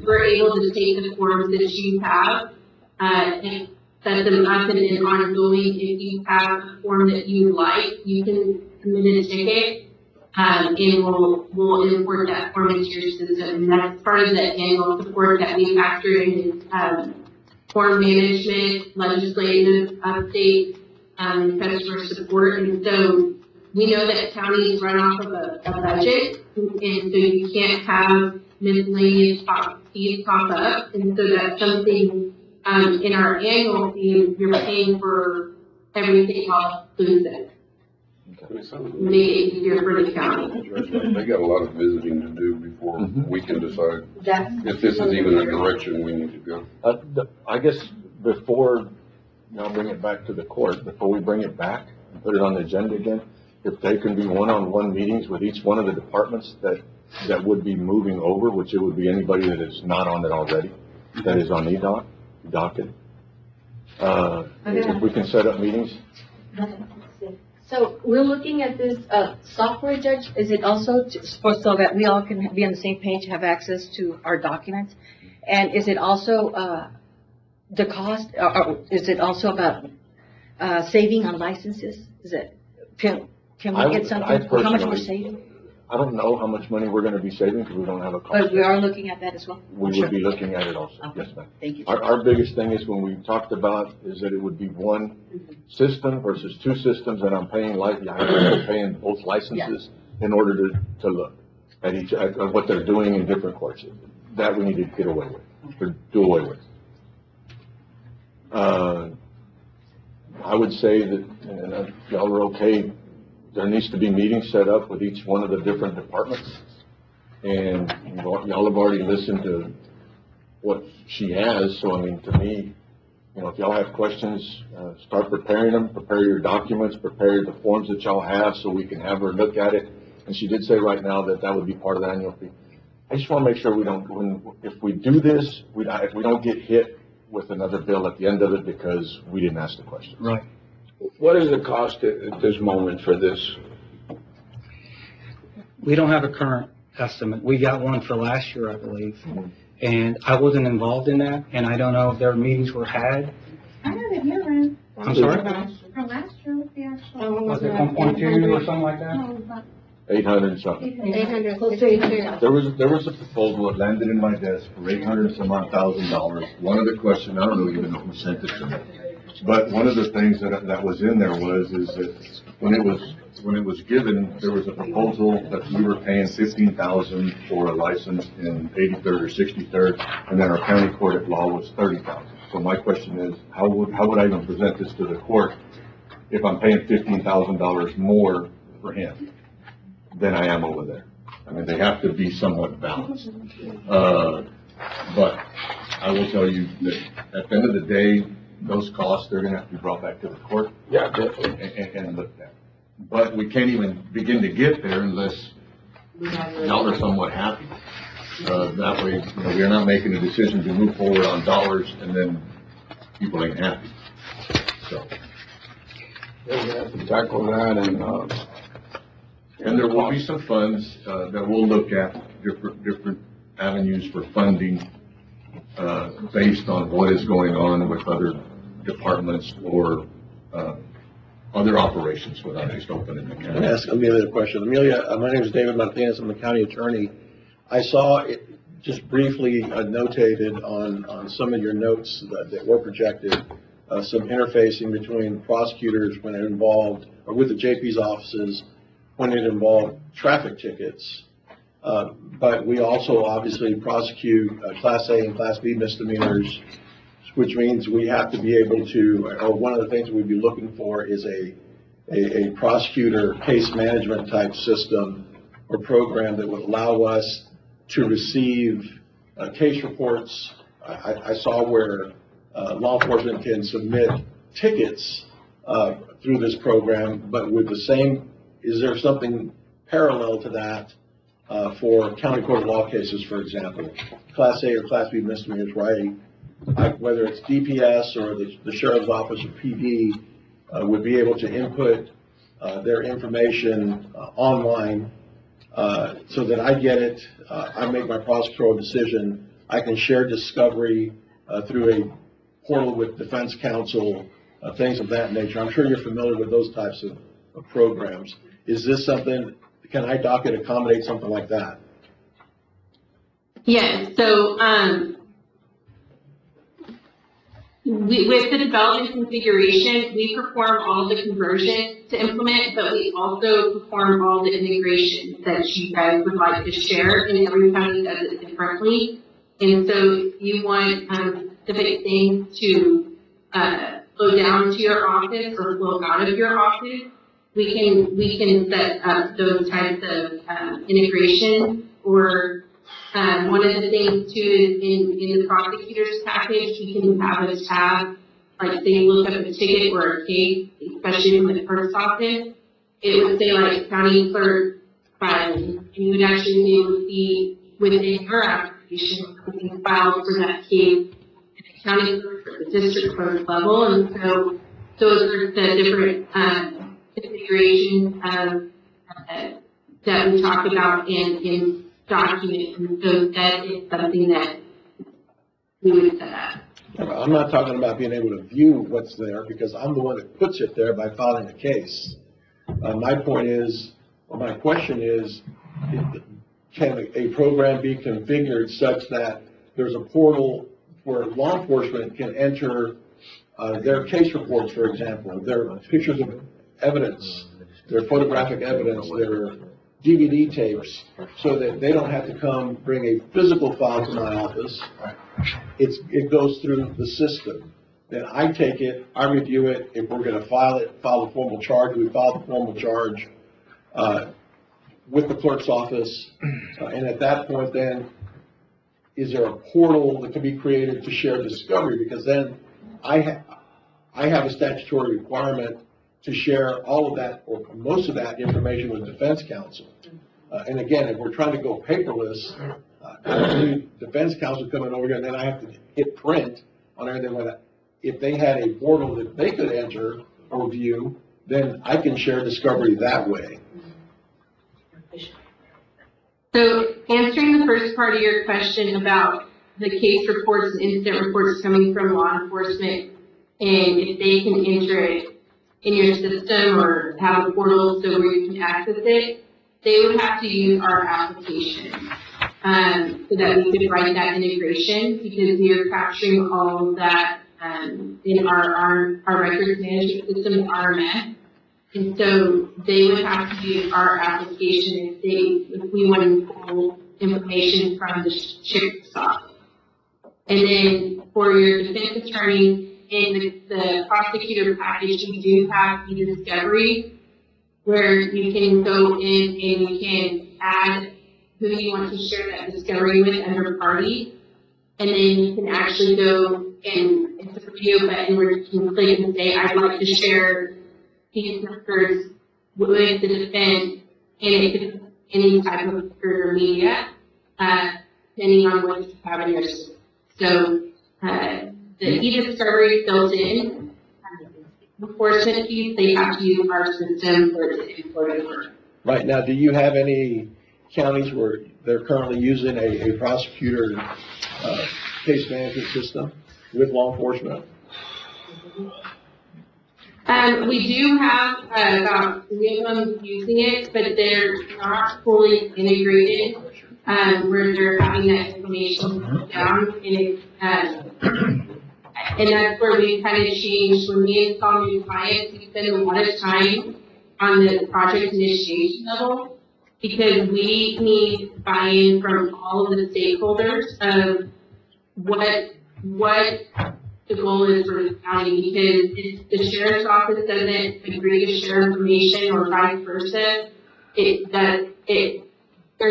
we're able to take the forms that you have and set them up, and then ongoing, if you have a form that you like, you can submit a ticket. And we'll import that form into your system. And that's part of the annual support that we factor in form management, legislative updates, customer support. And so we know that counties run off of a budget, and so you can't have miscellaneous fees pop up. And so that's something in our annual fee, you're paying for everything all inclusive. Make it easier for the county. They got a lot of visiting to do before we can decide That's- if this is even a direction we need to go. I guess before, now bring it back to the court, before we bring it back and put it on the agenda again, if they can be one-on-one meetings with each one of the departments that would be moving over, which it would be anybody that is not on it already, that is on docket. If we can set up meetings. So we're looking at this software, Judge. Is it also so that we all can be on the same page, have access to our documents? And is it also the cost, or is it also about saving on licenses? Is it, can we get something, how much we're saving? I don't know how much money we're gonna be saving because we don't have a cost. But we are looking at that as well? We would be looking at it also, yes, ma'am. Thank you. Our biggest thing is when we talked about is that it would be one system versus two systems, and I'm paying I'm paying both licenses in order to look at at what they're doing in different courts. That we need to get away with, or do away with. I would say that, and if y'all are okay, there needs to be meetings set up with each one of the different departments. And y'all have already listened to what she has, so I mean, to me, you know, if y'all have questions, start preparing them, prepare your documents, prepare the forms that y'all have so we can have her look at it. And she did say right now that would be part of the annual fee. I just want to make sure we don't, if we do this, we don't get hit with another bill at the end of it because we didn't ask the question. Right. What is the cost at this moment for this? We don't have a current estimate. We got one for last year, I believe. And I wasn't involved in that, and I don't know if their meetings were had. I have it here, Ren. I'm sorry? From last year, what's the actual? Was it 1.2 or something like that? No, about 800 and something. 862. There was a proposal that landed in my desk for $800 and some odd $1,000. One of the questions, I don't know even know who sent it to me, but one of the things that was in there is that when it was given, there was a proposal that we were paying $15,000 for a license in 83rd or 63rd, and then our county court at law was $30,000. So my question is, how would I even present this to the court if I'm paying $15,000 more for him than I am over there? I mean, they have to be somewhat balanced. But I will tell you that at the end of the day, those costs, they're gonna have to be brought back to the court. Yeah, definitely. And looked at. But we can't even begin to get there unless y'all are somewhat happy. That way, you know, we're not making a decision to move forward on dollars and then people ain't happy. So. Yeah, we have to tackle that, and And there will be some funds, that we'll look at, different avenues for funding, based on what is going on with other departments or, other operations without just opening the I'm going county. to ask Amelia a question. Amelia, my name is David Martinez. I'm the county attorney. I saw it just briefly notated on some of your notes that were projected, some interfacing between prosecutors when it involved, or with the JP's offices, when it involved traffic tickets. But we also obviously prosecute Class A and Class B misdemeanors, which means we have to be able to, or one of the things we'd be looking for is a prosecutor case management type system or program that would allow us to receive case reports. I saw where law enforcement can submit tickets through this program, but with the same, is there something parallel to that for county court of law cases, for example, Class A or Class B misdemeanors, right? Whether it's DPS or the sheriff's office or PD would be able to input their information online so that I get it, I make my prosecutorial decision, I can share discovery through a portal with defense counsel, things of that nature. I'm sure you're familiar with those types of programs. Is this something, can iDocket accommodate something like that? Yes, so, with the development configuration, we perform all the conversion to implement, but we also perform all the integration that you guys would like to share, and every county does it differently. And so if you want specific things to flow down to your office or flow out of your office, we can set up those types of integration. Or one of the things too is in the prosecutor's package, you can have a tab, like say you look up a ticket or a case, especially from the clerk's office, it would say like county clerk filing, and you would actually be able to see within your application something filed for that case at the county clerk or the district clerk level. And so those are the different configurations that we talk about in document, and so that is something that we would set up. I'm not talking about being able to view what's there, because I'm the one that puts it there by filing a case. My point is, or my question is, can a program be configured such that there's a portal where law enforcement can enter their case reports, for example, their pictures of evidence, their photographic evidence, their DVD tapes, so that they don't have to come bring a physical file to my office. It goes through the system. Then I take it, I review it. If we're going to file a formal charge, we file the formal charge with the clerk's office. And at that point, then, is there a portal that can be created to share discovery? Because then I have a statutory requirement to share all of that, or most of that information with defense counsel. And again, if we're trying to go paperless, I need defense counsel coming over here, and then I have to hit print on everything like that. If they had a portal that they could enter or view, then I can share discovery that way. So answering the first part of your question about the case reports and incident reports coming from law enforcement, and if they can enter it in your system or have a portal so where you can access it, they would have to use our application so that we could write that integration, because we are capturing all of that in our records management system, RMS. And so they would have to use our application if we want to pull information from the sheriff's office. And then for your defense attorney, in the prosecutor package, you do have e-discovery, where you can go in and you can add who you want to share that discovery with under party. And then you can actually go and it's a video button where you can click and say, I'd like to share these records with the defense, and it could be any type of record or media, depending on what you have in your system. So the e-discovery is built in. Enforcement piece, they have to use our system for it to import over. Right now, do you have any counties where they're currently using a prosecutor, case management system with law enforcement? We do have about 3 of them using it, but they're not fully integrated, where they're having that information put down, and that's where we kind of changed. When we install new clients, we spend a lot of time on the project initiation level, because we need buy-in from all of the stakeholders of what the goal is for the county, because if the sheriff's office doesn't agree to share information or vice versa, they're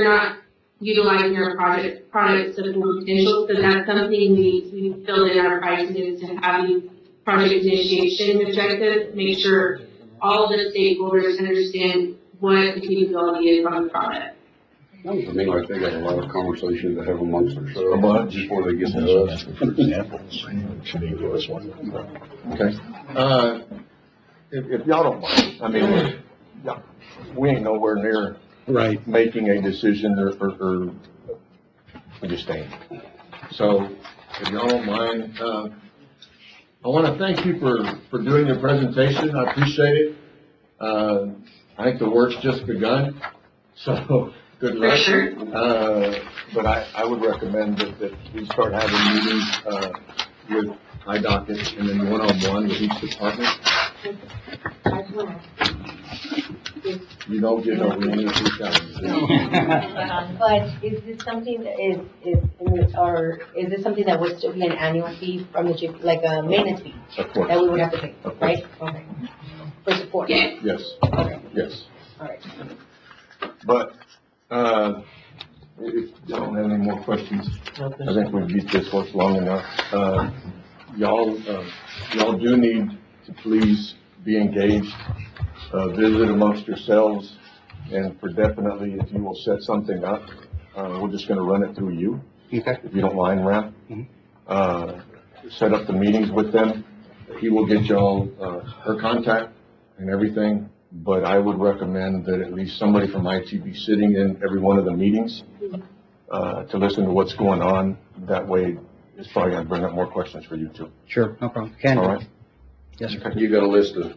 not utilizing our products to full potential. So that's something we build in our pricing, is to have these project initiation objectives, make sure all the stakeholders understand what the capability is on the product. Sounds to me like they got a lot of conversations to have amongst themselves before they get to us. For example, should they give us one? Okay. If y'all don't mind, I mean, yeah, we ain't nowhere near Right. making a decision or we just ain't. So if y'all don't mind, I want to thank you for doing your presentation. I appreciate it. I think the work's just begun, so good luck. For sure. But I would recommend that we start having meetings with iDocket and then one-on-one with each department. You don't get over any of these challenges. But is this something that is this something that would still be an annual fee from the GP, like a maintenance fee? Of course. That we would have to pay, Of course. right? Okay. For support? Yeah. Yes. Okay, Yes. all right. But, if y'all don't have any more questions, I think we've beat this horse long enough. Y'all do need to please be engaged, visit amongst yourselves, and for definitely, if you will set something up, we're just gonna run it through you. Okay. If you don't mind, Ram. Set up the meetings with them. He will get y'all, her contact and everything, but I would recommend that at least somebody from IT be sitting in every one of the meetings, to listen to what's going on. That way, it's probably gonna bring up more questions for you too. Sure, no problem. Can do. All right? Yes, sir. You got a list of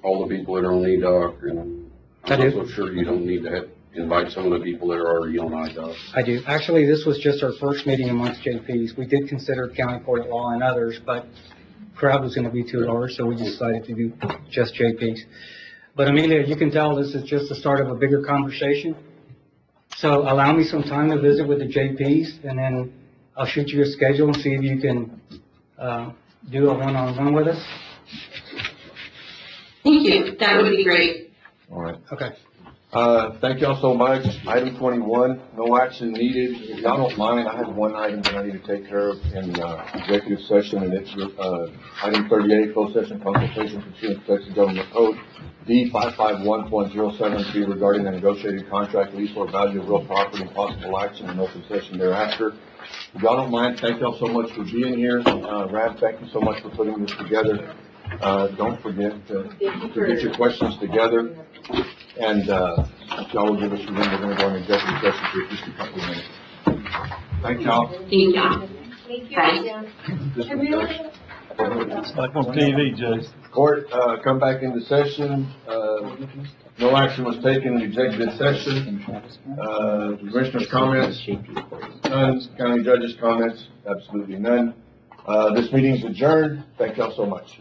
all the people that are on EDOC, and I I'm do. not so sure you don't need to invite some of the people that are already on IDOC. I do. Actually, this was just our first meeting amongst JPs. We did consider county court of law and others, but crowd was going to be too large, so we decided to do just JPs. But Amelia, you can tell this is just the start of a bigger conversation. So allow me some time to visit with the JPs, and then I'll shoot you a schedule and see if you can do a one-on-one with us. Thank you. That would be great. All right. Okay. Thank y'all so much. Item 21, no action needed. If y'all don't mind, I have one item that I need to take care of in executive session, and it's item 38, closed session consultation pursuant to Texas Government Code D551.073 regarding a negotiated contract, lease, or value of real property and possible action in open session thereafter. If y'all don't mind, thank y'all so much for being here. Rab, thank you so much for putting this together. Don't forget to get your questions together. And, if y'all will give us a room, we're gonna go into executive session for just a couple of minutes. Thank y'all. Thank you. It's like on TV, Judge. Court, come back into session. No action was taken in executive session. Commissioner's comments? None. County judge's comments? Absolutely none. This meeting's adjourned. Thank y'all so much.